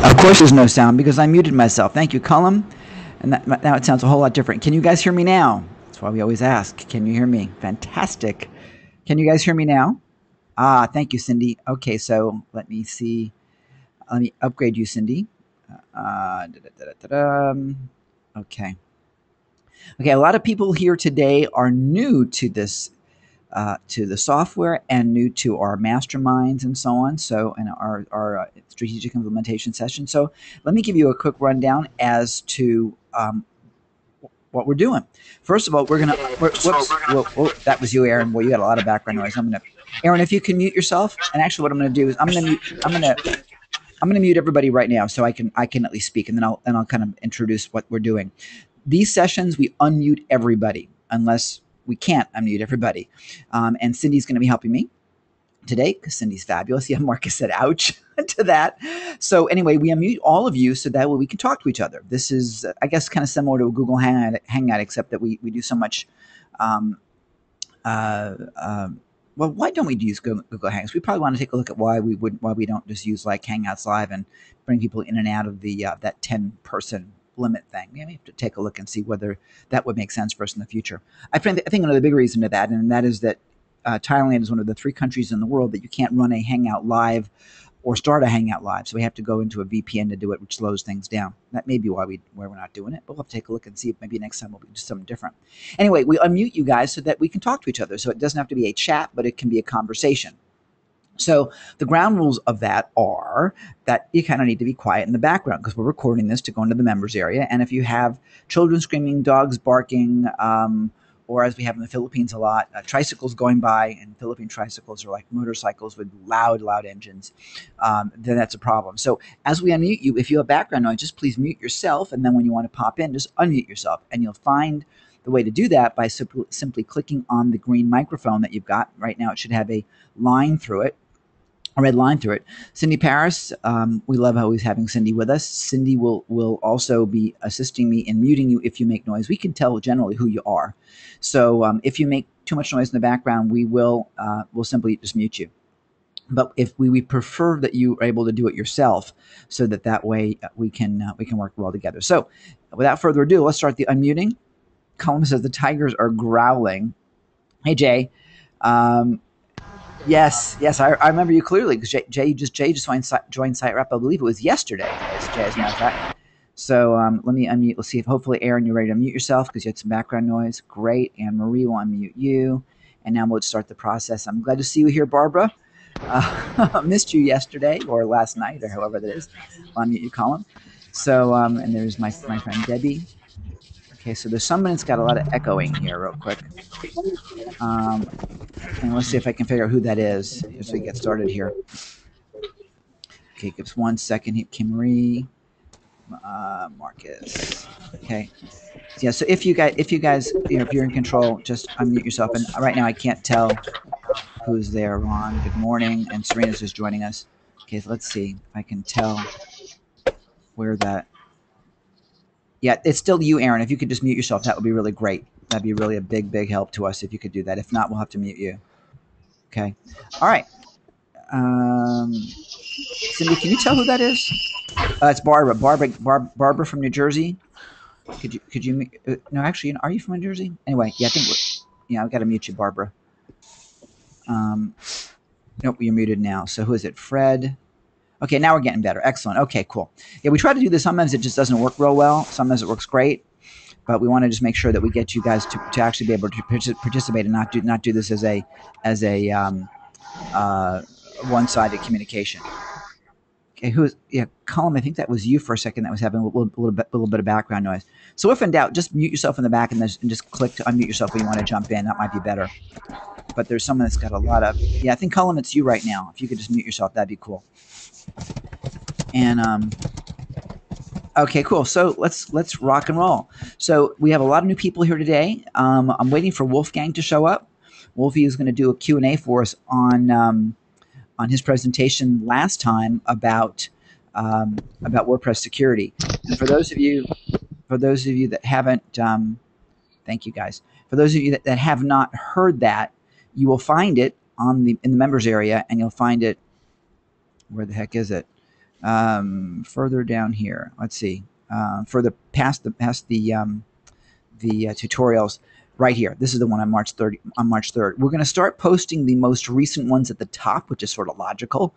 Of course there's no sound because I muted myself. Thank you, Cullum. And now it sounds a whole lot different. Can you guys hear me now? That's why we always ask. Can you hear me? Fantastic. Can you guys hear me now? Ah, thank you, Cindy. Okay, so let me see. Let me upgrade you, Cindy. Okay. Okay, a lot of people here today are new to this, to the software and new to our masterminds and so on. So, and our strategic implementation session. So let me give you a quick rundown as to what we're doing. First of all, whoops, whoa, that was you, Aaron. Well, you got a lot of background noise. Aaron, if you can mute yourself. And actually, what I'm going to do is I'm going to mute everybody right now, so I can at least speak, and then I'll kind of introduce what we're doing. These sessions we unmute everybody unless we can't unmute everybody, and Cindy's going to be helping me today because Cindy's fabulous. Yeah, Marcus said, "Ouch" to that. So anyway, we unmute all of you so that way we can talk to each other. This is, I guess, kind of similar to a Google Hangout, except that we do so much. Well, why don't we use Google Hangouts? We probably want to take a look at why we don't just use like Hangouts Live and bring people in and out of the that 10-person limit thing. We have to take a look and see whether that would make sense for us in the future. I think another big reason to that, and that is that Thailand is one of the 3 countries in the world that you can't run a Hangout Live or start a Hangout Live. So we have to go into a VPN to do it, which slows things down. That may be why we're not doing it, but we'll have to take a look and see if maybe next time we'll do something different. Anyway, we unmute you guys so that we can talk to each other. So it doesn't have to be a chat, but it can be a conversation. So the ground rules of that are that you kind of need to be quiet in the background because we're recording this to go into the members area. And if you have children screaming, dogs barking, or as we have in the Philippines a lot, tricycles going by, and Philippine tricycles are like motorcycles with loud engines, then that's a problem. So as we unmute you, if you have background noise, just please mute yourself, and then when you want to pop in, just unmute yourself. And you'll find the way to do that by simply clicking on the green microphone that you've got. Right now it should have a line through it, a red line through it. Cindy Paris, we love always having Cindy with us. Cindy will also be assisting me in muting you if you make noise. We can tell generally who you are. So if you make too much noise in the background, we'll simply just mute you. But if we prefer that you are able to do it yourself, so that way we can work well together. So without further ado, let's start the unmuting. Colin says the tigers are growling. Hey Jay. Yes, I remember you clearly because Jay just joined SiteWrap. I believe it was yesterday. Jay, as a matter of fact. So let me unmute. Let's see if hopefully Aaron, you're ready to unmute yourself because you had some background noise. Great. Anne Marie will unmute you, and now we'll start the process. I'm glad to see you here, Barbara. Missed you yesterday or last night or however that is. I'll unmute you, Colin. So and there's my friend Debbie. Okay, so there's someone that's got a lot of echoing here, real quick. And let's see if I can figure out who that is as we get started here. Okay, give us 1 second. Kim Marie, Marcus. Okay, yeah. So if you guys, if you're in control, just unmute yourself. And right now I can't tell who's there. Ron, good morning, and Serena's just joining us. Okay, so let's see if I can tell where that. Yeah, it's still you, Aaron. If you could just mute yourself, that would be really great. That'd be really a big help to us if you could do that. If not, we'll have to mute you. Okay. All right. Cindy, can you tell who that is? It's Barbara. Barbara from New Jersey. Could you? No, actually, are you from New Jersey? Anyway, yeah, I think. I've got to mute you, Barbara. Nope, you're muted now. So who is it? Fred. Okay, now we're getting better. Excellent. Okay, cool. Yeah, we try to do this. Sometimes it just doesn't work real well. Sometimes it works great. But we want to just make sure that we get you guys to actually be able to participate and not do this as a one-sided communication. Okay, Colin, I think that was you for a second that was having a little bit of background noise. So if in doubt, just mute yourself in the back and just click to unmute yourself when you want to jump in. That might be better. But there's someone that's got a lot of I think Colin, it's you right now. If you could just mute yourself, that'd be cool. And okay, cool. So let's rock and roll. So we have a lot of new people here today. I'm waiting for Wolfgang to show up. Wolfie is going to do a Q&A for us on his presentation last time about WordPress security. And for those of you that haven't, thank you guys. For those of you that have not heard that, you will find it in the members area, and you'll find it. Where the heck is it? Further down here, let's see. Further past the tutorials, right here. This is the one on March 30. On March 3rd, we're going to start posting the most recent ones at the top, which is sort of logical.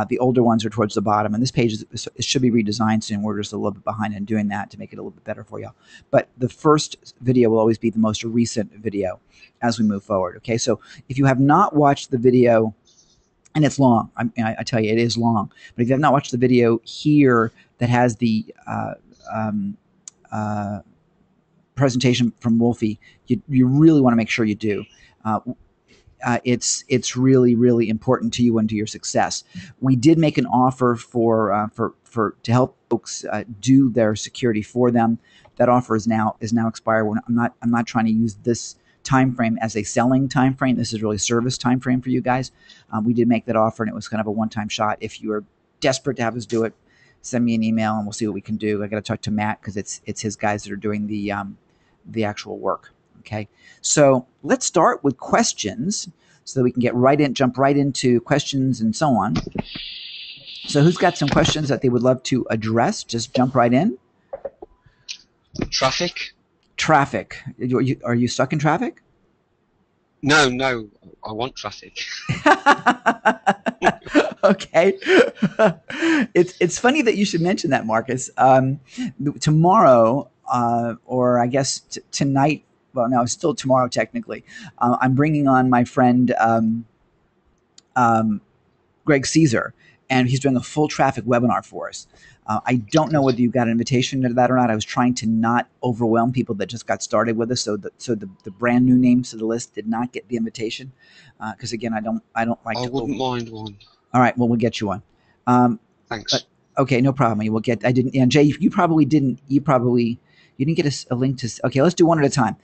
The older ones are towards the bottom, and this page it should be redesigned soon. We're just a little bit behind in doing that to make it a little bit better for you. But the first video will always be the most recent video as we move forward. Okay, so if you have not watched the video, and it's long. I tell you, it is long. But if you have not watched the video here that has the uh, presentation from Wolfie, you really want to make sure you do. It's really important to you and to your success. We did make an offer for to help folks do their security for them. That offer is now expired. I'm not trying to use this time frame as a selling time frame. This is really service time frame for you guys. We did make that offer, and it was kind of a one-time shot. If you are desperate to have us do it, send me an email and we'll see what we can do. I got to talk to Matt because it's his guys that are doing the actual work. Okay, so let's start with questions so that we can jump right into questions and so on. So who's got some questions that they would love to address? Just jump right in. Traffic? Traffic. Are you stuck in traffic? No, I want traffic. Okay. It's funny that you should mention that, Marcus. Tomorrow, or I guess tonight, well, no, it's still tomorrow technically, I'm bringing on my friend Greg Caesar, and he's doing a full traffic webinar for us. I don't know whether you got an invitation to that or not. I was trying to not overwhelm people that just got started with us, so the brand new names to the list did not get the invitation. Because again, I don't like. I wouldn't mind one. All right, well, we'll get you one. Thanks. But, okay, no problem. We'll get. I didn't. And Jay, you probably didn't. You didn't get a link to. Okay, let's do one at a time.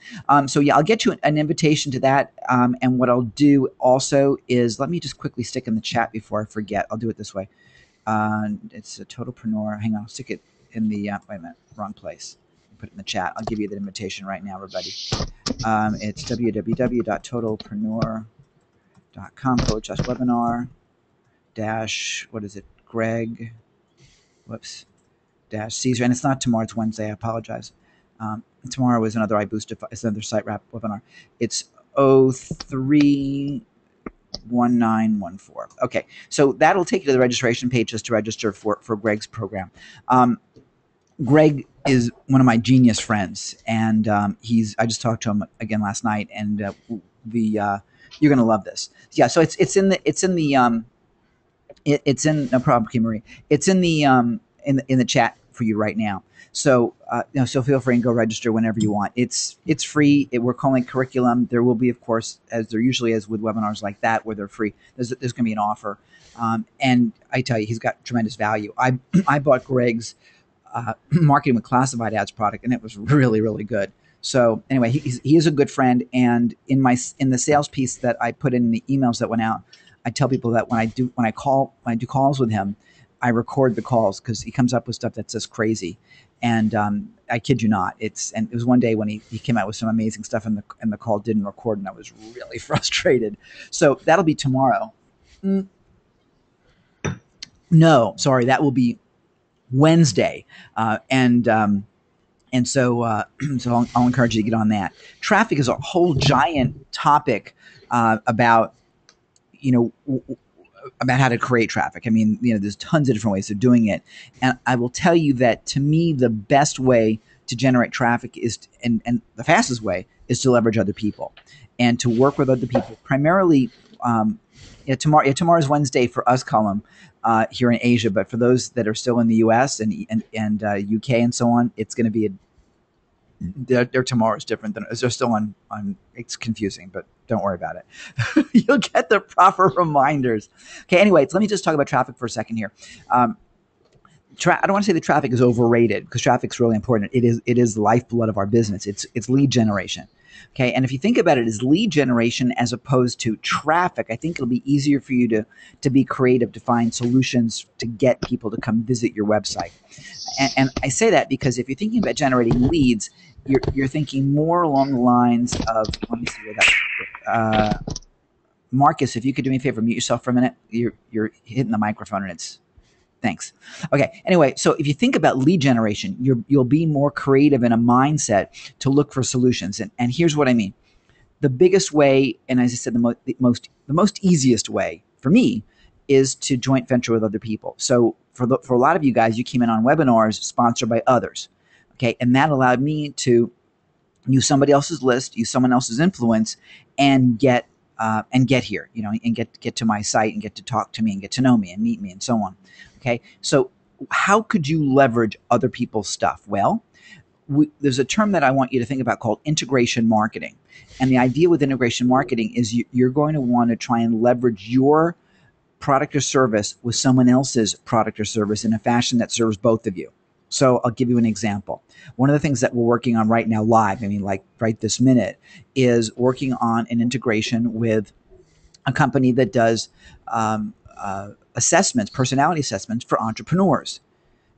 So yeah, I'll get you an invitation to that. And what I'll do also is let me just quickly stick in the chat before I forget. I'll do it this way. It's a Totalpreneur. Hang on, I'll stick it in the. Wait a minute, wrong place. Put it in the chat. I'll give you the invitation right now, everybody. It's www.totalpreneur.com/webinar. What is it? Greg. Whoops. Caesar, and it's not tomorrow. It's Wednesday. I apologize. Tomorrow is another iBoostify. It's another SiteWrap webinar. It's 031914. Okay, so that'll take you to the registration page just to register for Greg's program. Greg is one of my genius friends, and I just talked to him again last night, and you're gonna love this. Yeah, so it's in no problem, Kim Marie. It's in the chat for you right now. So so feel free and go register whenever you want. It's free. We're calling it curriculum. There will be, of course, as there usually is with webinars like that, where they're free. There's going to be an offer, and I tell you, he's got tremendous value. I bought Greg's marketing with classified ads product, and it was really good. So anyway, he is a good friend, and in the sales piece that I put in the emails that went out, I tell people that when I do calls with him, I record the calls because he comes up with stuff that's just crazy. And I kid you not, it was one day when he came out with some amazing stuff and the call didn't record, and I was really frustrated. So that'll be tomorrow. No, sorry, that will be Wednesday. And so I'll encourage you to get on that. Traffic is a whole giant topic about how to create traffic. I mean, there's tons of different ways of doing it. And I will tell you that to me, the best way to generate traffic and the fastest way is to leverage other people and to work with other people. Primarily, tomorrow's Wednesday for us, Colum, here in Asia. But for those that are still in the US and UK and so on, it's going to be their tomorrow is different than they're still on. It's confusing, but don't worry about it. You'll get the proper reminders. Okay. Anyways, let me just talk about traffic for a second here. I don't want to say that traffic is overrated because traffic's really important. It is the lifeblood of our business. It's lead generation. Okay. And if you think about it as lead generation as opposed to traffic, I think it'll be easier for you to be creative, to find solutions to get people to come visit your website. And I say that because if you're thinking about generating leads, you're thinking more along the lines of, let me see where that, Marcus, if you could do me a favor, mute yourself for a minute. You're hitting the microphone and it's Thanks. Okay. Anyway, so if you think about lead generation, you'll be more creative in a mindset to look for solutions. And here's what I mean. The biggest way, and as I said, the most easiest way for me is to joint venture with other people. So for a lot of you guys, you came in on webinars sponsored by others, okay, and that allowed me to use somebody else's list, use someone else's influence, and get here, and get to my site and get to talk to me and get to know me and meet me and so on. Okay, so how could you leverage other people's stuff? Well, there's a term that I want you to think about called integration marketing. And the idea with integration marketing is you're going to want to try and leverage your product or service with someone else's product or service in a fashion that serves both of you. So I'll give you an example. One of the things that we're working on right now live, I mean, like right this minute, is working on an integration with a company that does assessments, personality assessments for entrepreneurs.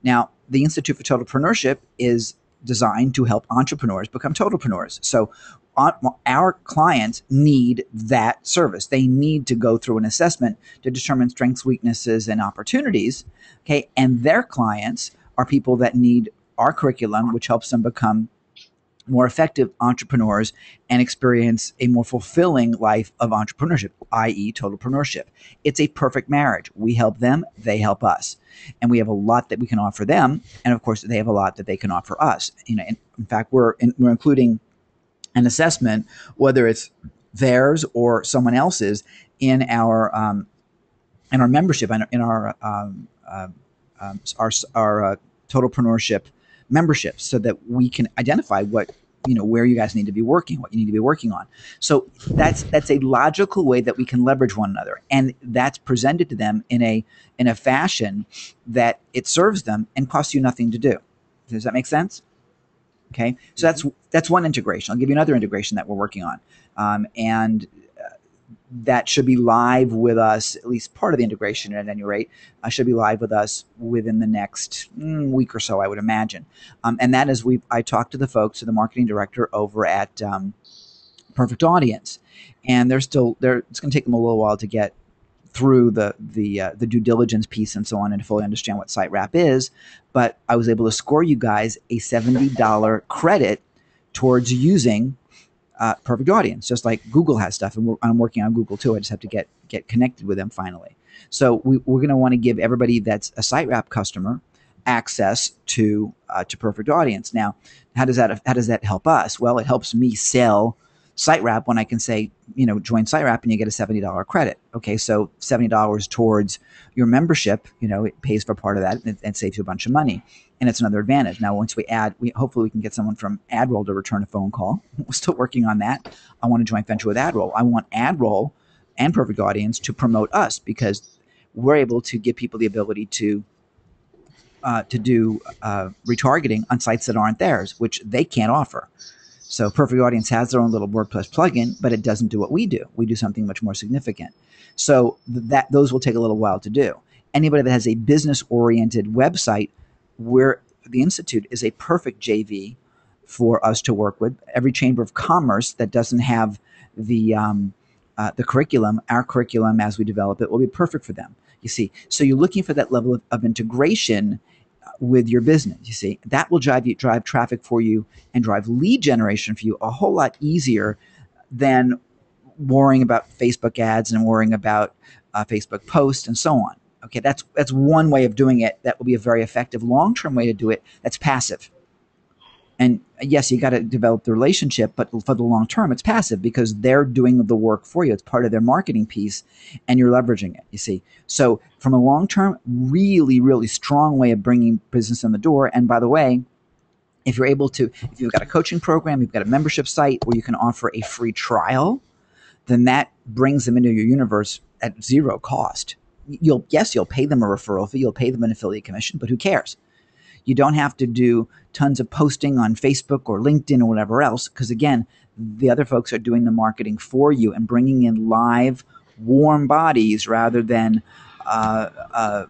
Now, the Institute for Totalpreneurship is designed to help entrepreneurs become totalpreneurs. So our clients need that service. They need to go through an assessment to determine strengths, weaknesses, and opportunities. Okay. And their clients are people that need our curriculum, which helps them become more effective entrepreneurs and experience a more fulfilling life of entrepreneurship, i.e., totalpreneurship. It's a perfect marriage. We help them, they help us. And we have a lot that we can offer them. And of course, they have a lot that they can offer us. In fact, we're including an assessment, whether it's theirs or someone else's, in our membership, in our totalpreneurship memberships, so that we can identify where you guys need to be working, what you need to be working on. So that's a logical way that we can leverage one another, and that's presented to them in a fashion that it serves them and costs you nothing to do. Does that make sense? Okay, so that's one integration. I'll give you another integration that we're working on, and that should be live with us. At least part of the integration, at any rate, should be live with us within the next week or so, I would imagine. And that is, I talked to the folks, to the marketing director over at Perfect Audience, and it's going to take them a little while to get through the due diligence piece and so on, and to fully understand what SiteWrap is. But I was able to score you guys a $70 credit towards using Perfect Audience, just like Google has stuff, and I'm working on Google too. I just have to get connected with them finally. So we're going to want to give everybody that's a SiteWrap customer access to Perfect Audience. Now, how does that help us? Well, it helps me sell SiteWrap when I can say, join SiteWrap and you get a $70 credit. Okay, so $70 towards your membership, it pays for part of that, and saves you a bunch of money. And it's another advantage. Now, once we hopefully we can get someone from AdRoll to return a phone call. We're still working on that. I want to joint venture with AdRoll. I want AdRoll and Perfect Audience to promote us, because we're able to give people the ability to do retargeting on sites that aren't theirs, which they can't offer. So Perfect Audience has their own little WordPress plugin, but it doesn't do what we do. We do something much more significant. So those will take a little while to do. Anybody that has a business-oriented website, where the Institute is a perfect JV for us to work with. Every chamber of commerce that doesn't have the curriculum, our curriculum as we develop it, will be perfect for them. You see, so you're looking for that level of integration with your business. You see, that will drive traffic for you and drive lead generation for you a whole lot easier than worrying about Facebook ads and worrying about Facebook posts and so on. Okay, that's one way of doing it that will be a very effective long-term way to do it. That's passive. And yes, you got to develop the relationship, but for the long term, it's passive, because they're doing the work for you. It's part of their marketing piece, and you're leveraging it, you see. So from a long term, really, really strong way of bringing business in the door. And by the way, if you've got a coaching program, you've got a membership site where you can offer a free trial, then that brings them into your universe at zero cost. You'll pay them a referral fee, you'll pay them an affiliate commission, but who cares? You don't have to do tons of posting on Facebook or LinkedIn or whatever else, because again, the other folks are doing the marketing for you and bringing in live, warm bodies rather than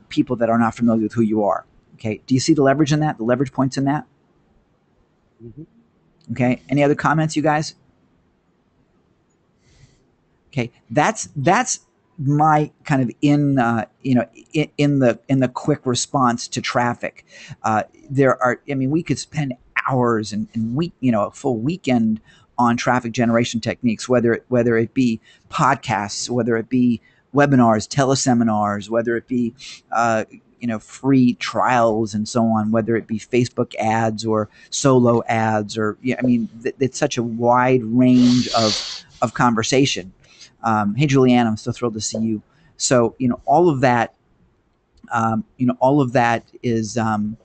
people that are not familiar with who you are. Okay, do you see the leverage in that? The leverage points in that? Okay, any other comments, you guys? Okay, that's my kind of in the quick response to traffic. There are, I mean, we could spend hours and week, a full weekend on traffic generation techniques, whether it be podcasts, whether it be webinars, teleseminars, whether it be free trials and so on, whether it be Facebook ads or solo ads, or I mean, it's such a wide range of conversation. Hey, Julianne, I'm so thrilled to see you. So, all of that, all of that is an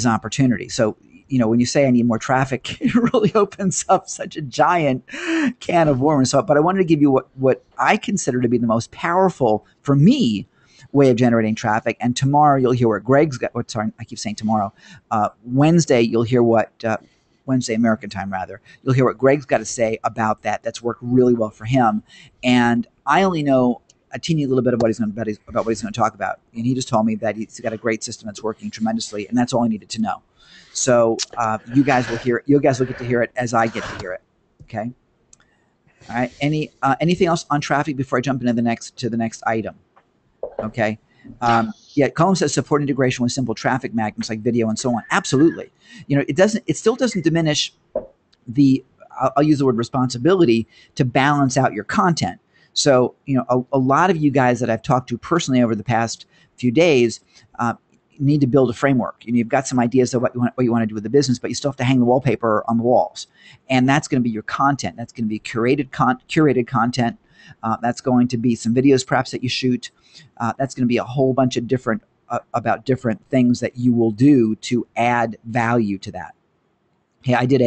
opportunity. So, when you say I need more traffic, it really opens up such a giant can of worms. So, but I wanted to give you what I consider to be the most powerful for me way of generating traffic. And tomorrow you'll hear what Greg's got. Sorry, I keep saying tomorrow. Wednesday you'll hear what Wednesday American time rather. You'll hear what Greg's got to say about that. That's worked really well for him. And I only know a teeny little bit of what he's going to talk about. And he just told me that he's got a great system that's working tremendously, and that's all I needed to know. So you guys will hear it. You guys will get to hear it as I get to hear it. Okay. All right. Anything else on traffic before I jump into the next item? Okay. Yeah, Colin says support integration with simple traffic magnets like video and so on. Absolutely. It still doesn't diminish I'll use the word responsibility to balance out your content. So, a lot of you guys that I've talked to personally over the past few days need to build a framework. You've got some ideas of what you want to do with the business, but you still have to hang the wallpaper on the walls. And that's going to be your content. That's going to be curated content. That's going to be some videos perhaps that you shoot. That's going to be a whole bunch of different things that you will do to add value to that. Hey, I did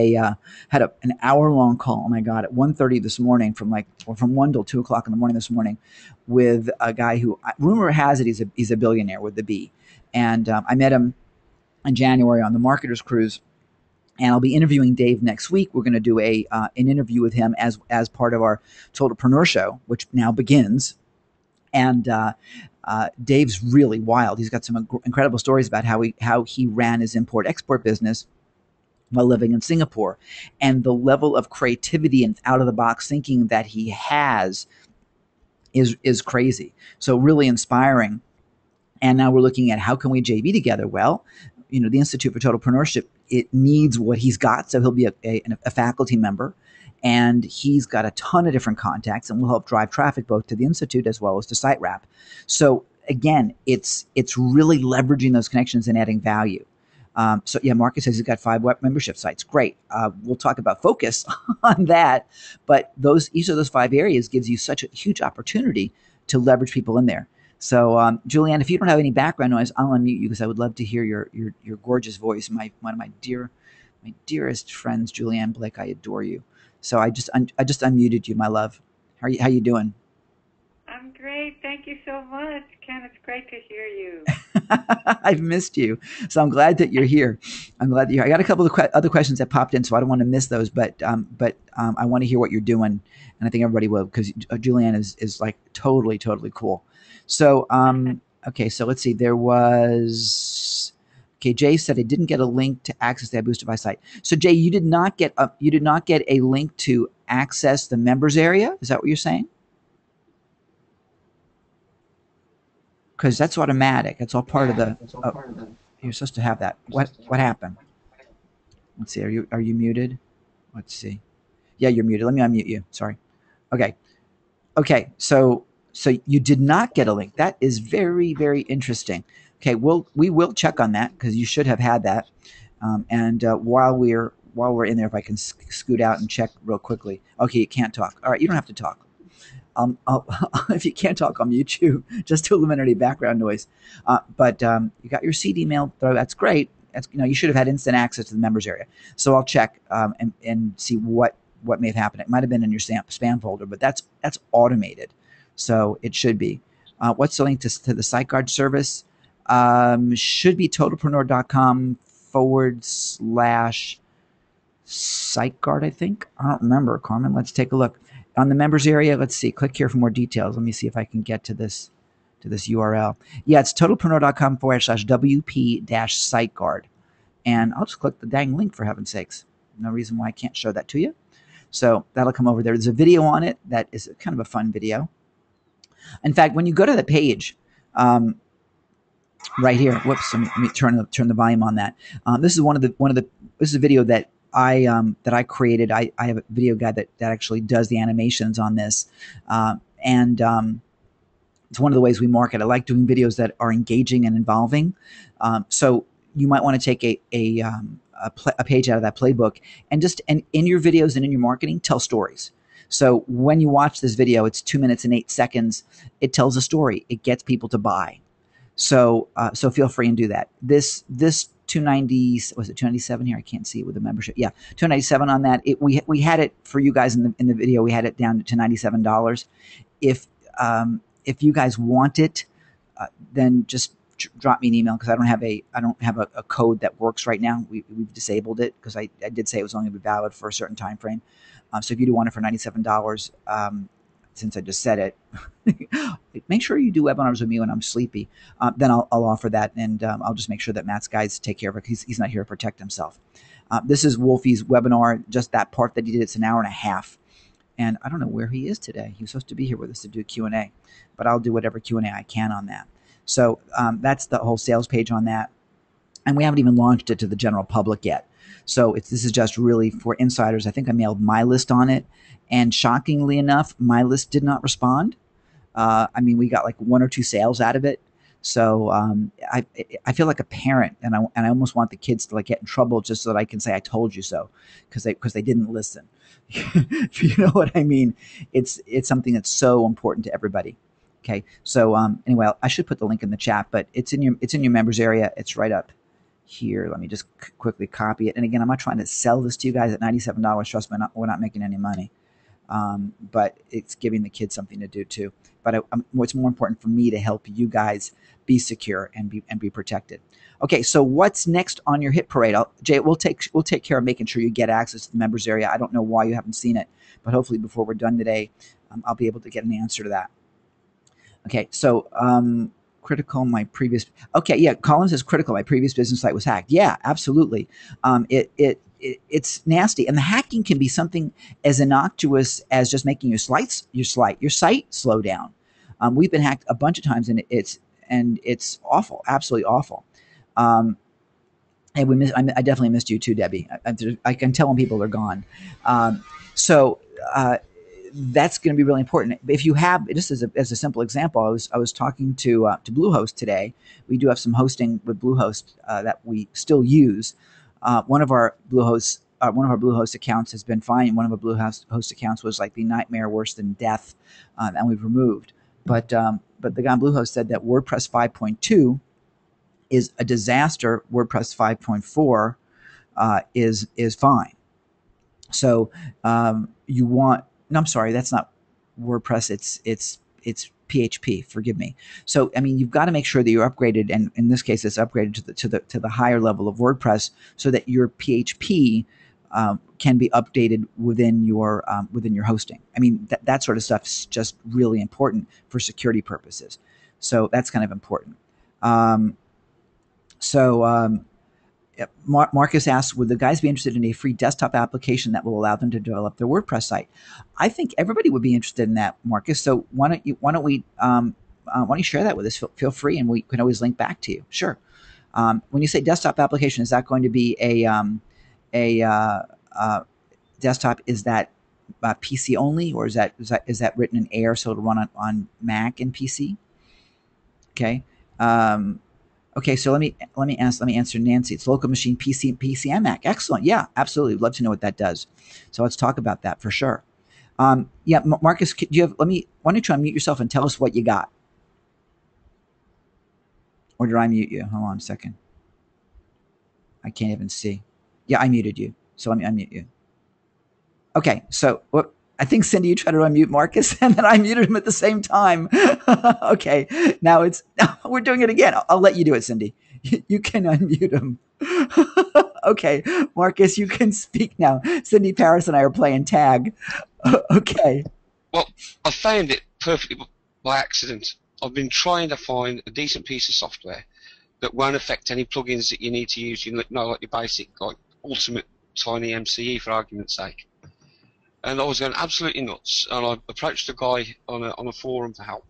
had an hour-long call. Oh my God, at 1:30 this morning, from 1 till 2 o'clock in the morning this morning, with a guy who rumor has it he's a billionaire with the B, and I met him in January on the Marketers Cruise, and I'll be interviewing Dave next week. We're going to do an interview with him as part of our Totalpreneur show, which now begins, and Dave's really wild. He's got some incredible stories about how he ran his import-export business while living in Singapore, and the level of creativity and out of the box thinking that he has is crazy. So really inspiring. And now we're looking at how can we JV together? Well, the Institute for Totalpreneurship, it needs what he's got. So he'll be a faculty member, and he's got a ton of different contacts, and will help drive traffic both to the Institute as well as to SiteWrap. So again, it's really leveraging those connections and adding value. So yeah, Marcus says he's got 5 web membership sites. Great. We'll talk about focus on that, but each of those 5 areas gives you such a huge opportunity to leverage people in there. So Julianne, if you don't have any background noise, I'll unmute you because I would love to hear your gorgeous voice. One of my dearest friends, Julianne Blake. I adore you. So I just unmuted you, my love. How you doing? I'm great. Thank you so much, Ken. It's great to hear you. I've missed you, so I'm glad that you're here. I got a couple of other questions that popped in, so I don't want to miss those. But I want to hear what you're doing, and I think everybody will, because Julianne is like totally cool. So okay, so let's see. Jay said I didn't get a link to access the iBoostify site. So Jay, you did not get a link to access the members area. Is that what you're saying? Because that's automatic. It's all part of the. You're supposed to have that. What happened? Let's see. Are you muted? Let's see. Yeah, you're muted. Let me unmute you. Sorry. Okay. So you did not get a link. That is very interesting. Okay. We will check on that, because you should have had that. And while we're in there, if I can scoot out and check real quickly. Okay, you can't talk. All right, you don't have to talk. If you can't talk, I'll mute you just to eliminate any background noise. But you got your seed email. That's great. You should have had instant access to the members area. So I'll check and see what may have happened. It might have been in your spam folder, but that's automated, so it should be. What's the link to the SiteGuard service? Should be totalpreneur.com/SiteGuard. I think. I don't remember, Carmen. Let's take a look. On the members area, let's see. Click here for more details. Let me see if I can get to this URL. Yeah, it's totalpreneur.com/WP-SiteGuard. And I'll just click the dang link, for heaven's sakes. No reason why I can't show that to you. So that'll come over there. There's a video on it that is kind of a fun video. In fact, when you go to the page, right here, whoops, let me turn the volume on that. This is this is a video that I created. I have a video guy that actually does the animations on this, and it's one of the ways we market. I like doing videos that are engaging and involving. So you might want to take a page out of that playbook and in your videos and in your marketing, tell stories. So when you watch this video, it's 2 minutes and 8 seconds. It tells a story. It gets people to buy. So so feel free and do that. This 290, was it 297 here? I can't see it with the membership. Yeah, 297 on that. We had it for you guys in the video. We had it down to $97. If you guys want it, then just drop me an email, because I don't have a code that works right now. We've disabled it because I did say it was only going to be valid for a certain time frame. So if you do want it for $97, since I just said it, make sure you do webinars with me when I'm sleepy. Then I'll offer that, and I'll just make sure that Matt's guys take care of it, because he's not here to protect himself. This is Wolfie's webinar, just that part that he did. It's an hour and a half. And I don't know where he is today. He was supposed to be here with us to do Q&A, but I'll do whatever Q&A I can on that. So that's the whole sales page on that. And we haven't even launched it to the general public yet. So this is just really for insiders. I think I mailed my list on it. And shockingly enough, my list did not respond. I mean, we got like 1 or 2 sales out of it. So I feel like a parent, and I almost want the kids to like get in trouble just so that I can say I told you so, because they didn't listen. You know what I mean? It's something that's so important to everybody. Okay, so anyway, I should put the link in the chat, but it's in your members area. It's right up here. Let me just quickly copy it. And again, I'm not trying to sell this to you guys at $97. Trust me, we're not making any money. But it's giving the kids something to do too. But what's more important for me to help you guys be secure and be protected. Okay, so what's next on your hit parade? Jay, we'll take care of making sure you get access to the members area. I don't know why you haven't seen it, but hopefully before we're done today, I'll be able to get an answer to that. Okay, so critical my previous. Okay, yeah, Colin says critical. My previous business site was hacked. Yeah, absolutely. It's nasty, and the hacking can be something as innocuous as just making your site slow down. We've been hacked a bunch of times, and it's awful, absolutely awful. And I definitely missed you too, Debbie. I can tell when people are gone. So that's going to be really important. If you have, just as a simple example, I was talking to Bluehost today. We do have some hosting with Bluehost that we still use. One of our Bluehost accounts has been fine. One of our Bluehost accounts was like the nightmare worse than death, and we've removed. But the guy on Bluehost said that WordPress 5.2 is a disaster. WordPress 5.4 is fine. So you want. No, I'm sorry, that's not WordPress. It's PHP. Forgive me. So I mean, you've got to make sure that you're upgraded, and in this case, it's upgraded to the higher level of WordPress, so that your PHP can be updated within your hosting. I mean, that sort of stuff is just really important for security purposes. So that's kind of important. Marcus asks, would the guys be interested in a free desktop application that will allow them to develop their WordPress site? I think everybody would be interested in that, Marcus. So why don't you share that with us? Feel free, and we can always link back to you. Sure. When you say desktop application, is that going to be a desktop? Is that PC only, or is that written in Air so it'll run on Mac and PC? Okay. Okay, so let me answer Nancy. It's local machine, PC and Mac. Excellent. Yeah, absolutely. I'd love to know what that does. So let's talk about that for sure. Yeah, Marcus, do you have? Why don't you try and mute yourself and tell us what you got? Or did I mute you? Hold on a second. I can't even see. Yeah, I muted you. So let me unmute you. Okay, so I think, Cindy, you tried to unmute Marcus, and then I muted him at the same time. Okay, now we're doing it again. I'll let you do it, Cindy. You can unmute him. Okay, Marcus, you can speak now. Cindy, Paris, and I are playing tag. Okay. Well, I found it perfectly by accident. I've been trying to find a decent piece of software that won't affect any plugins that you need to use. Like your basic, like Ultimate Tiny MCE, for argument's sake. And I was going absolutely nuts, and I approached a guy on a forum for help.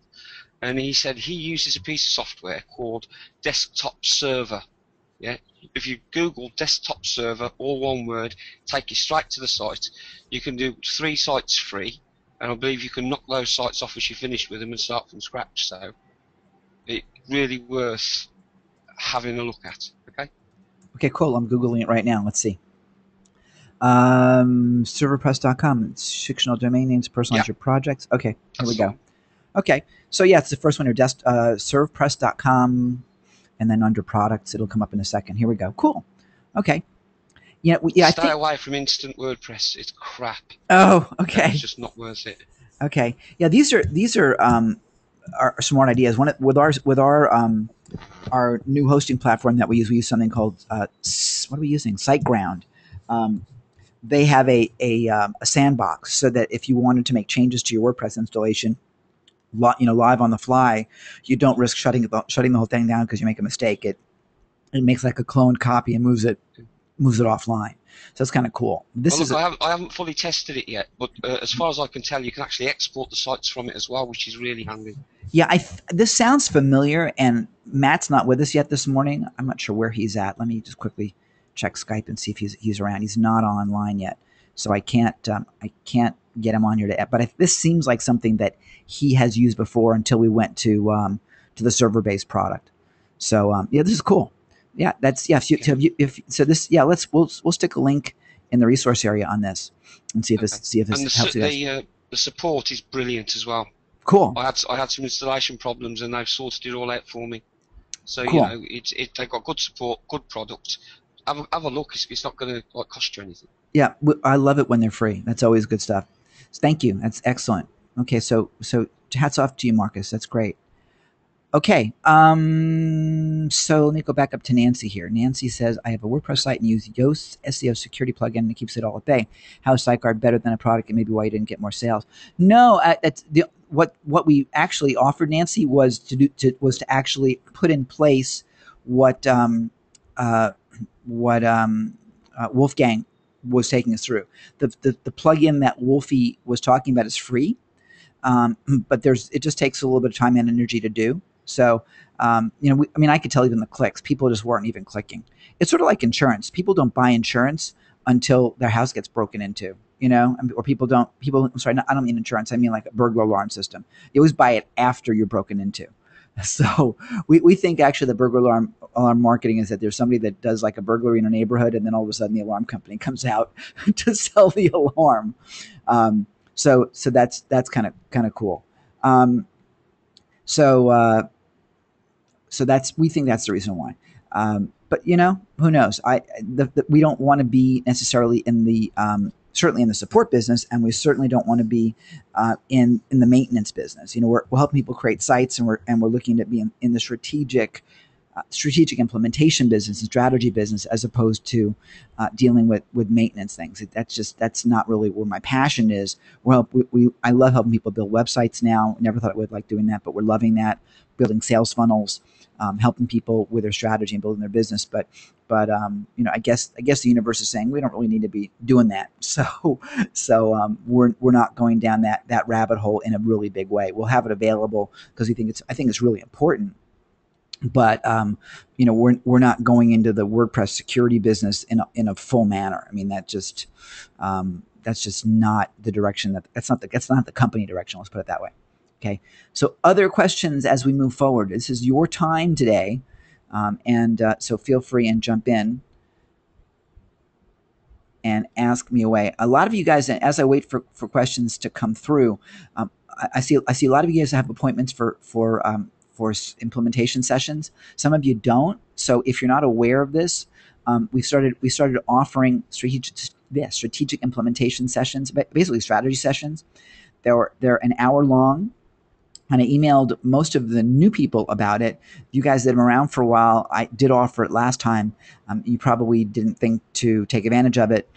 and he said he uses a piece of software called Desktop Server. Yeah, if you Google Desktop Server, all one word, take you straight to the site. You can do 3 sites free, and I believe you can knock those sites off as you finish with them and start from scratch. So it's really worth having a look at. Okay. Okay, cool. I'm Googling it right now. Let's see. Serverpress.com. It's fictional domain names, personalize Yeah, your projects. Okay, here we that's the go. one. Okay, so yeah, it's the first one here. Serverpress.com, and then under products, it'll come up in a second. Here we go. Cool. Okay. Yeah, I Stay think. away from instant WordPress. It's crap. Oh, Okay, it's okay. just not worth it. Okay. Yeah, these are are smart ideas. Our new hosting platform that we use something called what are we using? SiteGround. Um, they have a sandbox so that if you wanted to make changes to your WordPress installation, live on the fly, you don't risk shutting the whole thing down because you make a mistake. It makes like a cloned copy and moves it offline. So it's kind of cool. Well, look, I haven't fully tested it yet, but as far as I can tell, you can actually export the sites from it as well, which is really handy. Yeah, this sounds familiar, and Matt's not with us yet this morning. I'm not sure where he's at. Let me just quickly check Skype and see if he's around. He's not online yet, so I can't get him on here to. But this seems like something that he has used before until we went to the server based product. So yeah, this is cool. Yeah, that's yeah. So this yeah, we'll stick a link in the resource area on this and see if Okay. this helps you guys. The support is brilliant as well. Cool. I had some installation problems, and they've sorted it all out for me. So Cool. you know, they've got good support, good product. Have a look. It's not going to cost you anything. Yeah, I love it when they're free. That's always good stuff. Thank you. That's excellent. Okay, so hats off to you, Marcus. That's great. Okay, so let me go back up to Nancy here. Nancy says, I have a WordPress site and use Yoast's SEO security plugin and it keeps it all at bay. How is SiteGuard better than a product and maybe why you didn't get more sales? No, that's what we actually offered, Nancy, was to actually put in place what Wolfgang was taking us through. The plugin that Wolfie was talking about is free, but it just takes a little bit of time and energy to do. So, I could tell even the clicks, people just weren't even clicking. It's sort of like insurance. People don't buy insurance until their house gets broken into, or I don't mean insurance. I mean like a burglar alarm system. You always buy it after you're broken into. So we think actually the burglar alarm marketing is that there's somebody that does like a burglary in a neighborhood and then all of a sudden the alarm company comes out to sell the alarm. So that's kind of cool. So we think that's the reason why. But who knows? We don't want to be necessarily in the certainly in the support business, and we certainly don't want to be in the maintenance business. We're helping people create sites, and we're looking to be in the strategic implementation business and strategy business, as opposed to dealing with maintenance things. That's not really where my passion is. I love helping people build websites now. Never thought I would like doing that, but we're loving that. Building sales funnels, helping people with their strategy and building their business. But I guess the universe is saying we don't really need to be doing that. So we're not going down that rabbit hole in a really big way. We'll have it available because I think it's really important. But we're not going into the WordPress security business in a full manner. I mean, that's just not the direction that's not the company direction. Let's put it that way. Okay. So other questions as we move forward. This is your time today, so feel free and jump in and ask me away. A lot of you guys, as I wait for questions to come through, I see a lot of you guys have appointments for implementation sessions. Some of you don't. So if you're not aware of this, we started offering strategic implementation sessions, basically strategy sessions. They're an hour long. And I emailed most of the new people about it. You guys that have been around for a while, I did offer it last time. You probably didn't think to take advantage of it,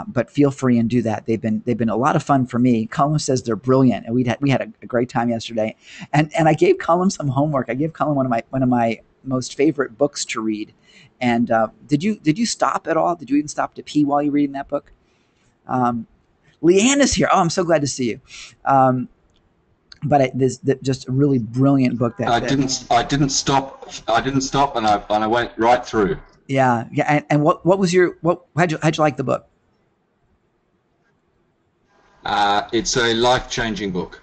but feel free and do that. They've been a lot of fun for me. Colin says they're brilliant, and we had a great time yesterday. And I gave Colin some homework. I gave Colin one of my most favorite books to read. And did you stop at all? Did you even stop to pee while you're reading that book? Leanne is here. Oh, I'm so glad to see you. but just a really brilliant book I didn't stop. I didn't stop, and I went right through. Yeah, yeah. And what was your how'd you like the book? It's a life-changing book.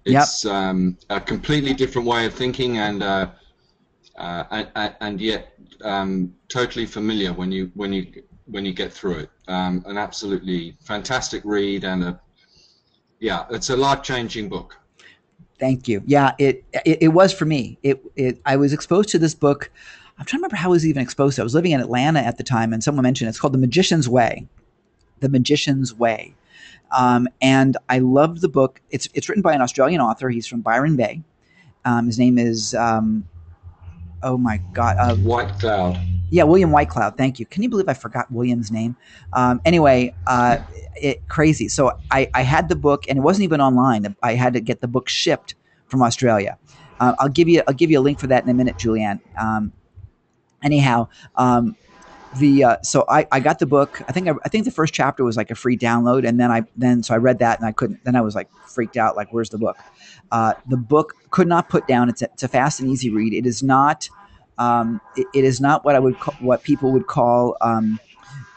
Yep. It's a completely different way of thinking, and yet totally familiar when you get through it. An absolutely fantastic read, and it's a life-changing book. Thank you. Yeah, it was for me. I was exposed to this book. I'm trying to remember how I was even exposed to it. I was living in Atlanta at the time, and someone mentioned it's called The Magician's Way. The Magician's Way. And I loved the book. It's written by an Australian author. He's from Byron Bay. His name is oh my god, White Cloud. yeah, William Whitecloud. Thank you. Can you believe I forgot William's name? Anyway, crazy. So I had the book, and it wasn't even online. I had to get the book shipped from Australia. I'll give you a link for that in a minute, Julianne. Anyhow, so I got the book. I think the first chapter was like a free download, and so I read that, and I couldn't. Then I was like freaked out. Like, where's the book? The book could not put down. It's a fast and easy read. It is not. It is not what people would call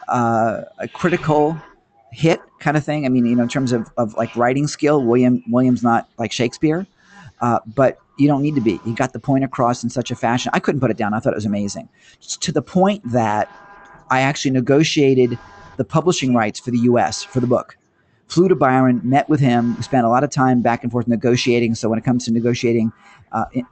a critical hit kind of thing. I mean, in terms of like writing skill, William's not like Shakespeare, but you don't need to be. He got the point across in such a fashion. I couldn't put it down. I thought it was amazing, to the point that I actually negotiated the publishing rights for the U.S. for the book. Flew to Byron, met with him, spent a lot of time back and forth negotiating. So when it comes to negotiating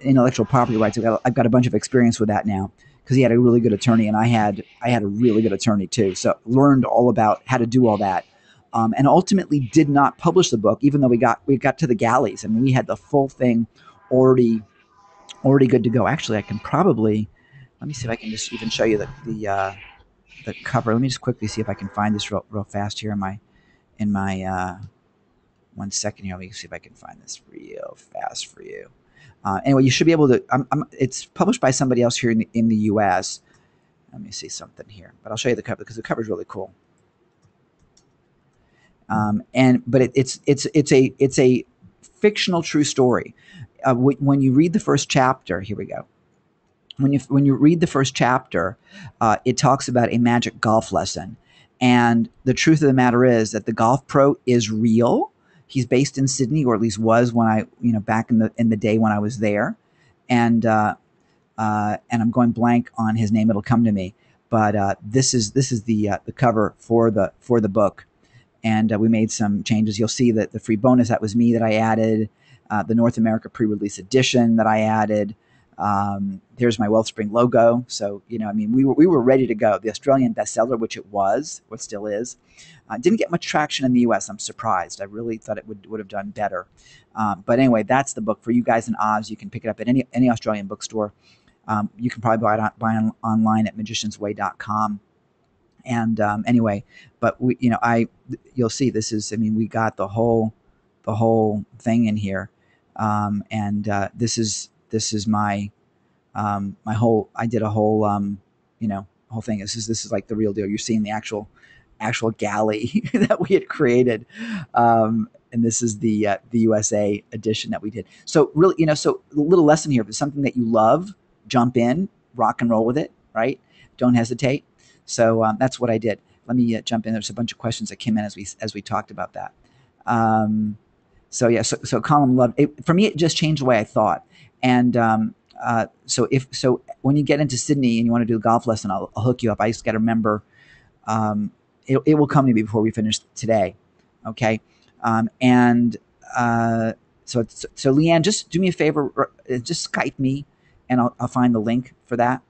intellectual property rights, I've got a bunch of experience with that now, because he had a really good attorney, and I had a really good attorney too. So learned all about how to do all that, and ultimately did not publish the book, even though we got to the galleys. I mean, we had the full thing already good to go. Actually, I can probably, let me see if I can just even show you the cover. Let me just quickly see if I can find this real fast here in my 1 second here. Let me see if I can find this real fast for you. Anyway, you should be able to. It's published by somebody else here in the U.S. Let me see something here, but I'll show you the cover, because the cover is really cool. But it's a fictional true story. When you read the first chapter, here we go. When you read the first chapter, it talks about a magic golf lesson, and the truth of the matter is that the golf pro is real. He's based in Sydney, or at least was when I, back in the day when I was there, and I'm going blank on his name. It'll come to me, but this is the cover for the book, and we made some changes. You'll see that the free bonus, that was me, that I added, the North America pre-release edition that I added. Here's my Wellspring logo. So, I mean, we were ready to go. The Australian bestseller, which it was, what still is, didn't get much traction in the US. I'm surprised. I really thought it would have done better. But anyway, that's the book for you guys in Oz. You can pick it up at any Australian bookstore. You can probably buy it online at magiciansway.com. And anyway, but you'll see this is, I mean, we got the whole thing in here. And this is my my whole, I did a whole whole thing. This is like the real deal. You're seeing the actual galley that we had created, and this is the USA edition that we did. So really, so a little lesson here: if it's something that you love, jump in, rock and roll with it, right? Don't hesitate. So that's what I did. Let me jump in. There's a bunch of questions that came in as we talked about that. So yeah, so Colin loved it. For me, it just changed the way I thought. And so when you get into Sydney and you want to do a golf lesson, I'll hook you up. I just got to remember, it will come to me before we finish today. Okay. So Leanne, just do me a favor, just Skype me, and I'll find the link for that.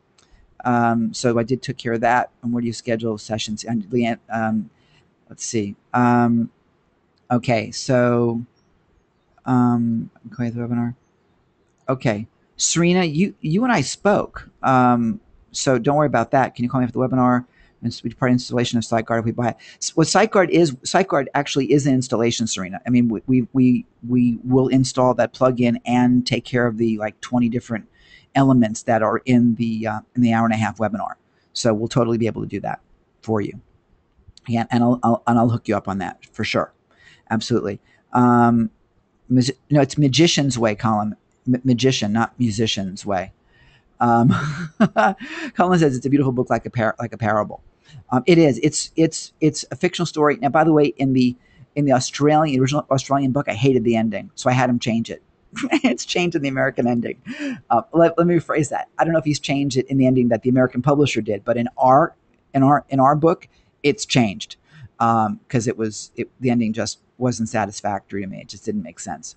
So I took care of that. And where do you schedule sessions? And Leanne, let's see. Okay. So, okay, the webinar. Okay. Serena, you and I spoke. So don't worry about that. Can you call me after the webinar? And we part installation of SiteGuard if we buy it. What SiteGuard actually is an installation, Serena. I mean, we will install that plugin and take care of the 20 different elements that are in the hour and a half webinar. So we'll totally be able to do that for you. Yeah, and I'll hook you up on that for sure. Absolutely. No, it's Magician's Way, Colin. Magician, not Musician's Way. Um, Colin says it's a beautiful book, like a parable. It is. It's a fictional story. Now, by the way, in the original Australian book, I hated the ending, so I had him change it. It's changed in the American ending. Let me rephrase that. I don't know if he's changed it in the ending that the American publisher did, but in our book, it's changed because the ending just wasn't satisfactory to me. It just didn't make sense.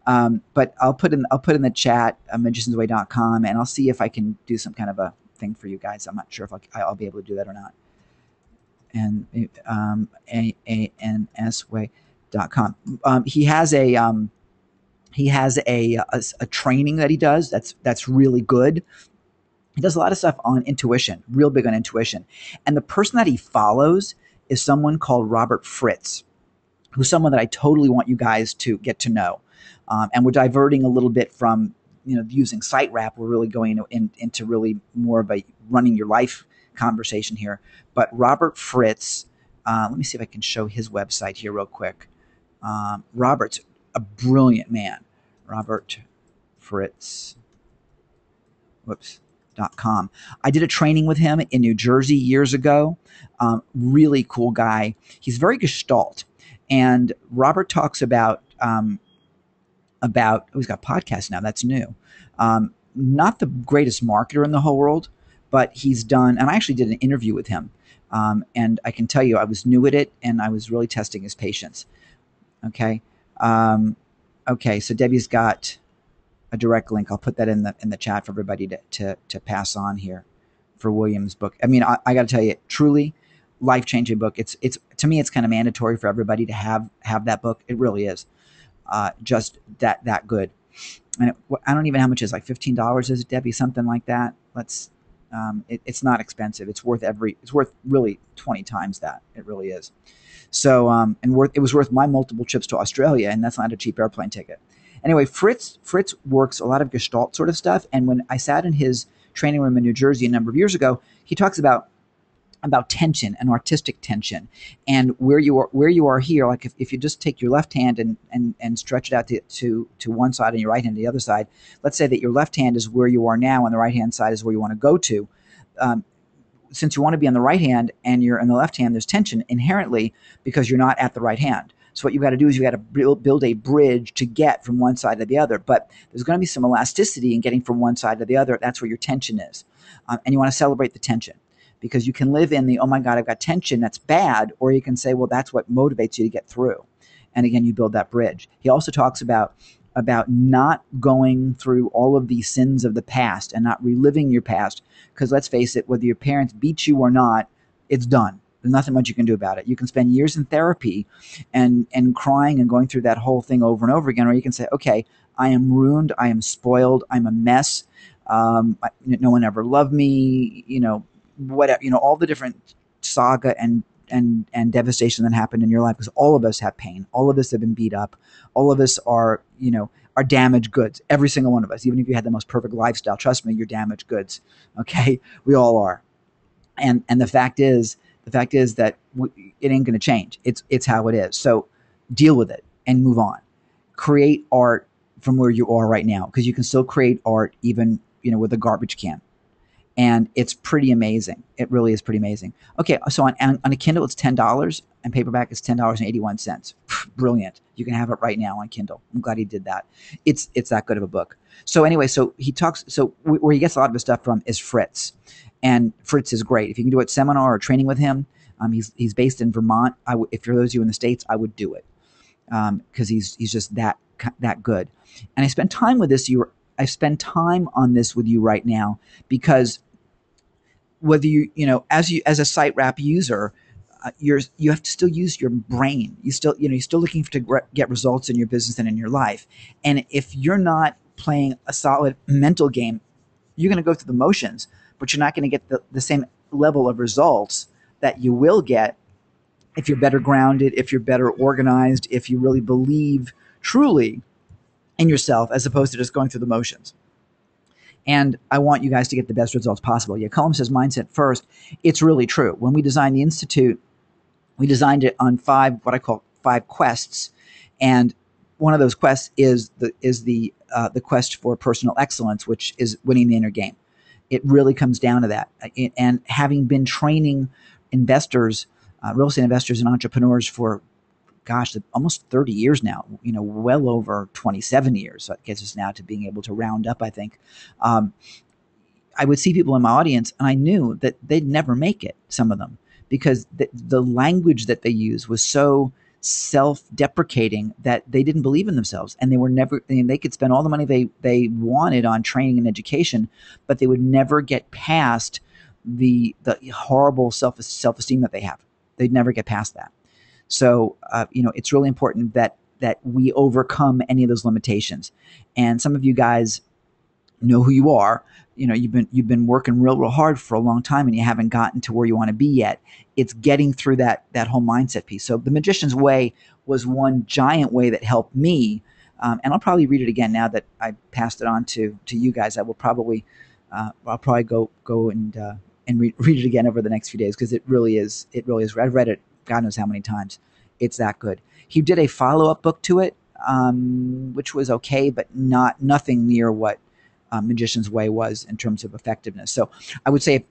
But I'll put in the chat magiciansway.com, and I'll see if I can do some kind of a thing for you guys. I'm not sure if I'll be able to do that or not. And answay.com. He has a training that he does that's really good. He does a lot of stuff on intuition, real big on intuition. And the person that he follows is someone called Robert Fritz, who's someone that I totally want you guys to get to know. And we're diverting a little bit from using SiteWrap. We're really going into really more of a running your life conversation here. But Robert Fritz, let me see if I can show his website here real quick. Robert's a brilliant man. Robert Fritz. .com. I did a training with him in New Jersey years ago. Really cool guy. He's very gestalt. And Robert talks about he's got podcasts now. That's new. Not the greatest marketer in the whole world, but he's done, and I actually did an interview with him. And I can tell you, I was new at it, and I was really testing his patience. Okay. Okay. So Debbie's got a direct link. I'll put that in the chat for everybody to pass on here for William's book. I mean, I got to tell you, truly life-changing book. It's to me, it's kind of mandatory for everybody to have that book. It really is. Just that good. And I don't even know how much it is, like $15, is it, Debbie? Something like that. It's not expensive. It's worth really 20 times that. It really is. So, it was worth my multiple trips to Australia, and that's not a cheap airplane ticket. Anyway, Fritz works a lot of Gestalt sort of stuff. And when I sat in his training room in New Jersey a number of years ago, he talks about tension and artistic tension, and where you are here. Like if you just take your left hand and stretch it out to one side and your right hand to the other side. Let's say that your left hand is where you are now and the right hand side is where you want to go to. Since you want to be on the right hand and you're in the left hand, there's tension inherently because you're not at the right hand. So what you got to do is you got to build a bridge to get from one side to the other. But there's going to be some elasticity in getting from one side to the other. That's where your tension is. And you want to celebrate the tension, because you can live in the, oh my God, I've got tension, that's bad. Or you can say, well, that's what motivates you to get through. And again, you build that bridge. He also talks about not going through all of the sins of the past and not reliving your past. Because let's face it, whether your parents beat you or not, it's done. There's nothing much you can do about it. You can spend years in therapy and crying and going through that whole thing over and over again, or you can say, okay, I am ruined, I am spoiled, I'm a mess, no one ever loved me, whatever, all the different saga and devastation that happened in your life, because all of us have pain. All of us have been beat up. All of us are damaged goods. Every single one of us, even if you had the most perfect lifestyle, trust me, you're damaged goods. Okay. We all are. And the fact is that it ain't going to change. It's how it is. So deal with it and move on. Create art from where you are right now, because you can still create art even, with a garbage can. And it's pretty amazing. It really is pretty amazing. Okay, so on a Kindle, it's $10, and paperback is $10.81. Brilliant. You can have it right now on Kindle. I'm glad he did that. It's that good of a book. So anyway, so he talks. So where he gets a lot of his stuff from is Fritz, and Fritz is great. If you can do a seminar or training with him, he's based in Vermont. If for those of you in the States, I would do it because he's just that good. And I spend time with this. I spend time on this with you right now because whether as a SiteWrap user, you have to still use your brain. You're still looking to get results in your business and in your life. And if you're not playing a solid mental game, you're going to go through the motions, but you're not going to get the same level of results that you will get if you're better grounded, if you're better organized, if you really believe truly in yourself, as opposed to just going through the motions. And I want you guys to get the best results possible. Yeah, Cullum says mindset first. It's really true. When we designed the Institute, we designed it on what I call five quests. And one of those quests is the quest for personal excellence, which is winning the inner game. It really comes down to that. And having been training investors, real estate investors and entrepreneurs for, gosh, almost 30 years now, well over 27 years. So it gets us now to being able to round up, I think. I would see people in my audience and I knew that they'd never make it, some of them, because the language that they use was so self-deprecating that they didn't believe in themselves, and they could spend all the money they wanted on training and education, but they would never get past the horrible self-esteem that they have. They'd never get past that. So it's really important that we overcome any of those limitations. And some of you guys know who you are. You've been working real hard for a long time and you haven't gotten to where you want to be yet. It's getting through that whole mindset piece. So the Magician's Way was one giant way that helped me. And I'll probably read it again now that I passed it on to you guys. I will probably I'll probably go and read it again over the next few days, because it really is. I've read it God knows how many times. It's that good. He did a follow-up book to it, which was okay, but nothing near what Magician's Way was in terms of effectiveness. So I would say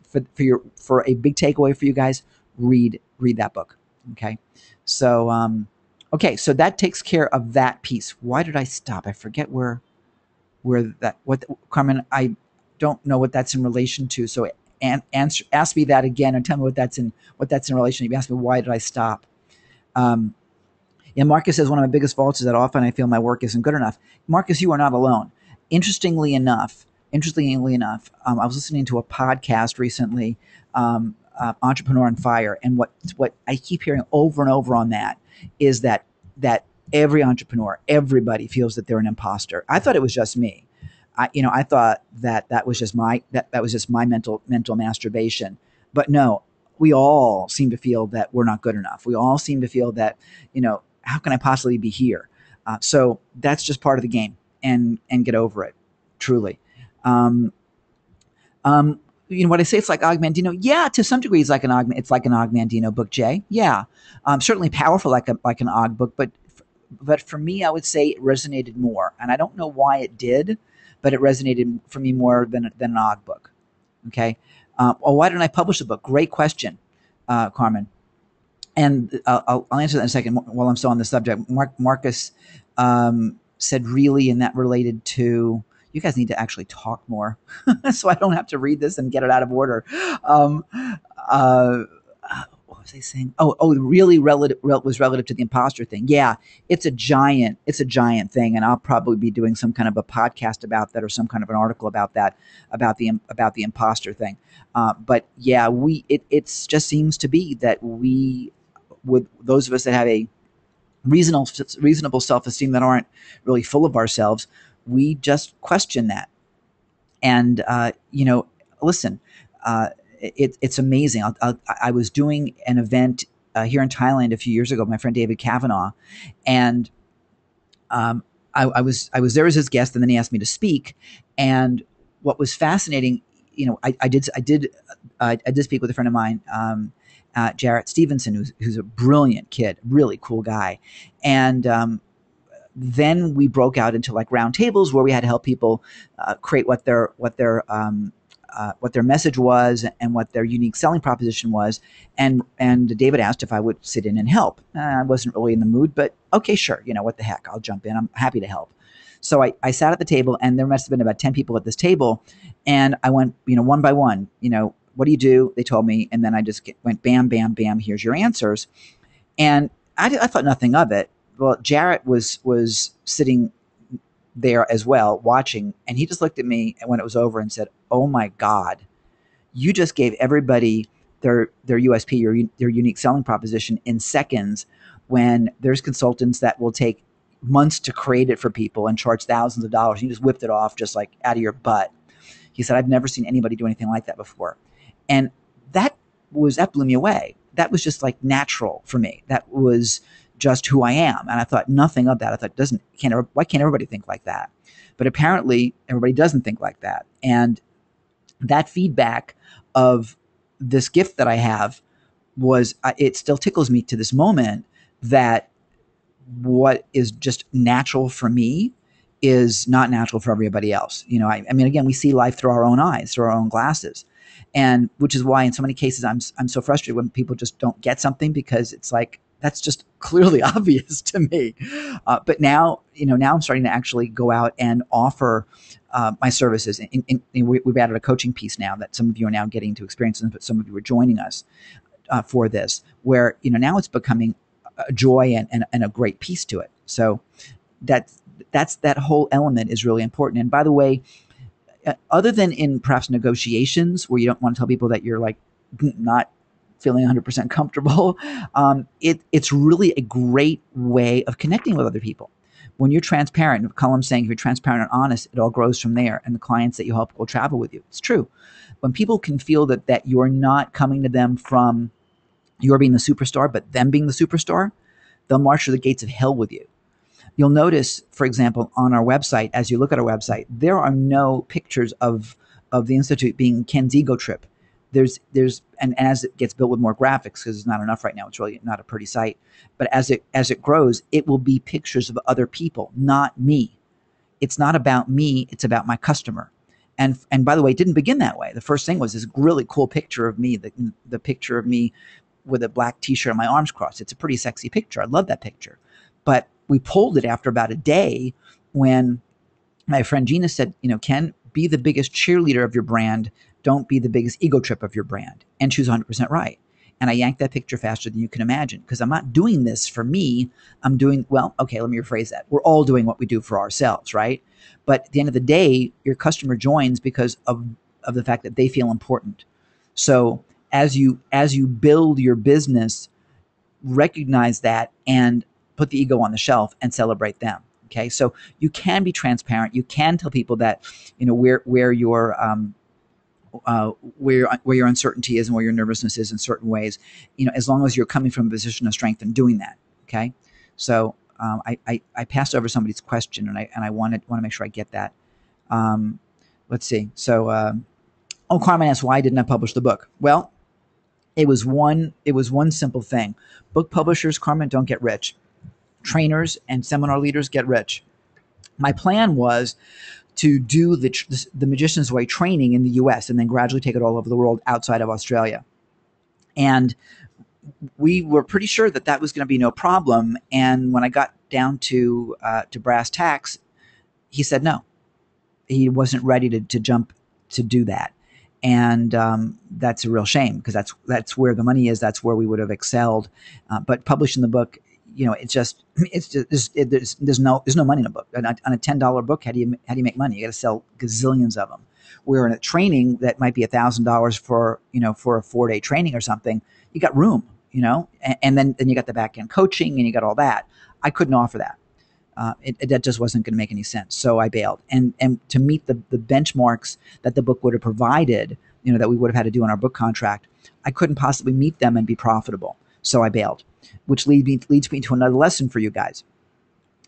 for a big takeaway for you guys, read that book. Okay. So, so that takes care of that piece. Why did I stop? I forget Carmen, I don't know what that's in relation to. So ask me that again and tell me what that's in relation to. You asked me, why did I stop? Marcus says, one of my biggest faults is that often I feel my work isn't good enough. Marcus, you are not alone. Interestingly enough, I was listening to a podcast recently, Entrepreneur on Fire, and what I keep hearing over and over on that is that every entrepreneur, everybody feels that they're an imposter. I thought it was just me. I thought that was just my mental masturbation, but no, we all seem to feel that we're not good enough. We all seem to feel that, how can I possibly be here? So that's just part of the game. And get over it, truly. What I say, it's like Og Mandino. Yeah, to some degree, it's like an Og Mandino book, Jay. Yeah, certainly powerful like an Og book, but for me, I would say it resonated more, and I don't know why it did, but it resonated for me more than an Og book. Okay. Why didn't I publish the book? Great question, Carmen. And I'll answer that in a second while I'm still on the subject. Marcus said really, and that related to, you guys need to actually talk more so I don't have to read this and get it out of order. What was I saying? Really was relative to the imposter thing. Yeah, it's a giant thing, and I'll probably be doing some kind of a podcast about that, or some kind of an article about that, about the imposter thing. But yeah, it just seems to be that we, with those of us that have a reasonable self-esteem, that aren't really full of ourselves, we just question that. And listen, it's amazing. I was doing an event here in Thailand a few years ago, my friend David Kavanaugh, and I was there as his guest, and then he asked me to speak. And what was fascinating, I did speak with a friend of mine, Jarrett Stevenson, who's a brilliant kid, really cool guy. And then we broke out into like round tables where we had to help people create what their message was and what their unique selling proposition was. And David asked if I would sit in and help. I wasn't really in the mood, but okay, sure. What the heck? I'll jump in. I'm happy to help. So I sat at the table, and there must have been about 10 people at this table. And I went, one by one, what do you do? They told me. And then I just went bam, bam, bam. Here's your answers. And I thought nothing of it. Well, Jarrett was sitting there as well, watching, and he just looked at me when it was over and said, "Oh my God, you just gave everybody their USP, their unique selling proposition in seconds, when there's consultants that will take months to create it for people and charge thousands of dollars. You just whipped it off just like out of your butt." He said, "I've never seen anybody do anything like that before." And that blew me away. That was just like natural for me. That was just who I am. And I thought nothing of that. I thought, why can't everybody think like that? But apparently everybody doesn't think like that. And that feedback of this gift that I have it still tickles me to this moment, that what is just natural for me is not natural for everybody else. You know, I mean, again, we see life through our own eyes, through our own glasses, and which is why in so many cases I'm so frustrated when people just don't get something, because it's like, that's just clearly obvious to me. But now, you know, now I'm starting to actually go out and offer my services. We've added a coaching piece now that some of you are now getting to experience, but some of you are joining us for this, where, you know, now it's becoming a joy and a great piece to it. So that whole element is really important. And by the way, other than in perhaps negotiations where you don't want to tell people that you're like not feeling 100% comfortable, it's really a great way of connecting with other people. When you're transparent, Cullum's saying if you're transparent and honest, it all grows from there, and the clients that you help will travel with you. It's true. When people can feel that you're not coming to them from you're being the superstar, but them being the superstar, they'll march through the gates of hell with you. You'll notice, for example, on our website, as you look at our website, there are no pictures of the Institute being Ken's ego trip. And as it gets built with more graphics, because it's not enough right now, it's really not a pretty site. But as it grows, it will be pictures of other people, not me. It's not about me, it's about my customer. And by the way, it didn't begin that way. The first thing was this really cool picture of me, the picture of me with a black t-shirt and my arms crossed. It's a pretty sexy picture. I love that picture. But we pulled it after about a day when my friend Gina said, you know, Ken, be the biggest cheerleader of your brand. Don't be the biggest ego trip of your brand. And she was 100% right. And I yanked that picture faster than you can imagine, because I'm not doing this for me. I'm doing, well, okay, let me rephrase that. We're all doing what we do for ourselves, right? But at the end of the day, your customer joins because of the fact that they feel important. So as you build your business, recognize that and put the ego on the shelf and celebrate them. Okay, so you can be transparent. You can tell people that, you know, where your uncertainty is and where your nervousness is in certain ways. You know, as long as you're coming from a position of strength and doing that. Okay, so I passed over somebody's question, and I want to make sure I get that. Let's see. So, Carmen asked, why didn't I publish the book? Well, it was one simple thing. Book publishers, Carmen, don't get rich. Trainers and seminar leaders get rich. My plan was to do the Magician's Way training in the US and then gradually take it all over the world outside of Australia. And we were pretty sure that was going to be no problem. And when I got down to brass tacks, he said no. He wasn't ready to jump to do that. And that's a real shame, because that's where the money is. That's where we would have excelled. But publishing the book, you know, there's no money in a book. On a $10 book, how do you make money? You got to sell gazillions of them. Where in a training that might be $1,000 for a 4-day training or something, you got room, you know, and then you got the back end coaching and you got all that. I couldn't offer that. That just wasn't going to make any sense. So I bailed. And to meet the benchmarks that the book would have provided, you know, that we would have had to do in our book contract, I couldn't possibly meet them and be profitable. So I bailed, which leads me to another lesson for you guys.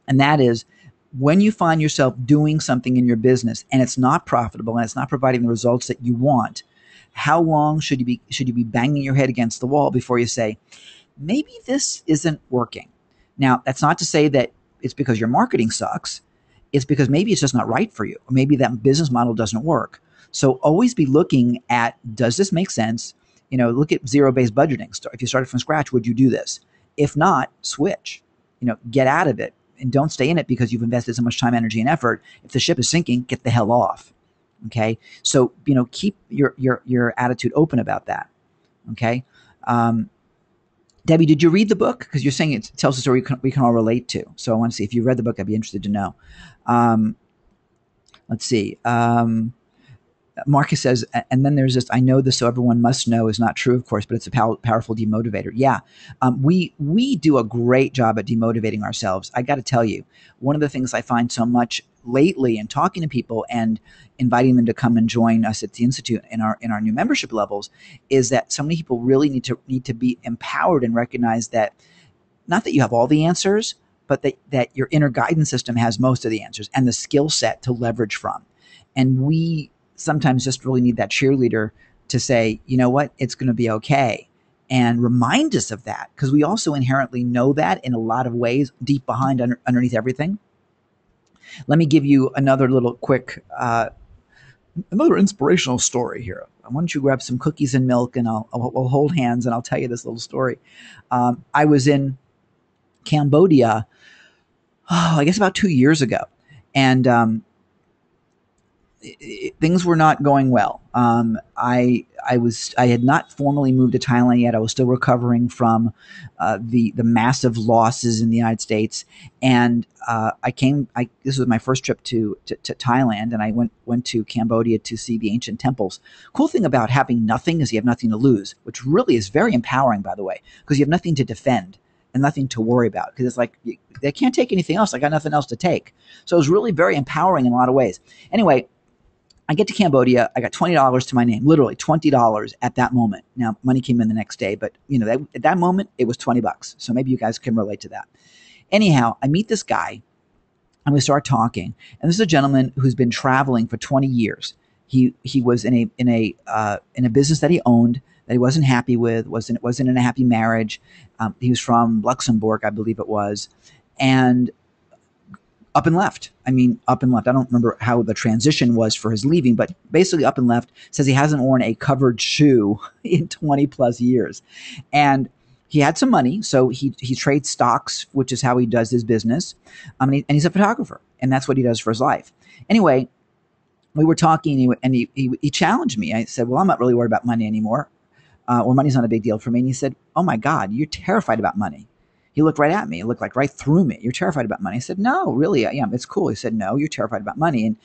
And that is, when you find yourself doing something in your business and it's not profitable and it's not providing the results that you want, how long should you be banging your head against the wall before you say, maybe this isn't working? Now, that's not to say that it's because your marketing sucks. It's because maybe it's just not right for you. Or maybe that business model doesn't work. So always be looking at, does this make sense? You know, look at zero-based budgeting. If you started from scratch, would you do this? If not, switch. You know, get out of it and don't stay in it because you've invested so much time, energy, and effort. If the ship is sinking, get the hell off. Okay, so you know, keep your attitude open about that. Okay, Debbie, did you read the book? Because you're saying it tells a story we can all relate to. So I want to see if you read the book. I'd be interested to know. Let's see. Marcus says, and then there's this, I know this so everyone must know is not true, of course, but it's a powerful demotivator. Yeah, we do a great job at demotivating ourselves. I got to tell you, one of the things I find so much lately in talking to people and inviting them to come and join us at the Institute in our new membership levels is that so many people really need to be empowered and recognize that, not that you have all the answers, but that your inner guidance system has most of the answers and the skill set to leverage from. And we sometimes just really need that cheerleader to say, you know what, it's going to be okay. and remind us of that, because we also inherently know that in a lot of ways, deep behind, underneath everything. Let me give you another little quick, another inspirational story here. Why don't you grab some cookies and milk, and we'll hold hands, and I'll tell you this little story. I was in Cambodia, I guess about 2 years ago, and things were not going well. I had not formally moved to Thailand yet. I was still recovering from the massive losses in the United States, and this was my first trip to Thailand, and I went to Cambodia to see the ancient temples. Cool thing about having nothing is you have nothing to lose, which really is very empowering, by the way, because you have nothing to defend and nothing to worry about, because it's like they can't take anything else. I got nothing else to take. So it was really very empowering in a lot of ways. Anyway, I get to Cambodia. I got $20 to my name, literally $20 at that moment. Now, money came in the next day, but at that moment it was $20. So maybe you guys can relate to that. Anyhow, I meet this guy, and we start talking. And this is a gentleman who's been traveling for 20 years. He was in a business that he owned that he wasn't happy with. wasn't in a happy marriage. He was from Luxembourg, I believe it was, and up and left. I mean, up and left. I don't remember how the transition was for his leaving, but basically up and left. Says he hasn't worn a covered shoe in 20 plus years. And he had some money, so he trades stocks, which is how he does his business. And he's a photographer, and that's what he does for his life. Anyway, we were talking, and he challenged me. I said, well, I'm not really worried about money anymore, or money's not a big deal for me. And he said, oh my God, you're terrified about money. He looked right at me. He looked like right through me. You're terrified about money. I said, no, really, I am. It's cool. He said, no, you're terrified about money. And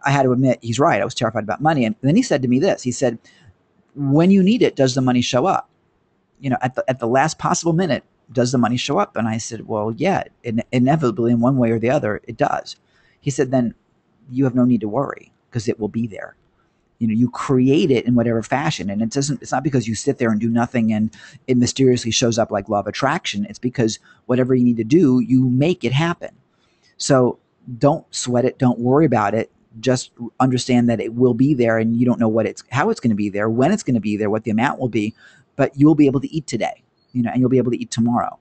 I had to admit, he's right. I was terrified about money. And then he said to me this. He said, when you need it, does the money show up? At the last possible minute, does the money show up? And I said, well, yeah, inevitably in one way or the other, it does. He said, then you have no need to worry, because it will be there. You create it in whatever fashion, and it's not because you sit there and do nothing and it mysteriously shows up like law of attraction. It's because whatever you need to do, you make it happen. So don't sweat it. Don't worry about it. Just understand that it will be there, and you don't know how it's going to be there, when it's going to be there, what the amount will be, but you'll be able to eat today, and you'll be able to eat tomorrow.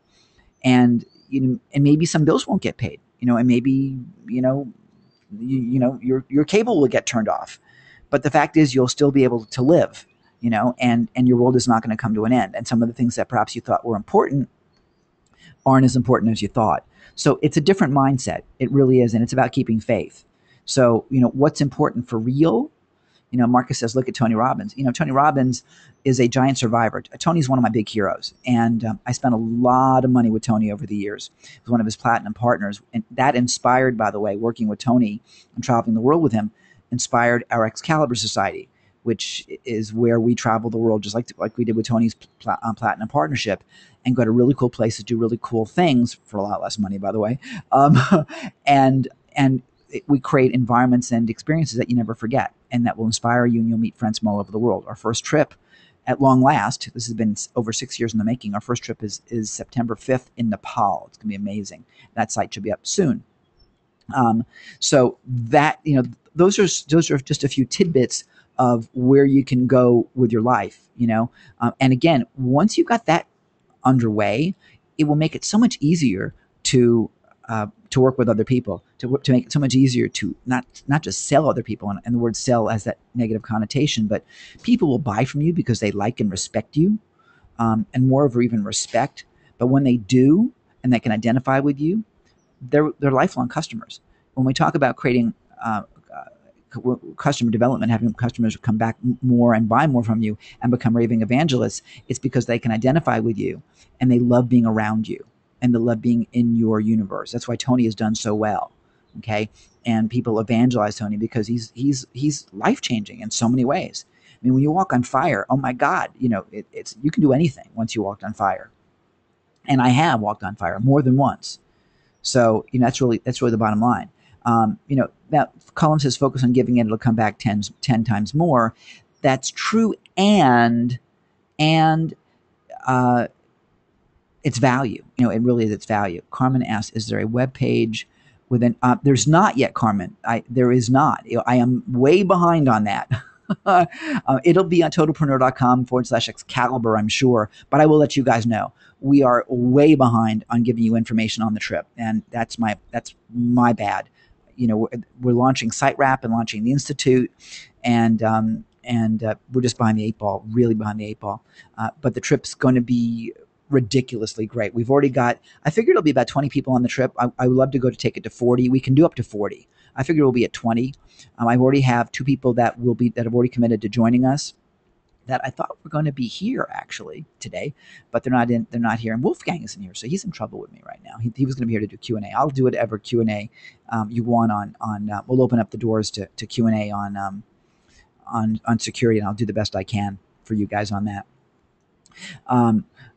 And, and maybe some bills won't get paid, and maybe, your cable will get turned off. But the fact is, you'll still be able to live, and your world is not going to come to an end. And some of the things that perhaps you thought were important aren't as important as you thought. So it's a different mindset. It really is. And it's about keeping faith. So, what's important for real? Marcus says, look at Tony Robbins. Tony Robbins is a giant survivor. Tony's one of my big heroes. And I spent a lot of money with Tony over the years. I was one of his platinum partners. And that inspired, by the way, working with Tony and traveling the world with him, inspired our Excalibur Society, which is where we travel the world, just like we did with Tony's platinum partnership, and go to really cool places, do really cool things for a lot less money, by the way. We create environments and experiences that you never forget, and that will inspire you, and you'll meet friends from all over the world. Our first trip, at long last, this has been over 6 years in the making. Our first trip is September 5th in Nepal. It's going to be amazing. That site should be up soon. So that, those are just a few tidbits of where you can go with your life, and again, once you've got that underway, it will make it so much easier to work with other people, to make it so much easier to not just sell other people, and the word sell has that negative connotation, but people will buy from you because they like and respect you, and moreover, even respect. But when they do, and they can identify with you, they're lifelong customers. When we talk about creating customer development, having customers come back more and buy more from you and become raving evangelists, it's because they can identify with you, and they love being around you, and they love being in your universe. That's why Tony has done so well. Okay. And people evangelize Tony because he's life-changing in so many ways. I mean, when you walk on fire, oh my God, it's you can do anything once you walked on fire. And I have walked on fire more than once. So, that's really the bottom line. That Colin says, focus on giving it, it'll come back 10 times more. That's true. And its value, it really is its value. Carmen asks, is there a web page within, there's not yet, Carmen. There is not. I am way behind on that. It'll be on totalpreneur.com/Excalibur, I'm sure, but I will let you guys know. We are way behind on giving you information on the trip, and that's my bad. We're launching SiteWrap and launching the Institute, and we're just behind the eight ball, really behind the eight ball. But the trip's going to be ridiculously great. We've already got, I figured it'll be about 20 people on the trip. I would love to go to take it to 40. We can do up to 40. I figure we'll be at 20. I already have two people that have already committed to joining us that I thought were going to be here actually today, but they're not in. They're not here. And Wolfgang isn't here, so he's in trouble with me right now. He was going to be here to do Q&A. I'll do whatever Q&A you want on. We'll open up the doors to Q&A on security, and I'll do the best I can for you guys on that.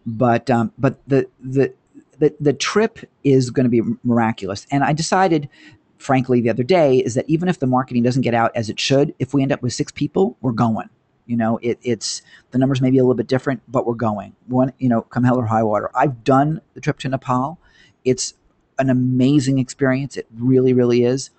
But the trip is going to be miraculous, and I decided, frankly, the other day, is that even if the marketing doesn't get out as it should, if we end up with 6 people, we're going. It's the numbers may be a little bit different, but we're going. Come hell or high water. I've done the trip to Nepal. It's an amazing experience. It really, really is,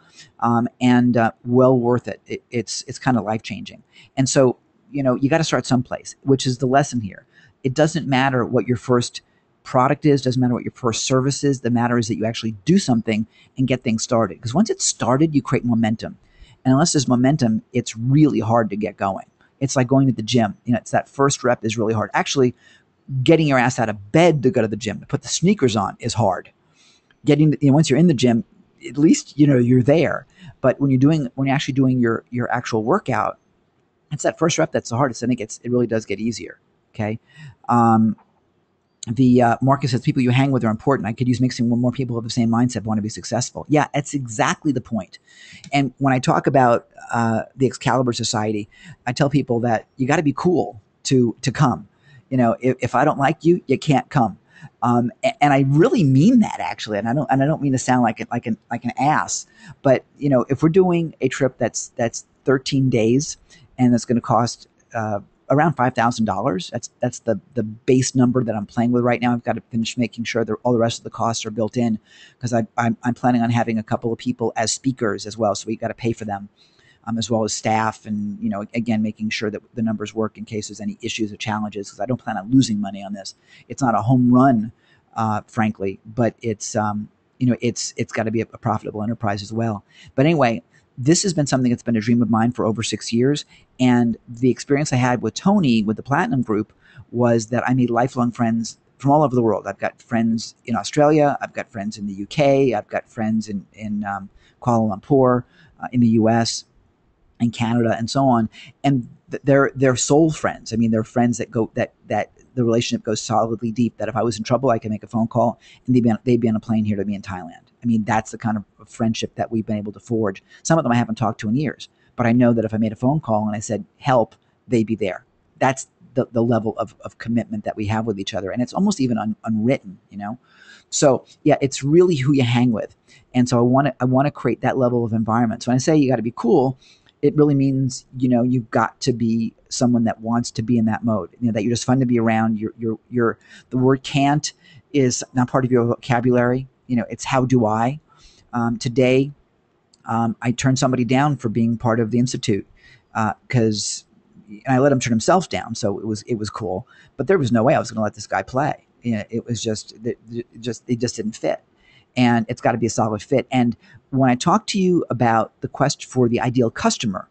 and well worth it. It's kind of life changing. And so you got to start someplace, which is the lesson here. It doesn't matter what your first product is, doesn't matter what your first service is. The matter is that you actually do something and get things started. Because once it's started, you create momentum. And unless there's momentum, it's really hard to get going. It's like going to the gym. It's that first rep is really hard. Actually, getting your ass out of bed to go to the gym, to put the sneakers on, is hard. Once you're in the gym, at least you're there. But when you're actually doing your actual workout, it's that first rep that's the hardest, and it really does get easier. Okay. Marcus says people you hang with are important. I could use mixing when more people have the same mindset, want to be successful. Yeah, that's exactly the point. And when I talk about the Excalibur Society, I tell people that you got to be cool to come. If I don't like you, you can't come. And I really mean that, actually. And I don't mean to sound like an ass. But if we're doing a trip that's 13 days and that's going to cost around $5,000. That's the base number that I'm playing with right now. I've got to finish making sure that all the rest of the costs are built in, because I'm planning on having a couple of people as speakers as well. So we got to pay for them, as well as staff, and again, making sure that the numbers work in case there's any issues or challenges, because I don't plan on losing money on this. It's not a home run, frankly, but it's got to be a profitable enterprise as well. But anyway, this has been something that's been a dream of mine for over 6 years. And the experience I had with Tony, with the Platinum Group, was that I made lifelong friends from all over the world. I've got friends in Australia. I've got friends in the UK. I've got friends in Kuala Lumpur, in the US, and Canada, and so on. And they're soul friends. I mean, they're friends that go that the relationship goes solidly deep. That if I was in trouble, I can make a phone call, and they'd be on a plane here to me in Thailand. I mean, that's the kind of friendship that we've been able to forge. Some of them I haven't talked to in years, but I know that if I made a phone call and I said, help, they'd be there. That's the level of commitment that we have with each other. And it's almost even unwritten, So yeah, it's really who you hang with. And so I want to create that level of environment. So when I say you got to be cool, it really means, you've got to be someone that wants to be in that mode, that you're just fun to be around. The word can't is not part of your vocabulary. It's how do I. Today, I turned somebody down for being part of the Institute, because and I let him turn himself down, so it was cool. But there was no way I was going to let this guy play. It was it just didn't fit, and it's got to be a solid fit. And when I talk to you about the quest for the ideal customer,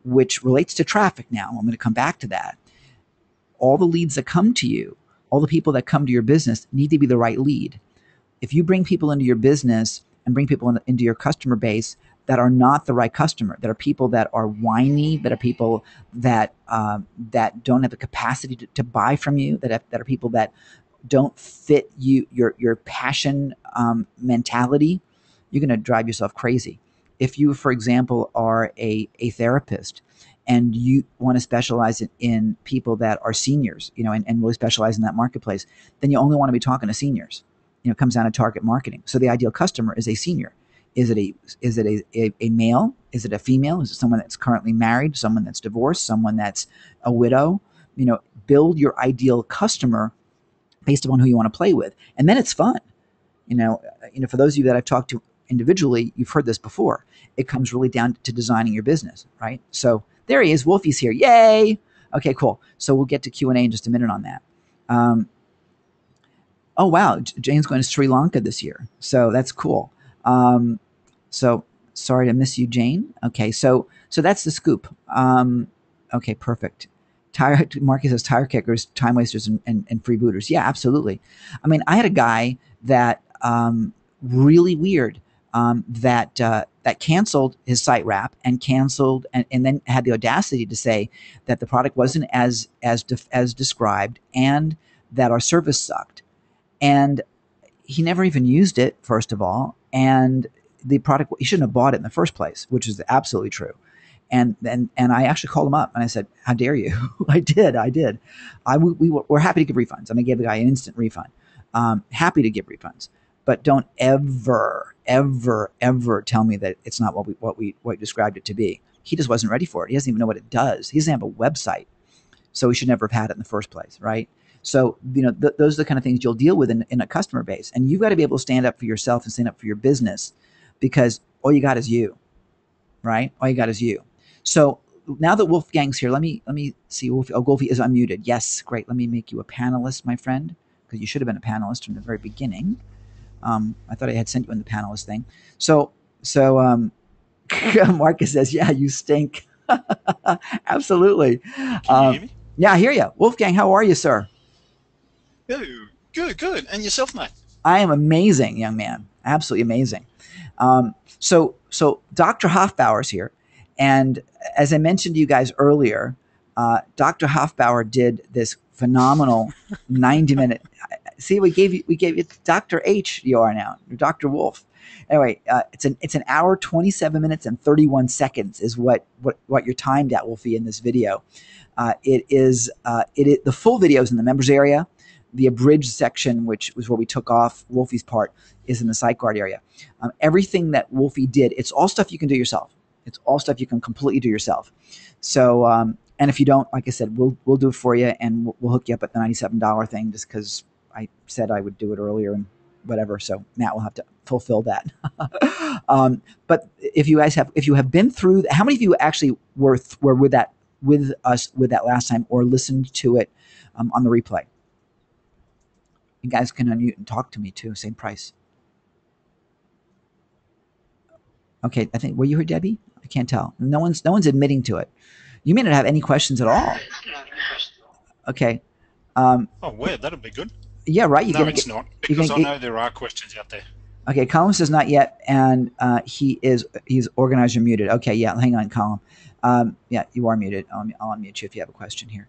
which relates to traffic now, I'm going to come back to that. All the leads that come to you, all the people that come to your business need to be the right lead. If you bring people into your business and bring people into your customer base that are not the right customer, that are people that are whiny, that are people that don't have the capacity to buy from you, that are people that don't fit your passion mentality, you're going to drive yourself crazy. If you, for example, are a therapist and you want to specialize in people that are seniors, and really specialize in that marketplace, then you only want to be talking to seniors. It comes down to target marketing. So the ideal customer is a senior. Is it a male? Is it a female? Is it someone that's currently married? Someone that's divorced? Someone that's a widow? Build your ideal customer based upon who you want to play with, and then it's fun. For those of you that I've talked to individually, you've heard this before. It comes really down to designing your business, right? So there he is. Wolfie's here. Yay! Okay, cool. So we'll get to Q&A in just a minute on that. Oh, wow. Jane's going to Sri Lanka this year. So that's cool. So sorry to miss you, Jane. Okay, so that's the scoop. Okay, perfect. Marcus says tire kickers, time wasters, and freebooters. Yeah, absolutely. I mean, I had a guy that really weird that canceled his SiteWrap and canceled and then had the audacity to say that the product wasn't as described and that our service sucked. And he never even used it, first of all, and the product, he shouldn't have bought it in the first place, which is absolutely true. And I actually called him up and I said, how dare you? I did. We're happy to give refunds. And I gave the guy an instant refund. Happy to give refunds, but don't ever tell me that it's not what we described it to be. He just wasn't ready for it. He doesn't even know what it does. He doesn't have a website. So he should never have had it in the first place, right? So, those are the kind of things you'll deal with in a customer base. And you've got to be able to stand up for yourself and stand up for your business, because all you got is you, right? All you got is you. So now that Wolfgang's here, let me see. Wolfie is unmuted. Yes, great. Let me make you a panelist, my friend, because you should have been a panelist from the very beginning. I thought I had sent you in the panelist thing. So Marcus says, yeah, you stink. Absolutely. Can you hear me? Yeah, I hear you. Wolfgang, how are you, sir? Oh, good. And yourself, mate? I am amazing, young man. Absolutely amazing. So Dr. Hofbauer's here. And as I mentioned to you guys earlier, Dr. Hofbauer did this phenomenal 90-minute. See, we gave you Dr. H. You are now, Dr. Wolf. Anyway, it's an hour, 27 minutes, and 31 seconds is what you're timed at, Wolfie, in this video. It is the full video is in the members area. The abridged section, which was where we took off Wolfie's part, is in the SiteGuard area. Everything that Wolfie did, it's all stuff you can do yourself. It's all stuff you can completely do yourself. So, and if you don't, like I said, we'll do it for you, and we'll hook you up at the $97 thing, just because I said I would do it earlier and whatever. So Matt will have to fulfill that. But if you have been through, how many of you actually were with us with that last time, or listened to it on the replay? You guys can unmute and talk to me too. Same price. Okay, I think, were you here, Debbie? I can't tell. No one's admitting to it. You may not have any questions at all. Okay. Oh, weird. That'll be good. Yeah, right. It's not, because I know there are questions out there. Okay, Colin says not yet, and he's organizer muted. Okay, yeah, hang on, Colin. Yeah, you are muted. I'll unmute you if you have a question here.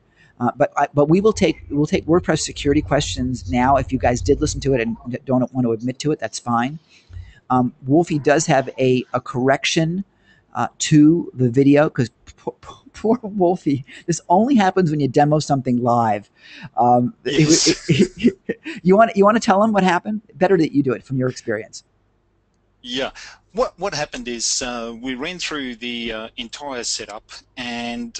But we'll take WordPress security questions now. If you guys did listen to it and don't want to admit to it, that's fine. Wolfie does have a correction to the video, because poor Wolfie. This only happens when you demo something live. Yes. You want to tell him what happened? Better that you do it from your experience. Yeah. What happened is we ran through the entire setup, and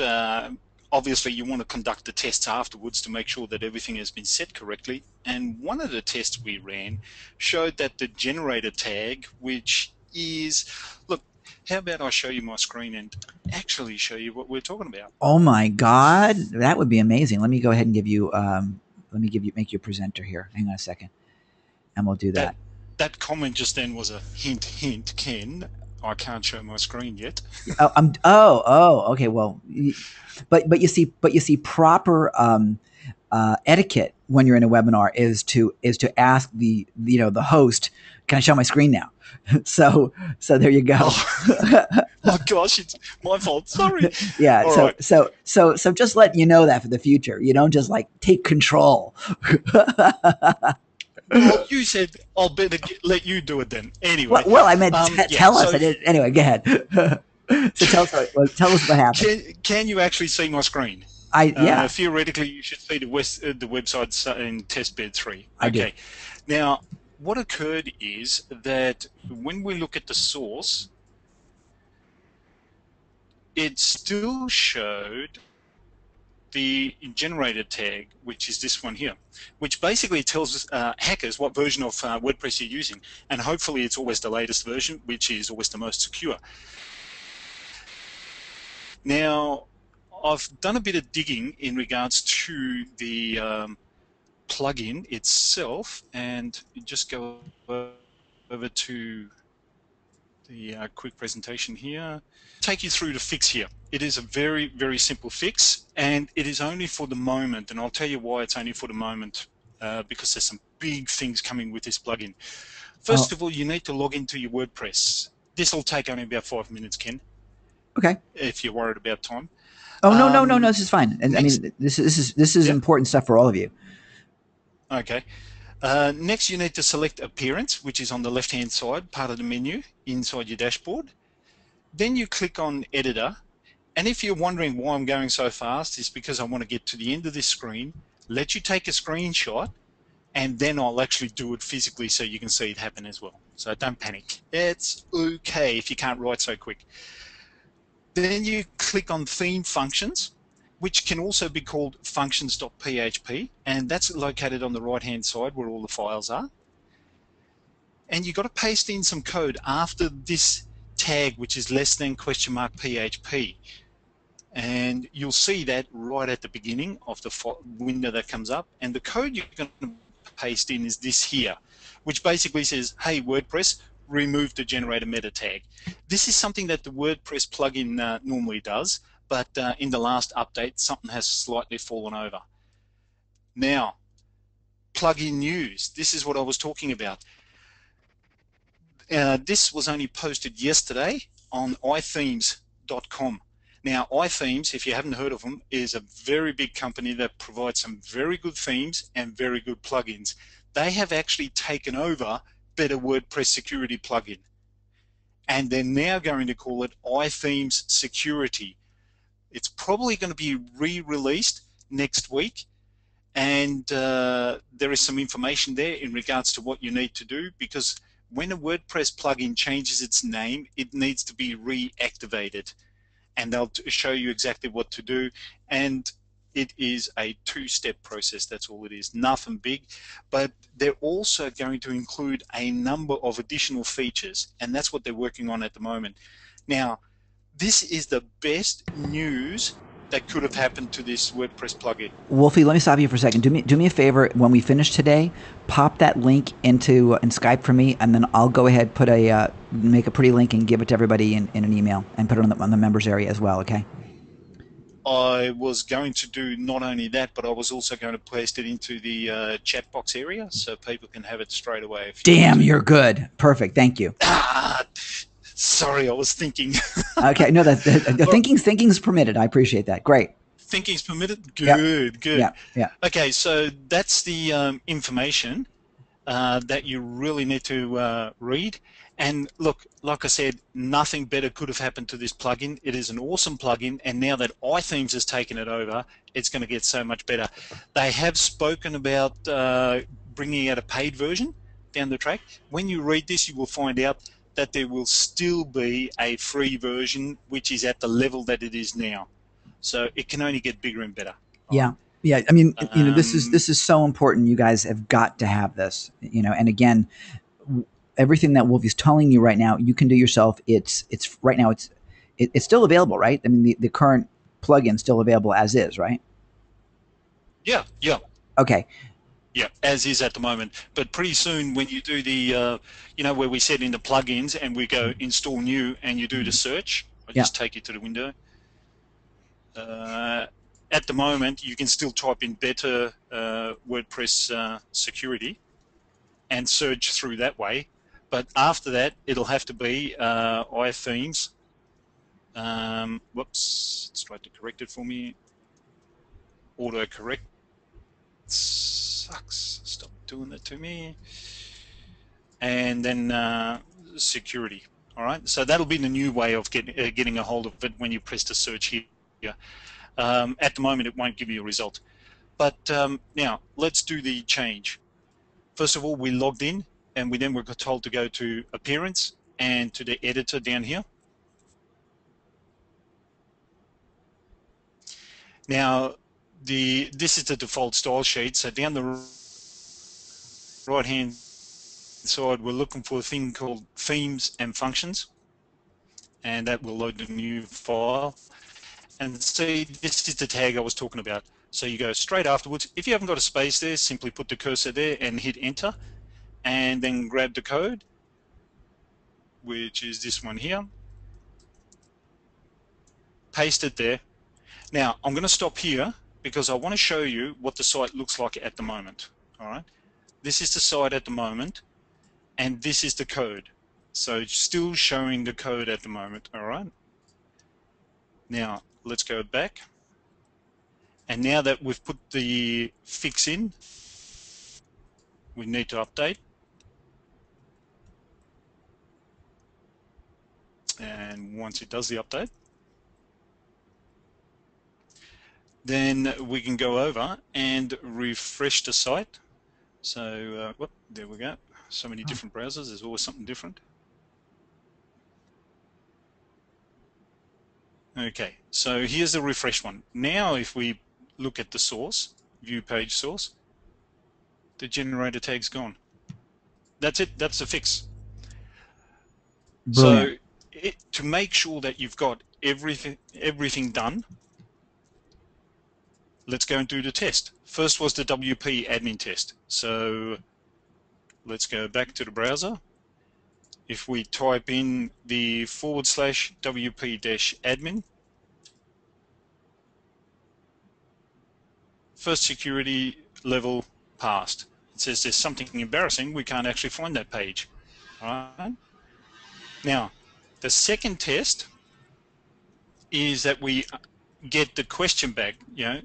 obviously you want to conduct the tests afterwards to make sure that everything has been set correctly. And one of the tests we ran showed that the generator tag, which is, look, how about I show you my screen and actually show you what we're talking about? Oh my God, that would be amazing. Let me go ahead and give you, make you a presenter here. Hang on a second, and we'll do that. That comment just then was a hint, Ken. I can't show my screen yet. Okay. Well, but you see, proper etiquette when you're in a webinar is to ask the host, can I show my screen now? So there you go. Oh gosh, it's my fault. Sorry. Yeah. All right. So just letting you know that for the future, you don't just take control. Well, you said I'll better let you do it then. Anyway. Well, I meant tell us. Anyway, go ahead. So tell us what happened. Can you actually see my screen? Yeah. Theoretically, you should see the website in testbed 3. I do. Now, what occurred is that when we look at the source, it still showed the generator tag, which is this one here, which basically tells hackers what version of WordPress you're using, and hopefully it's always the latest version, which is always the most secure. Now, I've done a bit of digging in regards to the plugin itself, and just go over to the quick presentation here. Take you through the fix here. It is a very, very simple fix, and it is only for the moment, and I'll tell you why it's only for the moment, because there's some big things coming with this plugin. First of all, you need to log into your WordPress. This will take only about 5 minutes, Ken. Okay. If you're worried about time. Oh no, this is fine. And I next, mean, this is important stuff for all of you. Okay. Next, you need to select Appearance, which is on the left-hand side, part of the menu inside your dashboard. Then you click on Editor, and if you're wondering why I'm going so fast, it's because I want to get to the end of this screen, let you take a screenshot, and then I'll actually do it physically so you can see it happen as well. So don't panic. It's okay if you can't write so quick. Then you click on Theme Functions, which can also be called functions.php, and that's located on the right-hand side where all the files are. And you've got to paste in some code after this tag, which is PHP. And you'll see that right at the beginning of the window that comes up. And the code you're going to paste in is this here, which basically says, hey, WordPress, remove the generator meta tag. This is something that the WordPress plugin normally does, but in the last update, something has slightly fallen over. Now, plugin news. This is what I was talking about. This was only posted yesterday on iThemes.com. Now, iThemes, if you haven't heard of them, is a very big company that provides some very good themes and very good plugins. They have actually taken over Better WordPress Security plugin, and they're now going to call it iThemes Security. It's probably going to be re-released next week, and there is some information there in regards to what you need to do, because when a WordPress plugin changes its name, it needs to be reactivated, and they'll show you exactly what to do. And it is a two-step process. That's all it is. Nothing big, but they're also going to include a number of additional features, and that's what they're working on at the moment. Now, this is the best news that could have happened to this WordPress plugin. Wolfie, let me stop you for a second. Do me a favor. When we finish today, pop that link in Skype for me, and then I'll go ahead, put make a pretty link and give it to everybody in an email, and put it on the members area as well. Okay. I was going to do not only that, but I was also going to paste it into the chat box area so people can have it straight away. Damn, you're good. Perfect. Thank you. Sorry, I was thinking. Okay, no, thinking's permitted. I appreciate that. Great. Thinking's permitted? Good, yep. good. Yeah. Okay, so that's the information that you really need to read. And look, like I said, nothing better could have happened to this plugin. It is an awesome plugin, and now that iThemes has taken it over, it's going to get so much better. They have spoken about bringing out a paid version down the track. When you read this, you will find out that there will still be a free version, which is at the level that it is now. So it can only get bigger and better. Yeah. Yeah. I mean, this is so important. You guys have got to have this, and again, everything that Wolfie's telling you right now, you can do yourself. It's right now, it's still available, right? I mean, the current plugin still available as is, right? Yeah. Yeah. Okay. Yeah, as is at the moment. But pretty soon when you do the, where we set in the plugins and we go install new and you do the search, I'll just take you to the window. At the moment, you can still type in Better WordPress Security and search through that way. But after that, it'll have to be iThemes. Whoops, it's tried to correct it for me. Autocorrect. Sucks. Stop doing that to me. And then security. All right. So that'll be the new way of getting a hold of it when you press the search here. At the moment, it won't give you a result. But now let's do the change. First of all, we logged in, and we then were told to go to Appearance and to the editor down here. Now, this is the default style sheet. So down the right-hand side, we're looking for a thing called Themes and Functions, and that will load the new file. And see, this is the tag I was talking about. So you go straight afterwards. If you haven't got a space there, simply put the cursor there and hit enter, and then grab the code, which is this one here, paste it there. Now I'm going to stop here because I want to show you what the site looks like at the moment. All right, this is the site at the moment, and this is the code. So it's still showing the code at the moment. All right, now let's go back, and now that we've put the fix in, we need to update. And once it does the update, then we can go over and refresh the site. So whoop, there we go. So many different browsers, there's always something different. Okay, so here's the refresh one. Now if we look at the source, view page source, the generator tag's gone. That's it, that's the fix. Brilliant. So to make sure that you've got everything done, let's go and do the test. First was the WP admin test. So let's go back to the browser. If we type in the /WP-admin, first security level passed. It says there's something embarrassing, we can't actually find that page. All right. Now, the second test is that we get the question back,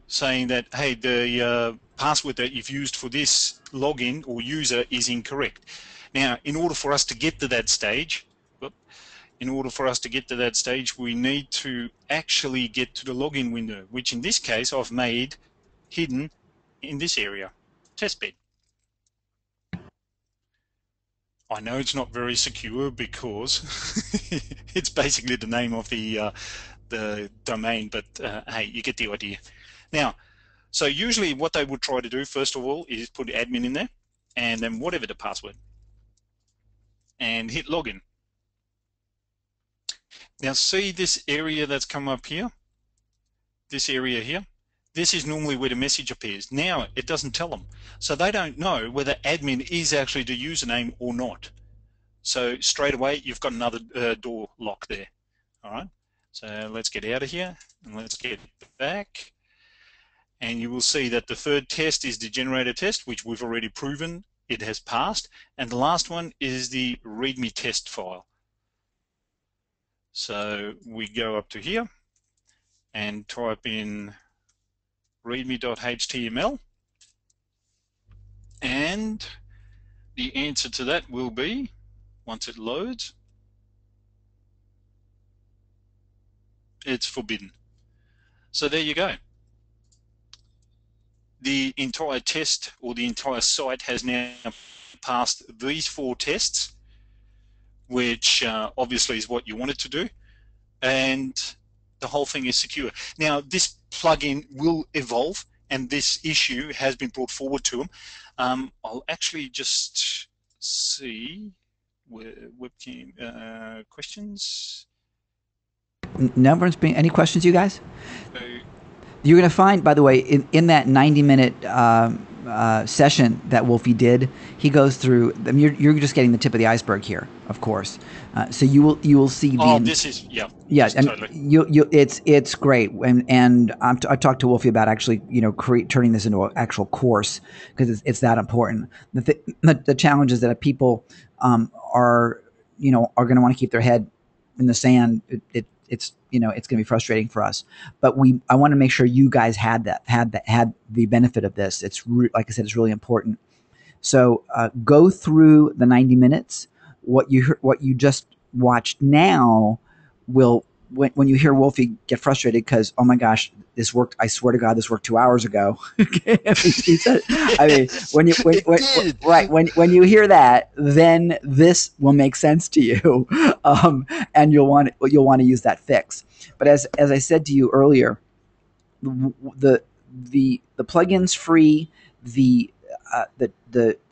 saying that, hey, the password that you've used for this login or user is incorrect. Now, in order for us to get to that stage, we need to actually get to the login window, which in this case I've made hidden in this area, testbed. I know it's not very secure because it's basically the name of the domain, but hey, you get the idea. Now, so usually what they would try to do first of all is put admin in there and then whatever the password and hit login. Now see this area that's come up here, this area here, this is normally where the message appears. Now it doesn't tell them, so they don't know whether admin is actually the username or not. So straight away you've got another door lock there. All right, so let's get out of here and let's get back, and you will see that the third test is the generator test, which we've already proven it has passed, and the last one is the readme test file. So we go up to here and type in readme.html, and the answer to that will be, once it loads, it's forbidden. So there you go. The entire test, or the entire site, has now passed these 4 tests, which obviously is what you want it to do, and the whole thing is secure. Now this plugin will evolve, and this issue has been brought forward to them. I'll actually just see webcam questions. No, any questions, you guys? You're going to find, by the way, in that 90-minute session that Wolfie did, he goes through. I mean, you're just getting the tip of the iceberg here, of course. So you will see. This is and totally. It's great, and I talked to Wolfie about actually turning this into an actual course, because it's that important. The challenge is that people are going to want to keep their head in the sand. It's going to be frustrating for us, but I want to make sure you guys had the benefit of this. It's like I said, it's really important. So go through the 90 minutes. What you just watched now will, when you hear Wolfie get frustrated because, oh my gosh, this worked, I swear to God, this worked 2 hours ago. He said, I mean, when you hear that, then this will make sense to you, and you'll want to use that fix. But as I said to you earlier, the plugin's free. The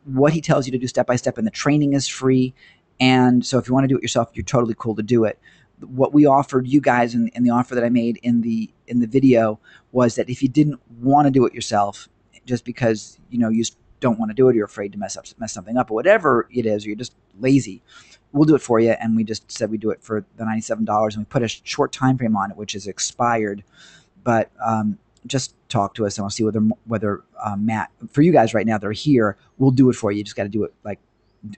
what he tells you to do step by step, and the training is free. And so if you want to do it yourself, you're totally cool to do it. what we offered you guys in the offer that I made in the video was that if you didn't want to do it yourself, just because you don't want to do it, you're afraid to mess something up, or whatever it is, or you're just lazy, we'll do it for you. And we just said we do it for the $97, and we put a short time frame on it, which is expired. But just talk to us, and we'll see whether Matt, for you guys right now that are here, we'll do it for you. You just got to do it, like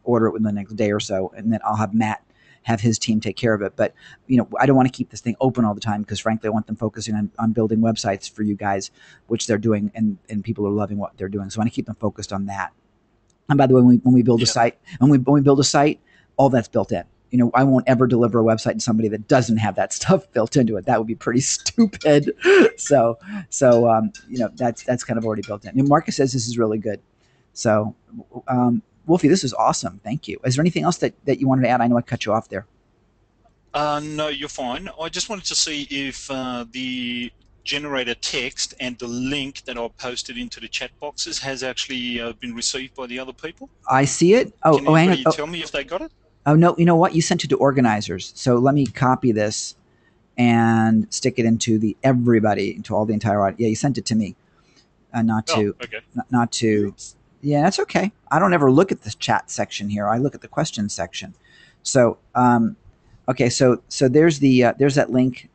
order it within the next day or so, and then I'll have Matt have his team take care of it. But I don't want to keep this thing open all the time, because frankly I want them focusing on building websites for you guys, which they're doing, and people are loving what they're doing. So I want to keep them focused on that. And by the way, when we build a site, when we build a site, all that's built in. I won't ever deliver a website to somebody that doesn't have that stuff built into it. That would be pretty stupid. So that's kind of already built in. And Marcus says this is really good. So Wolfie, this is awesome. Thank you. Is there anything else that you wanted to add? I know I cut you off there. No, you're fine. I just wanted to see if the generator text and the link that I posted into the chat boxes has actually been received by the other people. I see it. Can hang on. tell me if they got it? Oh, no, you know what? You sent it to organizers. So let me copy this and stick it into into all the entire audience. Yeah, you sent it to me. Not to. Yeah, that's okay. I don't ever look at the chat section here. I look at the questions section. So, okay, so there's that link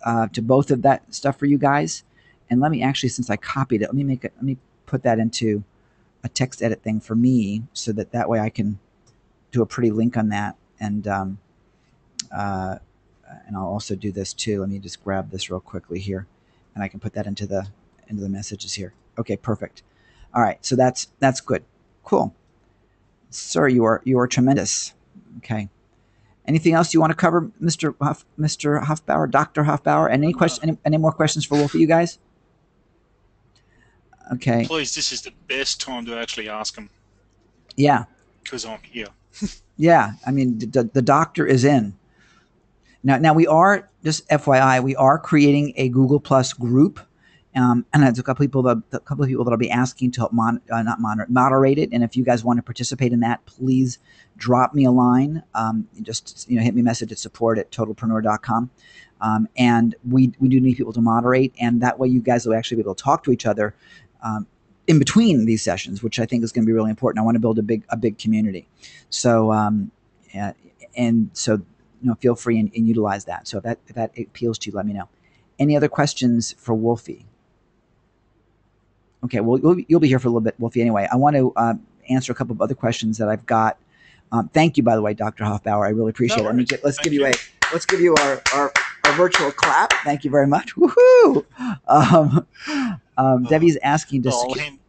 to both of that stuff for you guys. And let me actually, since I copied it, let me put that into a text edit thing for me, so that way I can do a pretty link on that. And I'll also do this too. Let me just grab this real quickly here, and I can put that into the messages here. Okay, perfect. All right, so that's good. Cool. Sir, you are tremendous. Okay. Anything else you want to cover, Mr. Hofbauer, Dr. Hofbauer? And any more questions for Wolfie, you guys? Okay. Please, this is the best time to actually ask them. Yeah. Because I'm here. Yeah, I mean, the doctor is in. Now we are, just FYI, we are creating a Google Plus group. And there's a couple of people that'll be asking to help moderate it. And if you guys want to participate in that, please drop me a line. Just hit me a message at support@totalpreneur.com. And we do need people to moderate, and that way you guys will actually be able to talk to each other in between these sessions, which I think is going to be really important. I want to build a big community. So feel free and utilize that. So if that appeals to you, let me know. Any other questions for Wolfie? Okay, well, you'll be here for a little bit, Wolfie, anyway. I want to answer a couple of other questions that I've got. Thank you, by the way, Dr. Hofbauer. I really appreciate it. Let's give you our virtual clap. Thank you very much. Woohoo! Debbie's asking, Debbie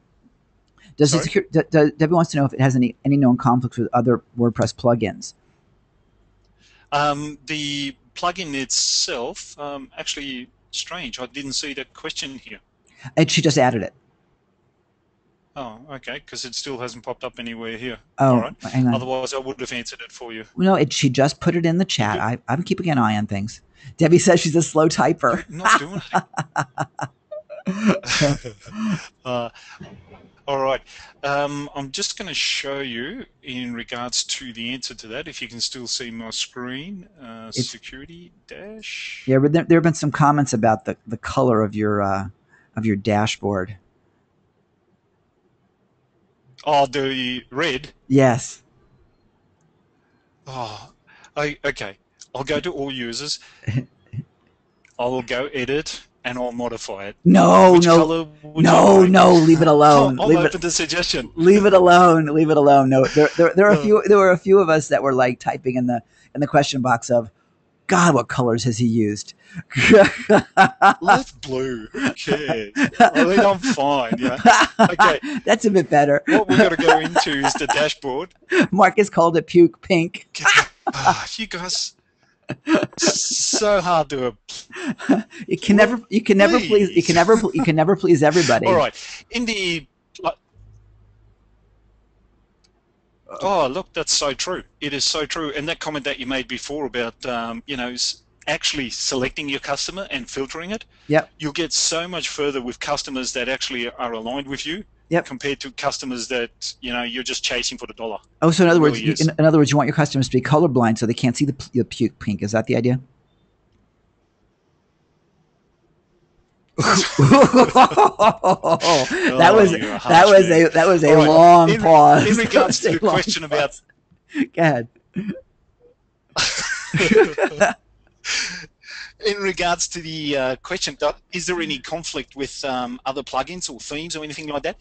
wants to know if it has any known conflicts with other WordPress plugins. The plugin itself, actually strange. I didn't see that question here. And she just added it. Oh, okay, because it still hasn't popped up anywhere here. Oh, all right. Hang on. Otherwise, I would have answered it for you. No, she just put it in the chat. I'm keeping an eye on things. Debbie says she's a slow typer. Not doing it. All right. I'm just going to show you in regards to the answer to that, if you can still see my screen. Security dash. Yeah, but there have been some comments about the color of your dashboard. Oh, the red? Yes. Oh, okay. I'll go to all users. I will go edit, and I'll modify it. No, leave it alone. I'm open to suggestion. Leave it alone. Leave it alone. No, there were a few of us that were like typing in the question box of, God, what colors has he used? Left blue. Who cares? I mean, I'm fine. Yeah. Okay. That's a bit better. What we've got to go into is the dashboard. Marcus called it puke pink. You guys, so hard to. You can never please everybody. All right. In the. Oh, look, that's so true. It is so true. And that comment that you made before about, actually selecting your customer and filtering it, yep, you'll get so much further with customers that actually are aligned with you, yep, compared to customers that, you're just chasing for the dollar. Oh, so in other words, you want your customers to be colorblind so they can't see the puke pink. Is that the idea? That was a All right. long pause. In regards to the question about Go ahead. in regards to the question, is there any conflict with other plugins or themes or anything like that?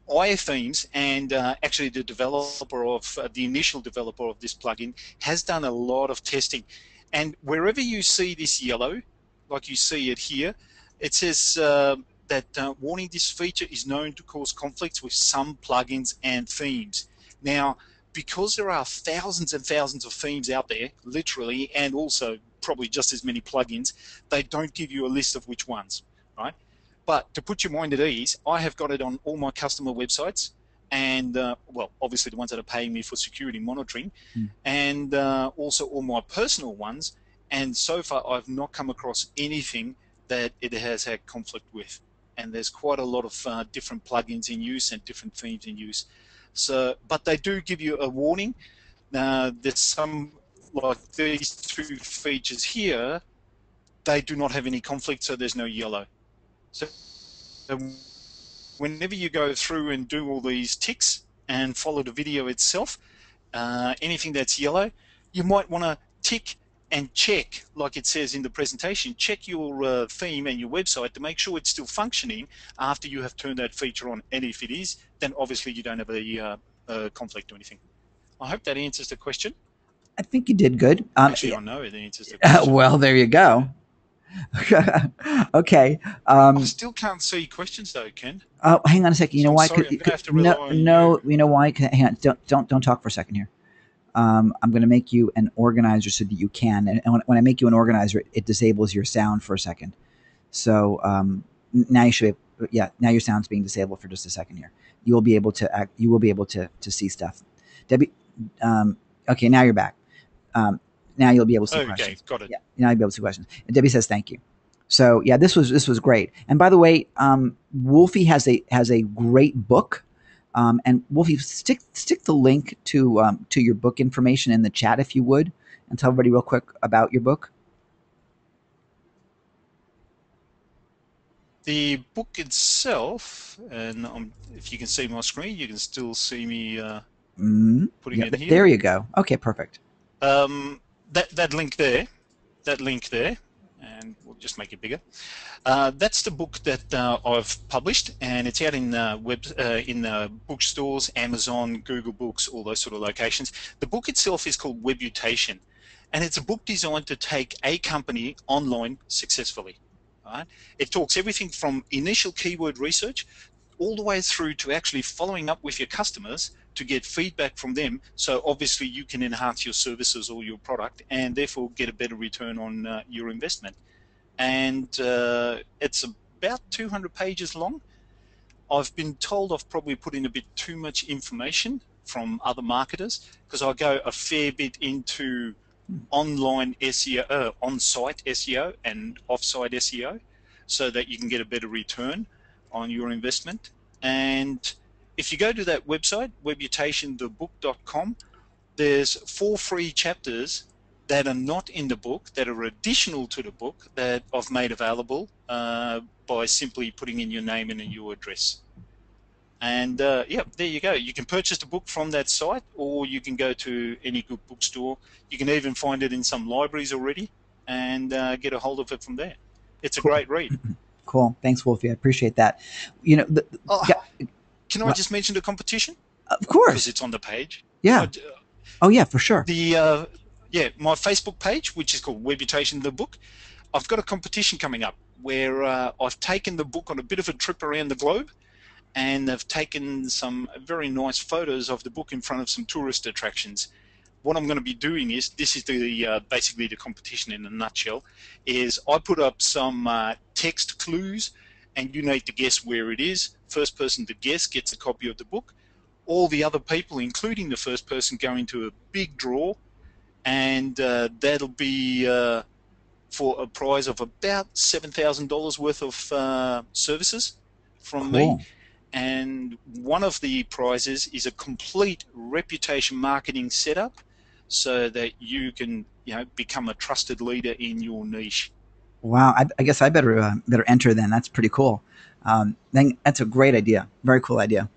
iThemes and actually the developer of the initial developer of this plugin has done a lot of testing, and wherever you see this yellow, like you see it here, it says that warning, this feature is known to cause conflicts with some plugins and themes. Now, because there are thousands and thousands of themes out there, literally, and also probably just as many plugins, they don't give you a list of which ones, right? But to put your mind at ease, I have got it on all my customer websites, and well, obviously the ones that are paying me for security monitoring, and also all my personal ones, and so far I've not come across anything that it has had conflict with. And there's quite a lot of different plugins in use and different themes in use. So, but they do give you a warning. There's some, like these two features here, they do not have any conflict, so there's no yellow. So whenever you go through and do all these ticks and follow the video itself, anything that's yellow, you might want to tick and check, like it says in the presentation, check your theme and your website to make sure it's still functioning after you have turned that feature on. And if it is, then obviously you don't have a conflict or anything. I hope that answers the question. I think you did good. Actually, I know it answers the question. Well, there you go. Okay. I still can't see questions though, Ken. Oh, hang on a second. You know why? Sorry, I'm gonna have to rely on you. No. You know why? Hang on. Don't talk for a second here. I'm going to make you an organizer so that you can. And when I make you an organizer, it disables your sound for a second. So now you should. Yeah. Now your sound's being disabled for just a second here. You will be able to You will be able to see stuff. Debbie. Okay. Now you're back. Now you'll be able to see questions. Okay, got it. Yeah. Now you'll be able to see questions. And Debbie says thank you. So yeah, this was great. And by the way, Wolfie has a great book. And Wolfie, stick the link to your book information in the chat if you would, and tell everybody real quick about your book. The book itself, and if you can see my screen, you can still see me putting it here. There you go. Okay, perfect. That link there, and we'll just make it bigger. That's the book that I've published, and it's out in bookstores, Amazon, Google Books, all those sort of locations. The book itself is called Webutation, and it's a book designed to take a company online successfully. Right? It talks everything from initial keyword research all the way through to actually following up with your customers to get feedback from them, so obviously you can enhance your services or your product and therefore get a better return on your investment. And it's about 200 pages long. I've been told I've probably put in a bit too much information from other marketers, because I go a fair bit into online SEO, on-site SEO and off-site SEO, so that you can get a better return on your investment. And if you go to that website, webutationthebook.com, there's 4 free chapters that are not in the book, that are additional to the book, that I've made available by simply putting in your name and your address. And yeah, there you go. You can purchase the book from that site, or you can go to any good bookstore. You can even find it in some libraries already, and get a hold of it from there. It's a great read. Cool. Thanks, Wolfie. I appreciate that. You know, can I just mention the competition? Of course. Because it's on the page. Yeah. Oh, yeah, for sure. Yeah, my Facebook page, which is called Webutation the Book, I've got a competition coming up where I've taken the book on a bit of a trip around the globe, and I've taken some very nice photos of the book in front of some tourist attractions. What I'm going to be doing is, this is the basically the competition in a nutshell, is I put up some text clues, and you need to guess where it is. First person to guess gets a copy of the book. All the other people, including the first person, go into a big draw, and that'll be for a prize of about $7,000 worth of services from me. And one of the prizes is a complete reputation marketing setup, so that you can, become a trusted leader in your niche. Wow, I guess I better enter then. That's pretty cool. Then that's a great idea. Very cool idea.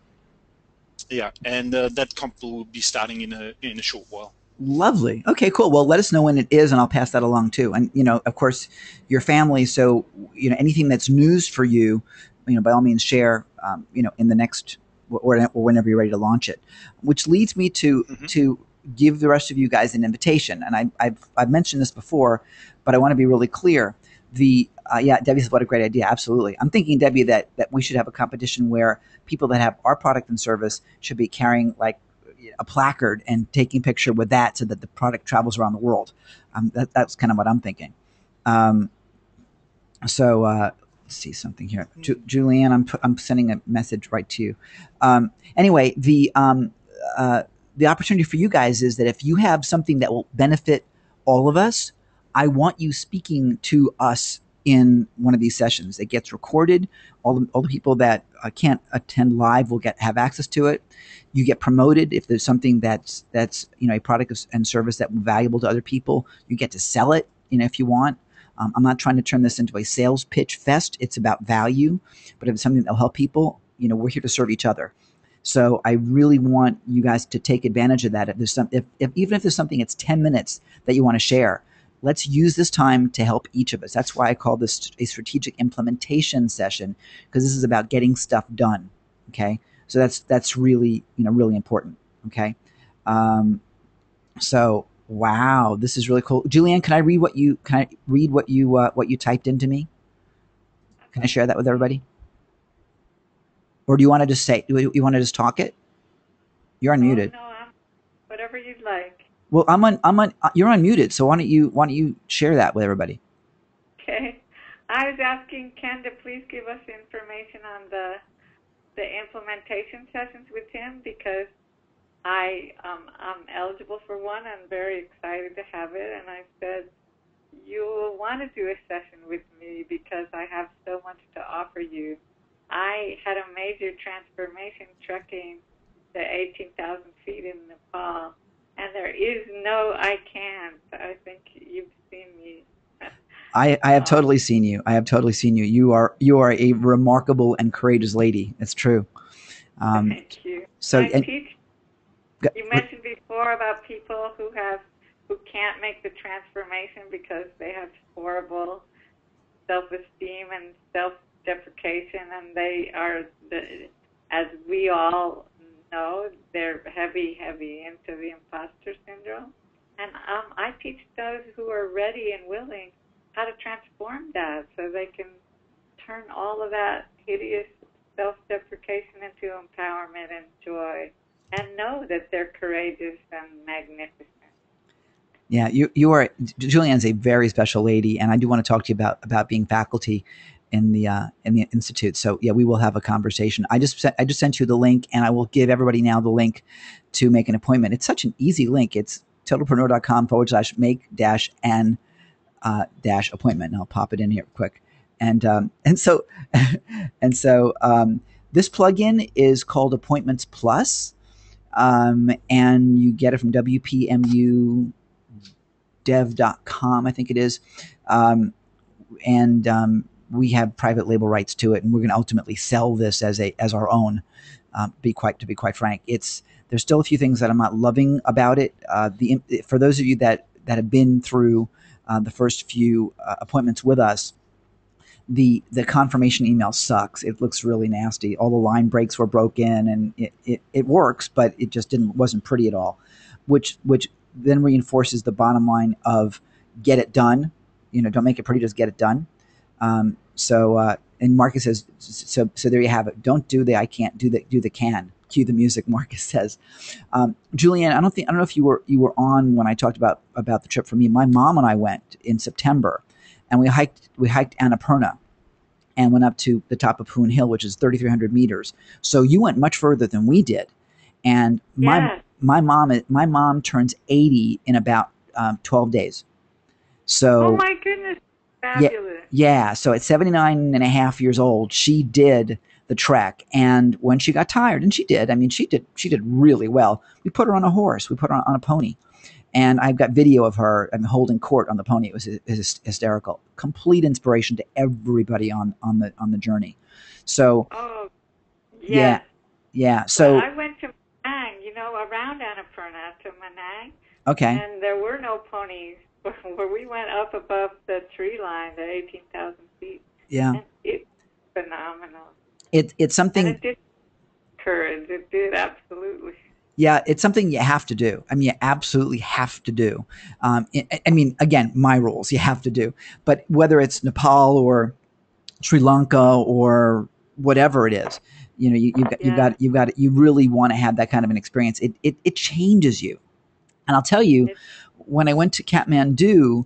Yeah, and that comp will be starting in a short while. Lovely. Okay, cool. Well, let us know when it is, and I'll pass that along too. And of course, your family. So anything that's news for you, by all means, share. In the next or whenever you're ready to launch it. Which leads me to give the rest of you guys an invitation. And I've mentioned this before, but I want to be really clear. Debbie says, what a great idea. Absolutely. I'm thinking, Debbie, that we should have a competition where people that have our product and service should be carrying like a placard and taking a picture with that so that the product travels around the world. That's kind of what I'm thinking. Let's see something here. Julianne, I'm sending a message right to you. Anyway, the opportunity for you guys is that if you have something that will benefit all of us, I want you speaking to us in one of these sessions. It gets recorded. All the people that can't attend live will have access to it. You get promoted if there's something that's a product and service that valuable to other people. You get to sell it, if you want. I'm not trying to turn this into a sales pitch fest. It's about value, but if it's something that will help people, we're here to serve each other. So I really want you guys to take advantage of that. Even if there's something that's 10 minutes that you want to share, let's use this time to help each of us. That's why I call this a strategic implementation session, because this is about getting stuff done. Okay, so that's really really important. Okay, so. Wow, this is really cool. Julianne, can I read what you typed into me? Can I share that with everybody? Or do you want to just you want to just talk it? You're unmuted. Oh, no, whatever you'd like. Well, you're unmuted, so why don't you share that with everybody? Okay. I was asking Ken to please give us information on the implementation sessions with him, because I'm eligible for one. I'm very excited to have it, and I said, you will want to do a session with me because I have so much to offer you. I had a major transformation trekking the 18,000 feet in Nepal, and there is no I can't. I think you've seen me. I have totally seen you. I have totally seen you. You are a remarkable and courageous lady. It's true. Thank you. So I teach. You mentioned before about people who can't make the transformation because they have horrible self-esteem and self-deprecation, and they are, as we all know, they're heavy into the imposter syndrome. And I teach those who are ready and willing how to transform that so they can turn all of that hideous self-deprecation into empowerment and joy, and know that they're courageous and magnificent. Yeah, you are. Julianne's a very special lady, and I do want to talk to you about being faculty in the institute. So yeah, we will have a conversation. I just sent you the link, and I will give everybody now the link to make an appointment. It's such an easy link. It's totalpreneur.com/make-an appointment. And I'll pop it in here quick. And so this plugin is called Appointments Plus. And you get it from WPMUdev.com, I think it is. We have private label rights to it, and we're going to ultimately sell this as our own. To be quite frank, there's still a few things that I'm not loving about it. For those of you that have been through the first few appointments with us, the confirmation email sucks. It looks really nasty. All the line breaks were broken, and it works, but it just wasn't pretty at all, which then reinforces the bottom line of get it done. Don't make it pretty, just get it done. And Marcus says, so there you have it. Don't do the I can't, do the can. Cue the music, Marcus says. Julianne, I don't know if you were on when I talked about the trip for me. My mom and I went in September, and we hiked Annapurna and went up to the top of Poon Hill, which is 3,300 meters. So you went much further than we did. And my mom turns 80 in about 12 days. So, oh my goodness, fabulous. Yeah. So at 79 and a half years old, she did the trek. And when she got tired, and she did really well, we put her on a horse. We put her on a pony. And I've got video of her holding court on the pony. It was hysterical. Complete inspiration to everybody on the journey. So Oh, yeah, yes. yeah. Well, So I went to Manang, around Annapurna to Manang, okay, and there were no ponies where we went up above the tree line, the 18,000 feet. yeah. And it's phenomenal. It's And something. it did courage. It did, absolutely. Yeah, it's something you have to do. I mean, you absolutely have to do. I mean, again, my rules you have to do. But whether it's Nepal or Sri Lanka or whatever it is, you really want to have that kind of an experience. It changes you. And I'll tell you, when I went to Kathmandu,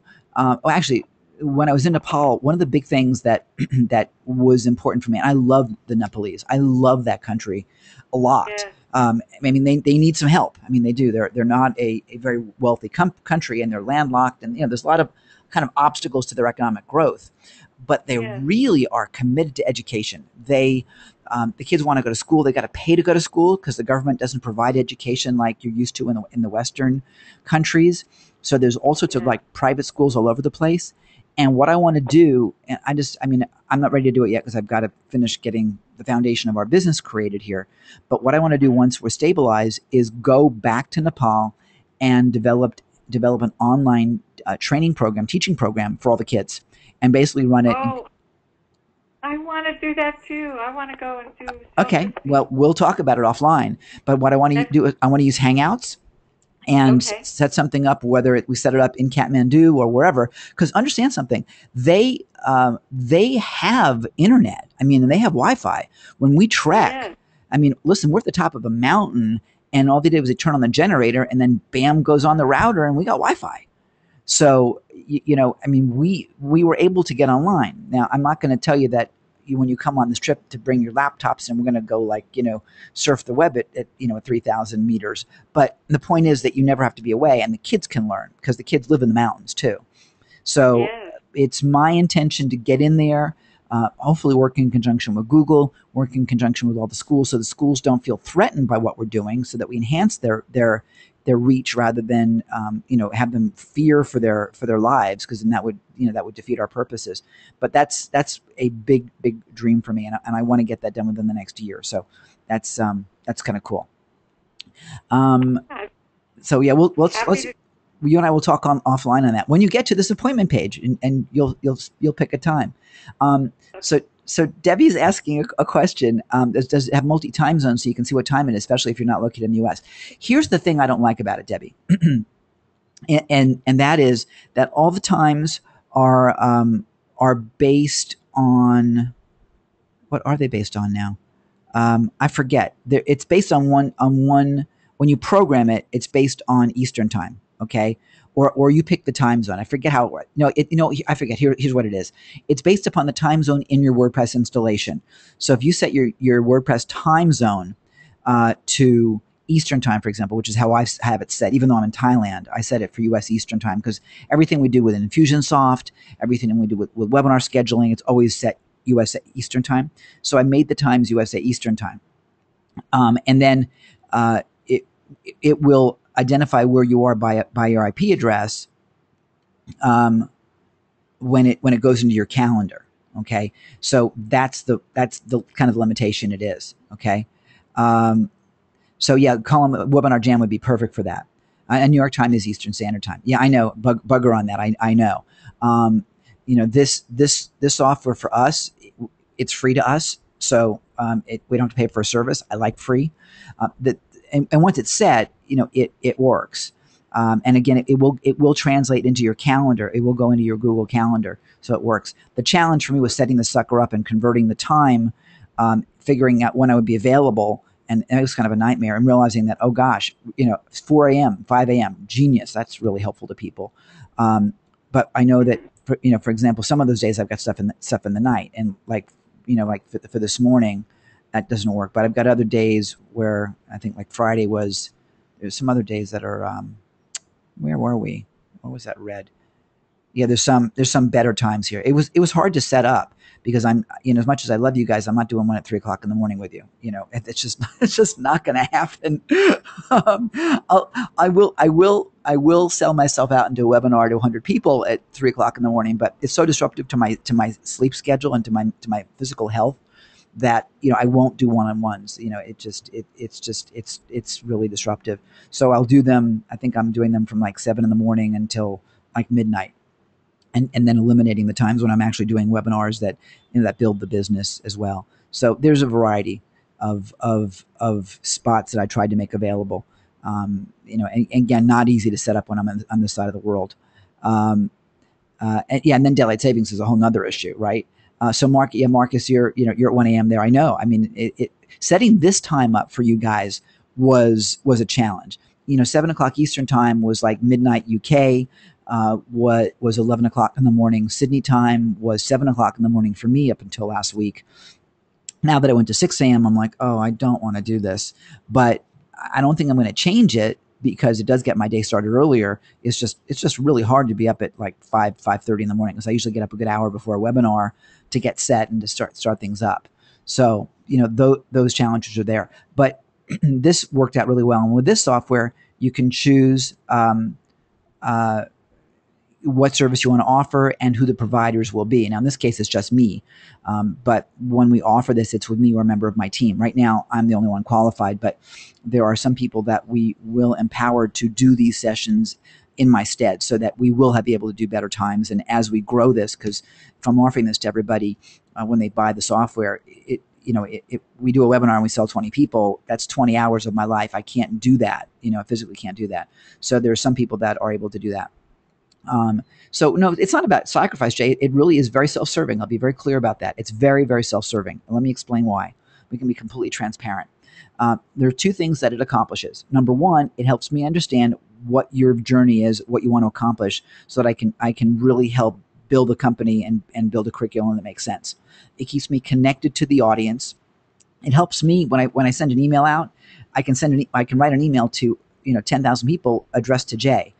actually, when I was in Nepal, one of the big things that that was important for me, and I love the Nepalese. I love that country a lot. Yeah. I mean, they need some help. I mean, they do. They're not a very wealthy country, and they're landlocked, and there's a lot of kind of obstacles to their economic growth. But they really are committed to education. The kids want to go to school. They got to pay to go to school because the government doesn't provide education like you're used to in the Western countries. So there's all sorts of like private schools all over the place. And what I want to do, and I'm not ready to do it yet because I've got to finish getting the foundation of our business created here. But what I want to do once we're stabilized is go back to Nepal and develop an online training program, teaching program for all the kids, and basically run it. Oh, I want to do that too. I want to go and do. Okay, well, we'll talk about it offline. But what I want to do is I want to use Hangouts and set something up, whether we set it up in Kathmandu or wherever. Because understand something, they have internet. I mean, they have Wi-Fi. When we trek, I mean, listen, we're at the top of a mountain, and all they did was they turn on the generator, and then bam goes on the router, and we got Wi-Fi. So I mean, we were able to get online. Now, I'm not going to tell you that when you come on this trip to bring your laptops and we're going to go surf the web at 3,000 meters. But the point is that you never have to be away, and the kids can learn because the kids live in the mountains too. So it's my intention to get in there, hopefully work in conjunction with Google, work in conjunction with all the schools, so the schools don't feel threatened by what we're doing, so that we enhance their reach rather than have them fear for their lives, because then that would defeat our purposes. But that's a big dream for me, and I want to get that done within the next year. So that's kind of cool. So yeah, let's you and I will talk offline on that when you get to this appointment page, and you'll pick a time. So Debbie's asking a question. Does it have multi-time zones so you can see what time it is, especially if you're not located in the U.S.? Here's the thing I don't like about it, Debbie, and that is that all the times are based on, what are they based on now? I forget. It's based on one. When you program it, it's based on Eastern time. Okay. Or you pick the time zone. I forget how. I forget. Here's what it is. It's based upon the time zone in your WordPress installation. So if you set your WordPress time zone to Eastern time, for example, which is how I have it set, even though I'm in Thailand, I set it for U.S. Eastern time, because everything we do with Infusionsoft, everything we do with webinar scheduling, it's always set U.S. Eastern time. So I made the times USA Eastern time, and then it will identify where you are by your IP address when it goes into your calendar. Okay, so that's the kind of limitation it is. Okay, so yeah, column Webinar Jam would be perfect for that. And New York time is Eastern Standard Time. Yeah, I know, bugger on that. I know. This software for us, it's free to us, so we don't have to pay for a service. I like free. And once it's set, it works. And again, it will translate into your calendar. It will go into your Google Calendar, so it works. The challenge for me was setting the sucker up and converting the time, figuring out when I would be available, and it was kind of a nightmare. And realizing that, oh gosh, 4 a.m., 5 a.m., genius. That's really helpful to people. But I know that for example, some of those days I've got stuff in the night, and like for this morning, that doesn't work. But I've got other days where I think like Friday there's some other days that are, where were we? What was that red? Yeah, there's some better times here. It was hard to set up because I'm, as much as I love you guys, I'm not doing one at 3 o'clock in the morning with you. It's just it's just not going to happen. um, I'll, I will sell myself out into a webinar to 100 people at 3 o'clock in the morning, but it's so disruptive to my sleep schedule and to my physical health that I won't do one-on-ones. It's really disruptive. So I'll do them. I think I'm doing them from like 7 in the morning until like midnight, and then eliminating the times when I'm actually doing webinars that that build the business as well. So there's a variety of spots that I tried to make available. And again, not easy to set up when I'm on this side of the world. And then daylight savings is a whole nother issue, right? So Marcus, you're at 1 a.m. there. I know. I mean, setting this time up for you guys was a challenge. 7 o'clock Eastern time was like midnight UK. What was 11 o'clock in the morning Sydney time was 7 o'clock in the morning for me up until last week. Now that I went to 6 a.m., I'm like, oh, I don't want to do this, but I don't think I'm going to change it because it does get my day started earlier. It's just really hard to be up at like 5:30 in the morning because I usually get up a good hour before a webinar to get set and to start things up. So those challenges are there, but this worked out really well. And with this software, you can choose what service you want to offer and who the providers will be. Now, in this case, it's just me. But when we offer this, it's with me or a member of my team. Right now, I'm the only one qualified, but there are some people that we will empower to do these sessions in my stead so that we will be able to do better times. And as we grow this, because if I'm offering this to everybody when they buy the software, if we do a webinar and we sell 20 people, that's 20 hours of my life. I can't do that, physically can't do that. So there are some people that are able to do that. So no, it's not about sacrifice, Jay. It really is very self-serving. I'll be very clear about that. It's very, very self-serving. And let me explain why. We can be completely transparent. There are two things that it accomplishes. Number one, it helps me understand what your journey is, what you want to accomplish, so that I can really help build a company and build a curriculum that makes sense. It keeps me connected to the audience. It helps me when I send an email out. I can write an email to 10,000 people addressed to Jay.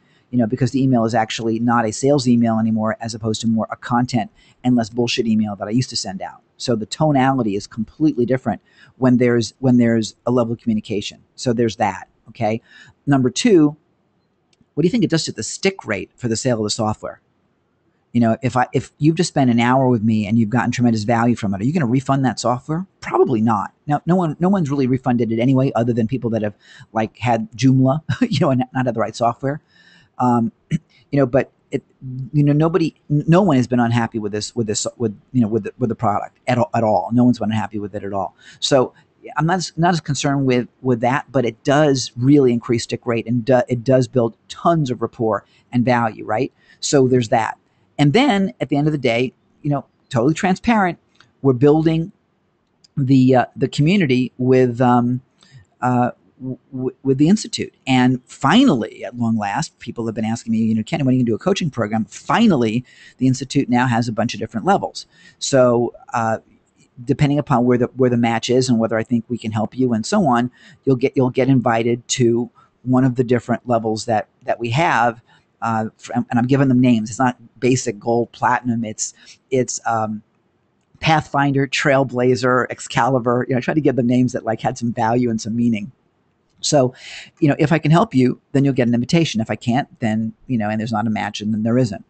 Because the email is actually not a sales email anymore, as opposed to more a content and less bullshit email that I used to send out. So the tonality is completely different when there's a level of communication. So there's that. Okay. Number two, what do you think it does to the stick rate for the sale of the software? If you've just spent an hour with me and you've gotten tremendous value from it, are you going to refund that software? Probably not. Now, no one's really refunded it anyway, other than people that have like had Joomla, and not had the right software. But no one has been unhappy with the product at all. No one's been unhappy with it at all. So I'm not as concerned with that, but it does really increase stick rate and it does build tons of rapport and value, right? So there's that. And then at the end of the day, totally transparent, we're building the community with the Institute. And finally, at long last, people have been asking me, Ken, when are you going to do a coaching program? Finally, the Institute now has a bunch of different levels. So depending upon where the match is and whether I think we can help you and so on, you'll get invited to one of the different levels that we have. And I'm giving them names. It's not basic, gold, platinum. It's Pathfinder, Trailblazer, Excalibur. I try to give them names that like had some value and some meaning. So, if I can help you, then you'll get an invitation. If I can't, then, and there's not a match, and then there isn't.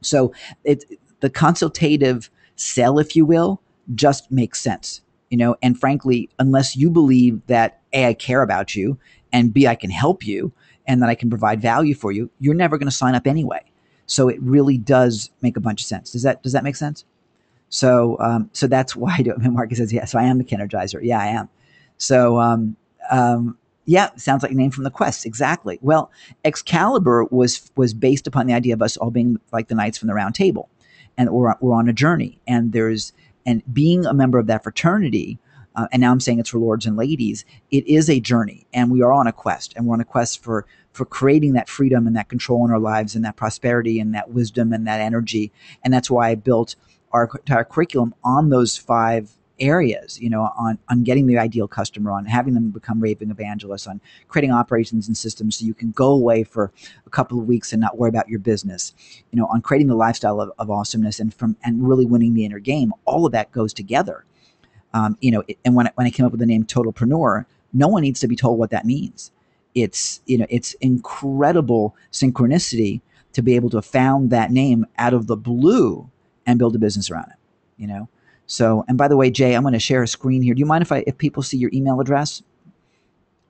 So the consultative sell, if you will, just makes sense, and frankly, unless you believe that A, I care about you, and B, I can help you, and that I can provide value for you, you're never going to sign up anyway. So it really does make a bunch of sense. Does that make sense? So, so that's why I do it. And Marcus says, yeah, so I am the Energizer. Yeah, I am. So, yeah, sounds like a name from the Quest. Exactly. Well, Excalibur was based upon the idea of us all being like the knights from the Round Table, and we're on a journey. And being a member of that fraternity, and now I'm saying it's for lords and ladies. It is a journey, and we are on a quest, and we're on a quest for creating that freedom and that control in our lives, and that prosperity and that wisdom and that energy. And that's why I built our entire curriculum on those 5 areas, on getting the ideal customer, on having them become raving evangelists, on creating operations and systems so you can go away for a couple of weeks and not worry about your business, on creating the lifestyle of awesomeness and really winning the inner game. All of that goes together. And when I came up with the name Totalpreneur, no one needs to be told what that means. It's incredible synchronicity to be able to have found that name out of the blue and build a business around it. So, and by the way, Jay, I'm going to share a screen here. Do you mind if people see your email address?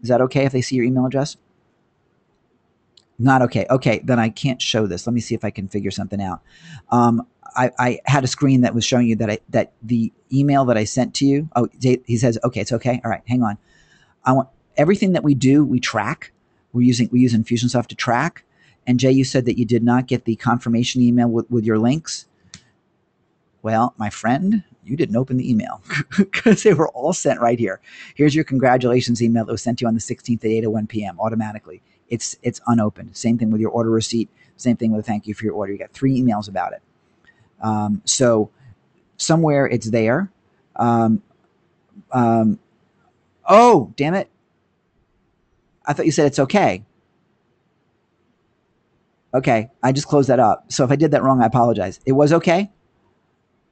Is that okay if they see your email address? Not okay. Okay, then I can't show this. Let me see if I can figure something out. I had a screen that was showing you that the email that I sent to you. Oh, he says, okay, it's okay. All right, hang on. I want everything that we do, we track. We use Infusionsoft to track. And Jay, you said that you did not get the confirmation email with your links. Well, my friend, you didn't open the email because they were all sent right here. Here's your congratulations email that was sent to you on the 16th at 8:01 p.m. automatically. It's unopened. Same thing with your order receipt. Same thing with a thank you for your order. You got 3 emails about it. So somewhere it's there. Oh, damn it. I thought you said it's okay. Okay, I just closed that up. So if I did that wrong, I apologize. It was okay?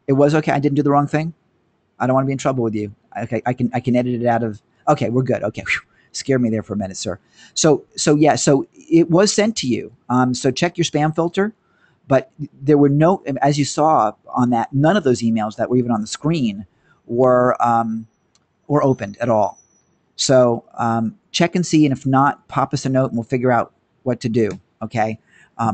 It was okay? I didn't do the wrong thing? I don't want to be in trouble with you. Okay, I can edit it out of... Okay, we're good. Okay, whew. Scared me there for a minute, sir. So yeah, so it was sent to you. So check your spam filter. But there were no, as you saw on that, none of those emails that were even on the screen were opened at all. So check and see, and if not, pop us a note and we'll figure out what to do. Okay,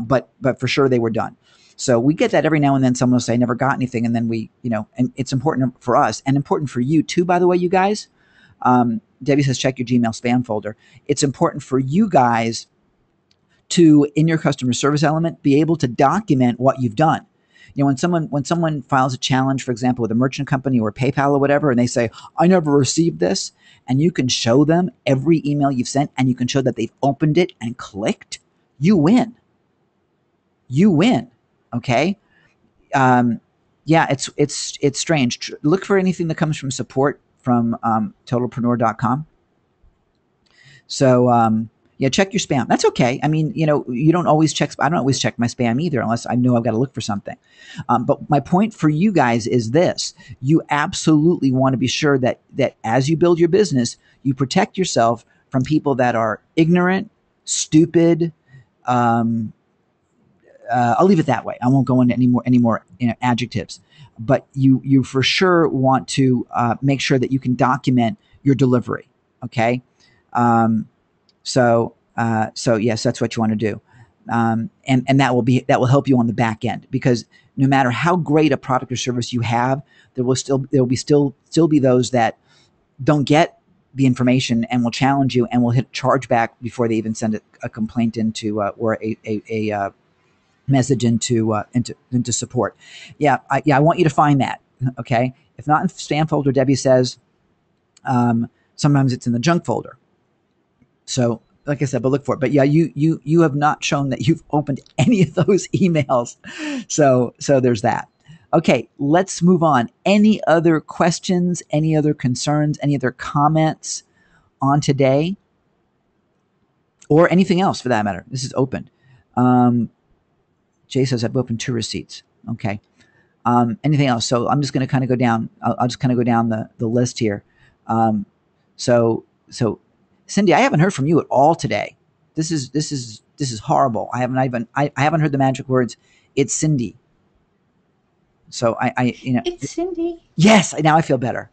but for sure they were done. So we get that every now and then. Someone will say, "I never got anything," and then we, and it's important for us and important for you too. By the way, you guys, Debbie says check your Gmail spam folder. It's important for you guys to, in your customer service element, be able to document what you've done. When someone files a challenge, for example, with a merchant company or PayPal or whatever, and they say, I never received this, and you can show them every email you've sent, and you can show that they've opened it and clicked, you win. You win. Okay? Yeah, it's strange. Look for anything that comes from support from totalpreneur.com. So, yeah, check your spam. That's okay. I mean, you don't always check. I don't always check my spam either, unless I know I've got to look for something. But my point for you guys is this: you absolutely want to be sure that as you build your business, you protect yourself from people that are ignorant, stupid. I'll leave it that way. I won't go into any more adjectives. But you for sure want to make sure that you can document your delivery. Okay. So yes, that's what you want to do. And that will help you on the back end, because no matter how great a product or service you have, there will still be those that don't get the information and will challenge you and will hit chargeback before they even send a complaint into or a message into support. Yeah, I want you to find that. Okay, if not in spam folder, Debbie says sometimes it's in the junk folder. So, like I said, but look for it. But yeah, you have not shown that you've opened any of those emails. So there's that. Okay, let's move on. Any other questions? Any other concerns? Any other comments on today? Or anything else for that matter? This is open. Jay says I've opened 2 receipts. Okay. Anything else? So I'm just going to kind of go down. I'll just kind of go down the list here. So Cindy, I haven't heard from you at all today. This is horrible. I haven't heard the magic words. It's Cindy. So it's Cindy. Yes, now I feel better.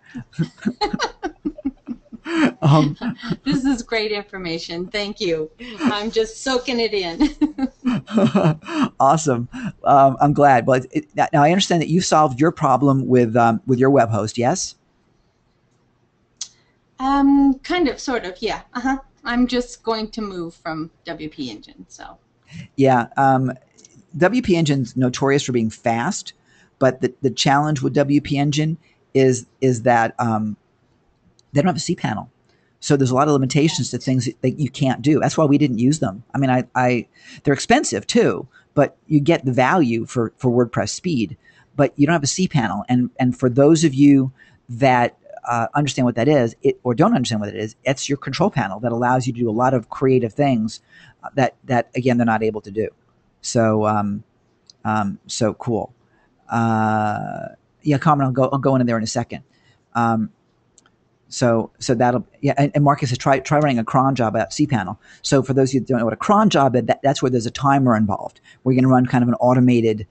This is great information. Thank you. I'm just soaking it in. Awesome. I'm glad. Well, now I understand that you solved your problem with your web host. Yes. Kind of, sort of, yeah. I'm just going to move from WP Engine, so. Yeah, WP Engine's notorious for being fast, but the challenge with WP Engine is that they don't have a cPanel. So there's a lot of limitations to things that you can't do. That's why we didn't use them. I mean, they're expensive too, but you get the value for WordPress speed, but you don't have a cPanel. And for those of you that understand what that is, or don't understand what it is, it's your control panel that allows you to do a lot of creative things that again they're not able to do. So so cool. Yeah, Carmen, I'll go into there in a second. So that'll, yeah, and Marcus says try running a cron job at cPanel. So for those of you who don't know what a cron job is, that's where there's a timer involved. We're going to run kind of an automated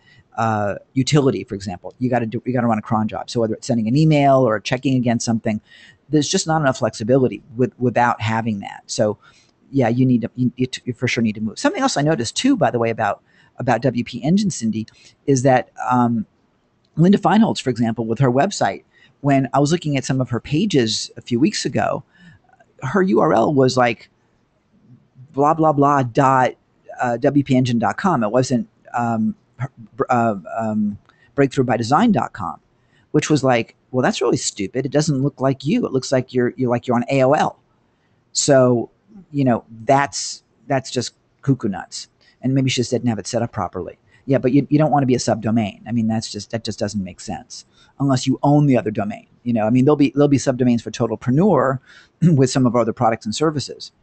utility, for example. You got to run a cron job. So whether it's sending an email or checking against something, there's just not enough flexibility without having that. So yeah, you for sure need to move. Something else I noticed too, by the way, about WP Engine, Cindy, is that Linda Feinholz, for example, with her website, when I was looking at some of her pages a few weeks ago, her URL was like blah, blah, blah dot WPEngine.com. It wasn't breakthroughbydesign.com, which was like, well, that's really stupid. It doesn't look like you. It looks like you're on AOL. So, that's just cuckoo nuts. And maybe she just didn't have it set up properly. Yeah, but you don't want to be a subdomain. I mean, that just doesn't make sense unless you own the other domain. I mean, there'll be subdomains for Totalpreneur with some of our other products and services.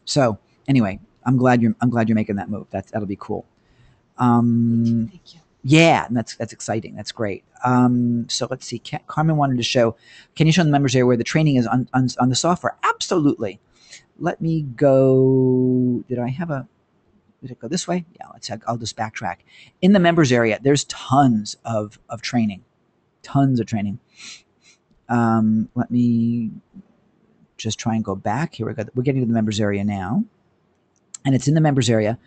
So anyway, I'm glad you're making that move. That'll be cool. Thank you. Yeah, and that's exciting. That's great. So let's see. Carmen wanted to show. Can you show the members area where the training is on the software? Absolutely. Let me go. Did it go this way? Yeah, I'll just backtrack. In the members area, there's tons of training. Tons of training. Let me just try and go back. Here we go. We're getting to the members area now. And it's in the members area.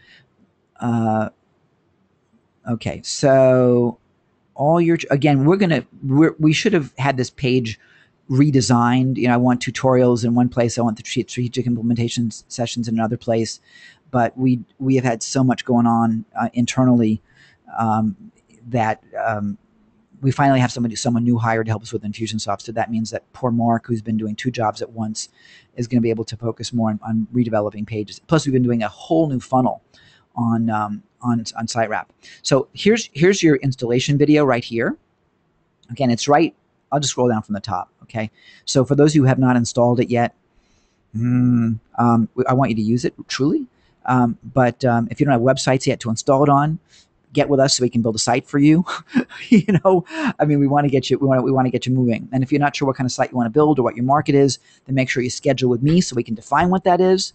Okay, so again, we should have had this page redesigned. I want tutorials in one place. I want the strategic implementation sessions in another place. But we have had so much going on internally that we finally have someone new hired to help us with Infusionsoft. So that means that poor Mark, who's been doing 2 jobs at once, is going to be able to focus more on redeveloping pages. Plus, we've been doing a whole new funnel on SiteWrap. So here's your installation video right here. Again, it's right. I'll just scroll down from the top. Okay. So for those who have not installed it yet, I want you to use it truly. But if you don't have websites yet to install it on, get with us so we can build a site for you. I mean, we want to get you. We want to get you moving. And if you're not sure what kind of site you want to build or what your market is, then make sure you schedule with me so we can define what that is,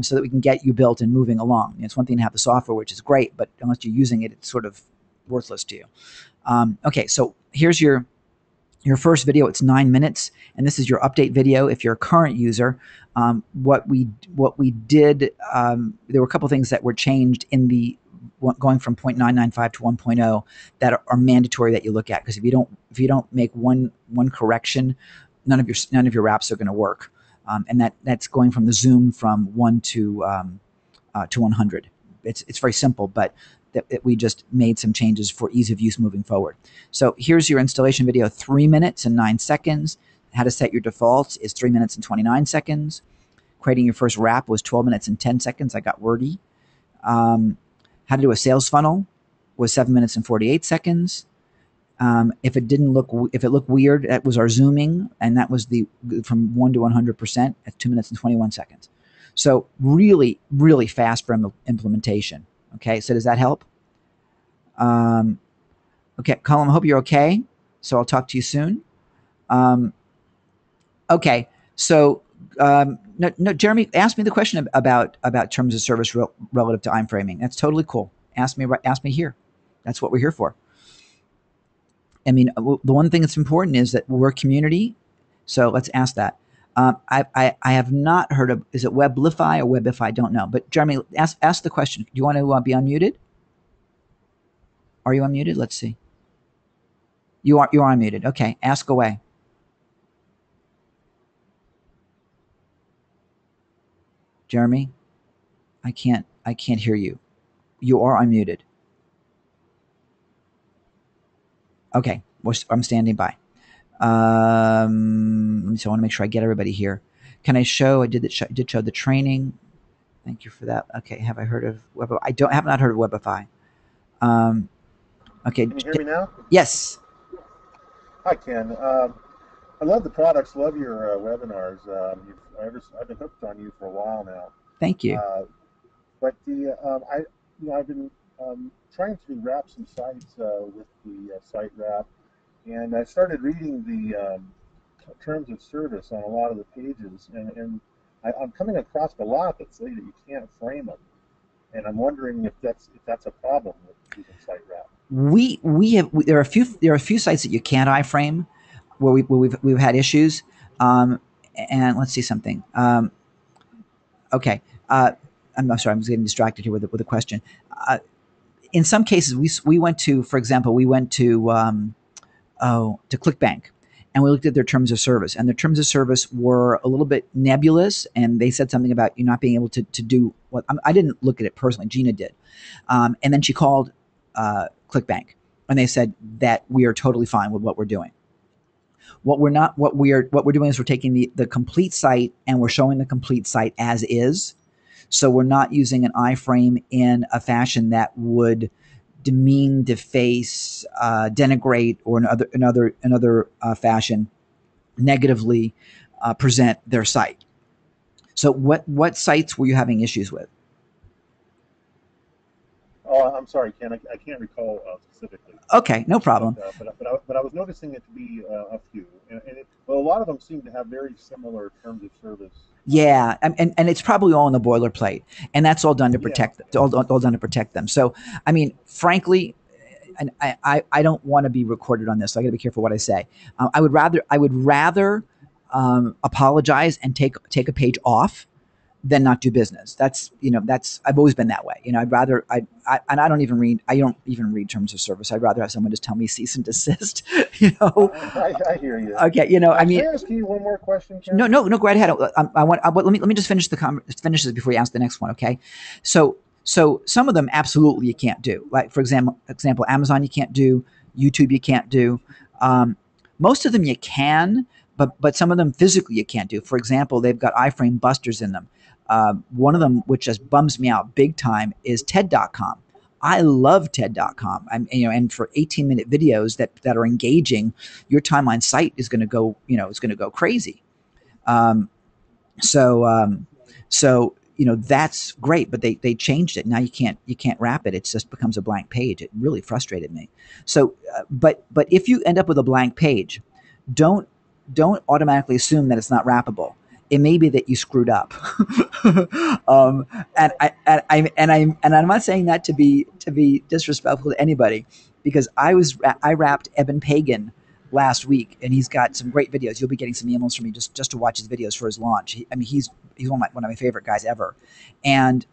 so that we can get you built and moving along. It's one thing to have the software, which is great, but unless you're using it, it's sort of worthless to you. Okay, so here's your first video. It's 9 minutes, and this is your update video. If you're a current user, what we did, there were a couple things that were changed in the going from 0.995 to 1.0 that are mandatory that you look at, because if you don't make one correction, none of your wraps are going to work, and that's going from the zoom from 1 to 100. It's very simple, but that we just made some changes for ease of use moving forward. So here's your installation video, 3 minutes and 9 seconds. How to set your defaults is 3 minutes and 29 seconds. Creating your first wrap was 12 minutes and 10 seconds. I got wordy. How to do a sales funnel was 7 minutes and 48 seconds. If it looked weird, that was our zooming, and that was from 1 to 100% at 2 minutes and 21 seconds. So really, really fast for implementation. Okay, so does that help? Okay, Colin, I hope you're okay. So I'll talk to you soon. Okay, so no, Jeremy, ask me the question about terms of service relative to iframing. That's totally cool. Ask me here. That's what we're here for. I mean, the one thing that's important is that we're a community. So let's ask that. I have not heard of, is it Weblify or Webify? I don't know. But Jeremy, ask the question. Do you want to be unmuted? Are you unmuted? Let's see. You are unmuted. Okay, ask away. Jeremy, I can't hear you. You are unmuted. Okay, I'm standing by. So I want to make sure I get everybody here. Can I show? I did show the training. Thank you for that. Okay, have I heard of Webify? I have not heard of Webify. Okay. Can you hear me now? Yes. Hi, Ken. I love the products. Love your webinars. I've been hooked on you for a while now. Thank you. But I've been trying to wrap some sites with the SiteWrap, and I started reading the terms of service on a lot of the pages, and I'm coming across a lot that say that you can't frame them, and I'm wondering if that's a problem with using SiteWrap. There are a few sites that you can't iframe where we've had issues. And let's see something. Okay. I'm sorry. I'm just getting distracted here with a question. In some cases, we went to, for example, to ClickBank, and we looked at their terms of service, and their terms of service were a little bit nebulous, and they said something about you not being able to do what I didn't look at it personally. Gina did, and then she called ClickBank, and they said that we are totally fine with what we're doing. What we're doing is we're taking the complete site and we're showing the complete site as is. So we're not using an iframe in a fashion that would demean, deface, denigrate, or another fashion negatively present their site. So what sites were you having issues with? Oh, I'm sorry, Ken. I can't recall specifically. Okay, no problem. But I was noticing it to be a few, and a lot of them seem to have very similar terms of service. Yeah, and it's probably all in the boilerplate, and that's all done to protect all done to protect them. So, I mean, frankly, and I don't want to be recorded on this, so I got to be careful what I say. I would rather apologize and take a page off than not do business. That's I've always been that way. I'd rather I don't even read terms of service. I'd rather have someone just tell me cease and desist. I hear you. Okay, Can I ask you one more question, Ken? No, go right ahead. Let me just finish this before you ask the next one. Okay, so some of them absolutely you can't do. Like for example, Amazon you can't do, YouTube you can't do. Most of them you can, but some of them physically you can't do. For example, they've got iframe busters in them. One of them, which just bums me out big time, is TED.com. I love TED.com. And for 18-minute videos that are engaging, your timeline site is going to go, it's going to go crazy. So that's great, but they changed it. Now you can't wrap it. It just becomes a blank page. It really frustrated me. So, but if you end up with a blank page, don't automatically assume that it's not wrappable. It may be that you screwed up. And I'm not saying that to be disrespectful to anybody, because I wrapped Eben Pagan last week, and he's got some great videos. You'll be getting some emails from me just to watch his videos for his launch. He's one of my favorite guys ever. And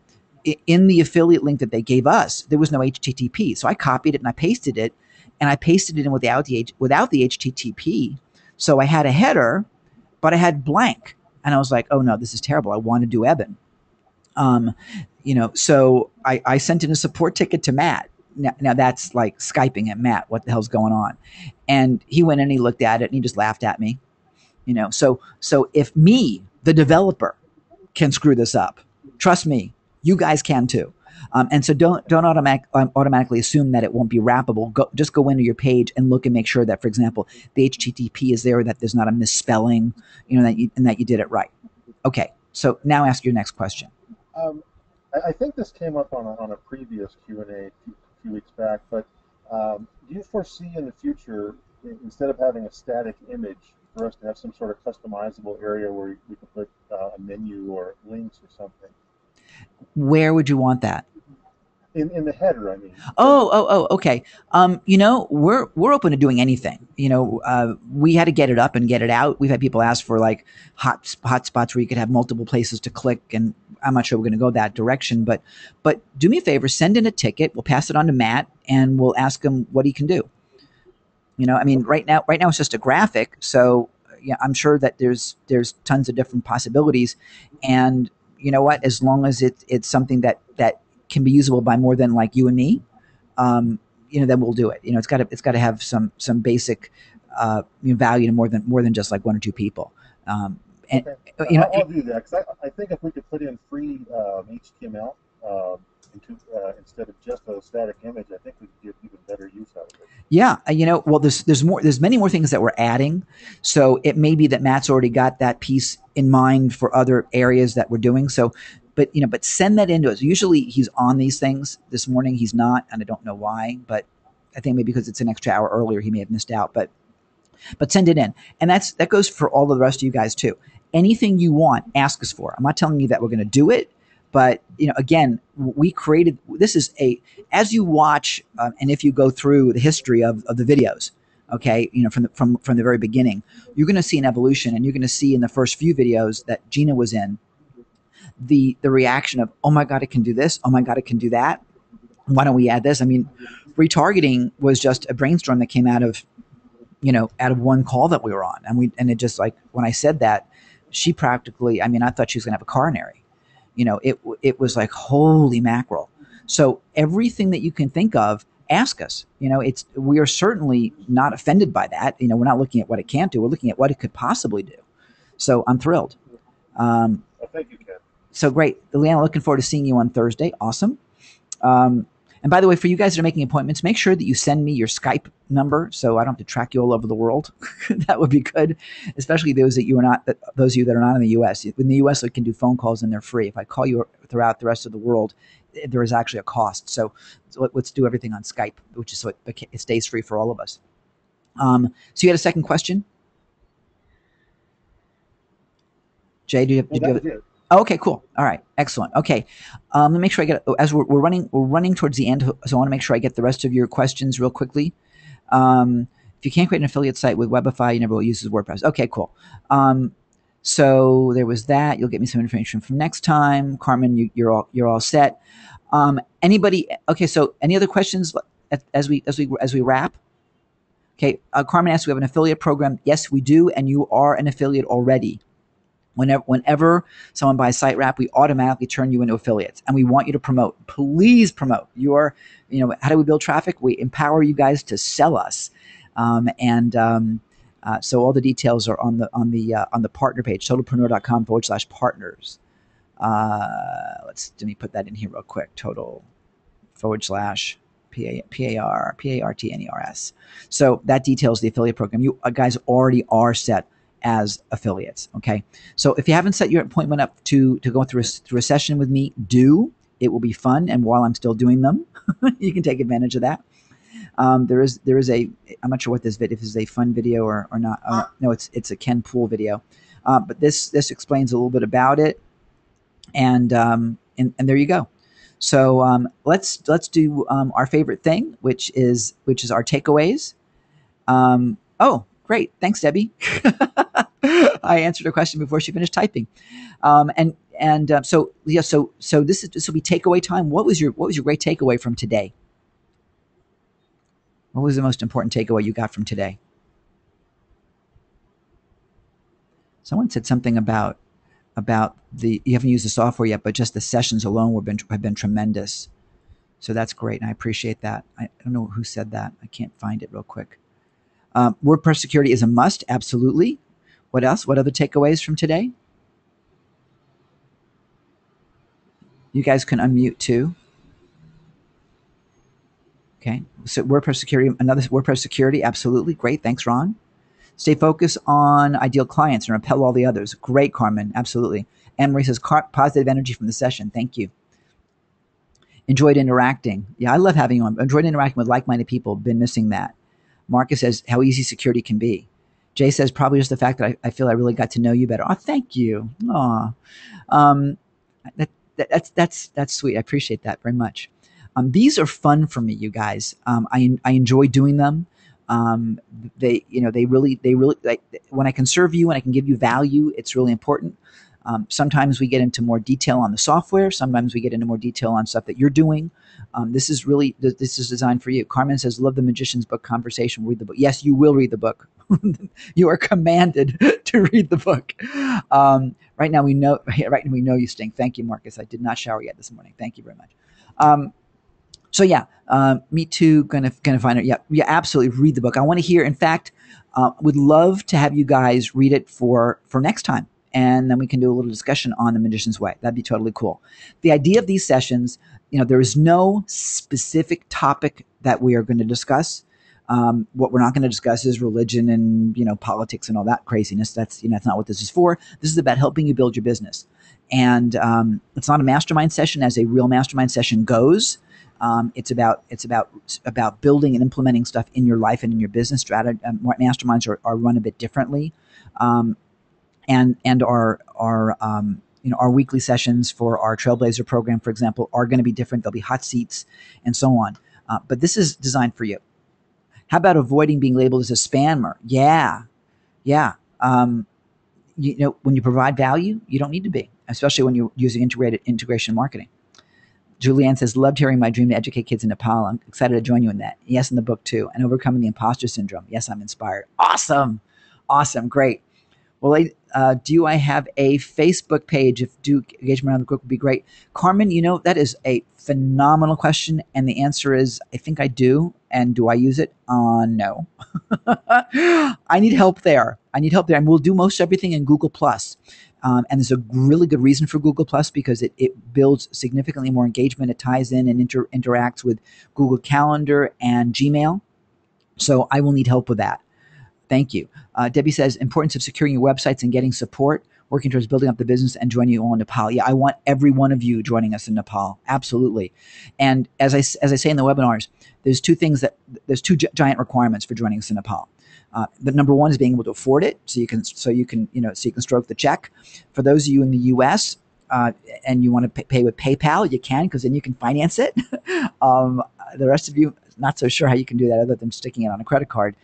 in the affiliate link that they gave us, there was no HTTP, so I copied it and I pasted it, in without the HTTP. So I had a header, but I had blank. And I was like, oh no, this is terrible. I want to do Eben. So I sent in a support ticket to Matt. Now that's like Skyping at Matt. What the hell's going on? And he went in and he looked at it and he just laughed at me. So if me, the developer, can screw this up, trust me, you guys can too. And so don't automatically assume that it won't be wrappable. Just go into your page and look and make sure that, for example, the HTTP is there, that there's not a misspelling, and that you did it right. Okay, so now ask your next question. I think this came up on a previous Q&A a few weeks back, but do you foresee in the future, instead of having a static image, for us to have some sort of customizable area where we can put a menu or links or something? Where would you want that? In the header, I mean. Oh, okay. We're open to doing anything. We had to get it up and get it out. We've had people ask for like hot spots where you could have multiple places to click, and I'm not sure we're going to go that direction. But do me a favor, send in a ticket. We'll pass it on to Matt, and we'll ask him what he can do. Right now it's just a graphic, so yeah, I'm sure that there's tons of different possibilities, and you know what? As long as it's something that can be usable by more than like you and me, then we'll do it. It's got to have some basic value to more than just like one or two people. I'll do that, because I think if we could put in free HTML instead of just a static image, I think we could get even better use out of it. Yeah, well, there's many more things that we're adding. So it may be that Matt's already got that piece in mind for other areas that we're doing. So, but send that into us. Usually he's on these things. This morning he's not, and I don't know why, but I think maybe because it's an extra hour earlier, he may have missed out. But send it in, and that goes for all of the rest of you guys too. Anything you want, ask us for. I'm not telling you that we're going to do it, but again, we created this is as you watch and if you go through the history of the videos, okay, from the very beginning, you're going to see an evolution, and you're going to see in the first few videos that Gina was in the reaction of, oh my God, it can do this. Oh my God, it can do that. Why don't we add this? I mean, retargeting was just a brainstorm that came out of one call that we were on. And it just, like, when I said that, she practically, I thought she was going to have a coronary. It was like, holy mackerel. So everything that you can think of, ask us. We are certainly not offended by that. We're not looking at what it can't do. We're looking at what it could possibly do. So I'm thrilled. Well, thank you, Ken. So great. Leanna, looking forward to seeing you on Thursday. Awesome. And by the way, for you guys that are making appointments, make sure that you send me your Skype number so I don't have to track you all over the world. That would be good, especially those of you that are not in the U.S. In the U.S., we can do phone calls and they're free. If I call you throughout the rest of the world, there is actually a cost. So let's do everything on Skype, which is so it stays free for all of us. So you had a second question, Jay? Did you have it? Oh, okay, cool. All right, excellent. Okay, let me make sure I get, as we're running towards the end, so I want to make sure I get the rest of your questions real quickly. If you can't create an affiliate site with Webify, you never will use WordPress. Okay, cool. So there was that. You'll get me some information from next time. Carmen, you're all set. Anybody? Okay, so any other questions as we wrap? Okay, Carmen asked, we have an affiliate program. Yes, we do, and you are an affiliate already. Whenever someone buys SiteWrap, we automatically turn you into affiliates, and we want you to promote. Please promote. How do we build traffic? We empower you guys to sell us, so all the details are on the partner page, totalpreneur.com/partners. Let me put that in here real quick. total/PARTNERS. So that details the affiliate program. You guys already are set as affiliates. Okay. So if you haven't set your appointment up to go through a session with me, do. It will be fun. And while I'm still doing them, you can take advantage of that. There is I'm not sure what if this is a fun video or not. No, it's a Ken Pool video. But this explains a little bit about it. And there you go. So let's do our favorite thing, which is our takeaways. Oh, great. Thanks, Debbie. I answered her question before she finished typing. So this will be takeaway time. What was your great takeaway from today? What was the most important takeaway you got from today? Someone said something about you haven't used the software yet, but just the sessions alone have been tremendous. So that's great, and I appreciate that. I don't know who said that. I can't find it real quick. WordPress security is a must, absolutely. What else? What other takeaways from today? You guys can unmute too. Okay, so WordPress security, another WordPress security, absolutely. Great, thanks, Ron. Stay focused on ideal clients and repel all the others. Great, Carmen, absolutely. Anne-Marie says, positive energy from the session. Thank you. Enjoyed interacting. Yeah, I love having you on. Enjoyed interacting with like-minded people. Been missing that. Marcus says, how easy security can be. Jay says, probably just the fact that I feel I really got to know you better. Oh, thank you. Aw. That's sweet. I appreciate that very much. These are fun for me, you guys. I enjoy doing them. They really like, when I can serve you and I can give you value, it's really important. Sometimes we get into more detail on the software. Sometimes we get into more detail on stuff that you're doing. This is designed for you. Carmen says, love the Magician's Book conversation. Read the book. Yes, you will read the book. You are commanded to read the book. Right now we know you stink. Thank you, Marcus. I did not shower yet this morning. Thank you very much. Me too. Gonna find it. Yeah, absolutely. Read the book. I want to hear. In fact, would love to have you guys read it for next time. and then we can do a little discussion on the Magician's Way. That'd be totally cool. The idea of these sessions, there is no specific topic that we are going to discuss. What we're not going to discuss is religion and politics and all that craziness. That's that's not what this is for. This is about helping you build your business, and it's not a mastermind session as a real mastermind session goes. It's about building and implementing stuff in your life and in your business strategy. Masterminds are run a bit differently, and our weekly sessions for our Trailblazer program, for example, are going to be different. There'll be hot seats and so on. But this is designed for you. How about avoiding being labeled as a spammer? Yeah. When you provide value, you don't need to be, especially when you're using integration marketing. Julianne says, loved hearing my dream to educate kids in Nepal. I'm excited to join you in that. Yes, in the book too. And overcoming the imposter syndrome. Yes, I'm inspired. Awesome. Great. Well, do I have a Facebook page? If engagement on the book would be great. Carmen, that is a phenomenal question. And the answer is, I think I do. And do I use it? No. I need help there. And we'll do most everything in Google+. And there's a really good reason for Google+, because it builds significantly more engagement. It ties in and interacts with Google Calendar and Gmail. So I will need help with that. Thank you. Debbie says, importance of securing your websites and getting support, working towards building up the business and joining you all in Nepal. Yeah, I want every one of you joining us in Nepal. Absolutely. And as I say in the webinars, there's two giant requirements for joining us in Nepal. The number one is being able to afford it, so you can stroke the check. For those of you in the U.S. And you want to pay with PayPal, you can, because then you can finance it. The rest of you, not so sure how you can do that other than sticking it on a credit card.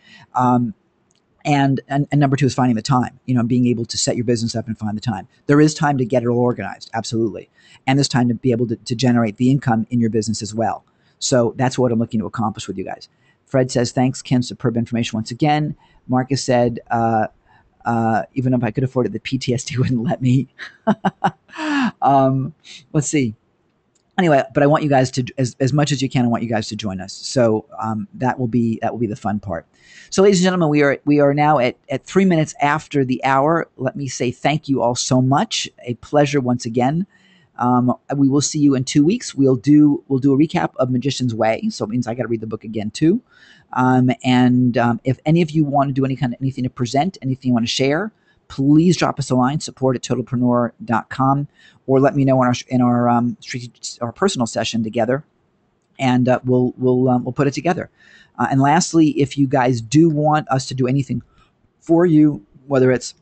And number two is finding the time, being able to set your business up and find the time. There is time to get it all organized, absolutely. And there's time to be able to generate the income in your business as well. So that's what I'm looking to accomplish with you guys. Fred says, thanks, Kim, superb information once again. Marcus said, even if I could afford it, the PTSD wouldn't let me. Let's see. Anyway, but I want you guys to, as much as you can, I want you guys to join us. So that will be the fun part. So, ladies and gentlemen, we are now at 3 minutes after the hour. Let me say thank you all so much. A pleasure once again. We will see you in 2 weeks. We'll do a recap of Magician's Way. So it means I got to read the book again too. If any of you want to do anything to present, anything you want to share, please drop us a line, support@totalpreneur.com, or let me know in our personal session together, and we'll put it together. And lastly, if you guys do want us to do anything for you, whether it's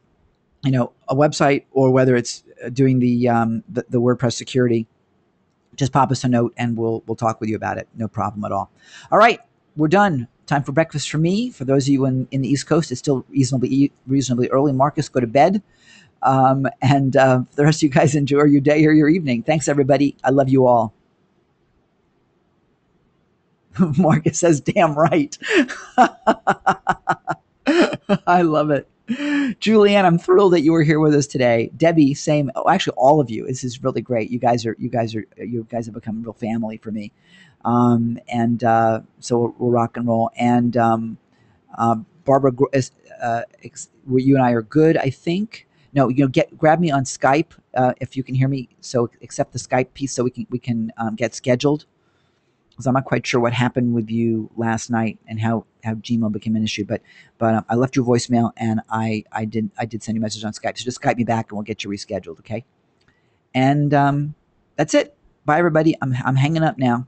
a website or whether it's doing the WordPress security, just pop us a note and we'll talk with you about it. No problem at all. All right, we're done. Time for breakfast for me. For those of you in the East Coast, it's still reasonably early. Marcus, go to bed. And the rest of you guys, enjoy your day or your evening. Thanks, everybody. I love you all. Marcus says, damn right. I love it. Julianne, I'm thrilled that you were here with us today. Debbie, same. Oh, actually, all of you. This is really great. You guys have become a real family for me. So we'll rock and roll. And Barbara, you and I are good, I think. No, grab me on Skype if you can hear me. So accept the Skype piece so we can get scheduled. Because I'm not quite sure what happened with you last night and how Gmail became an issue, but I left you a voicemail and I did send you a message on Skype. So just Skype me back and we'll get you rescheduled, okay? And that's it. Bye, everybody. I'm hanging up now.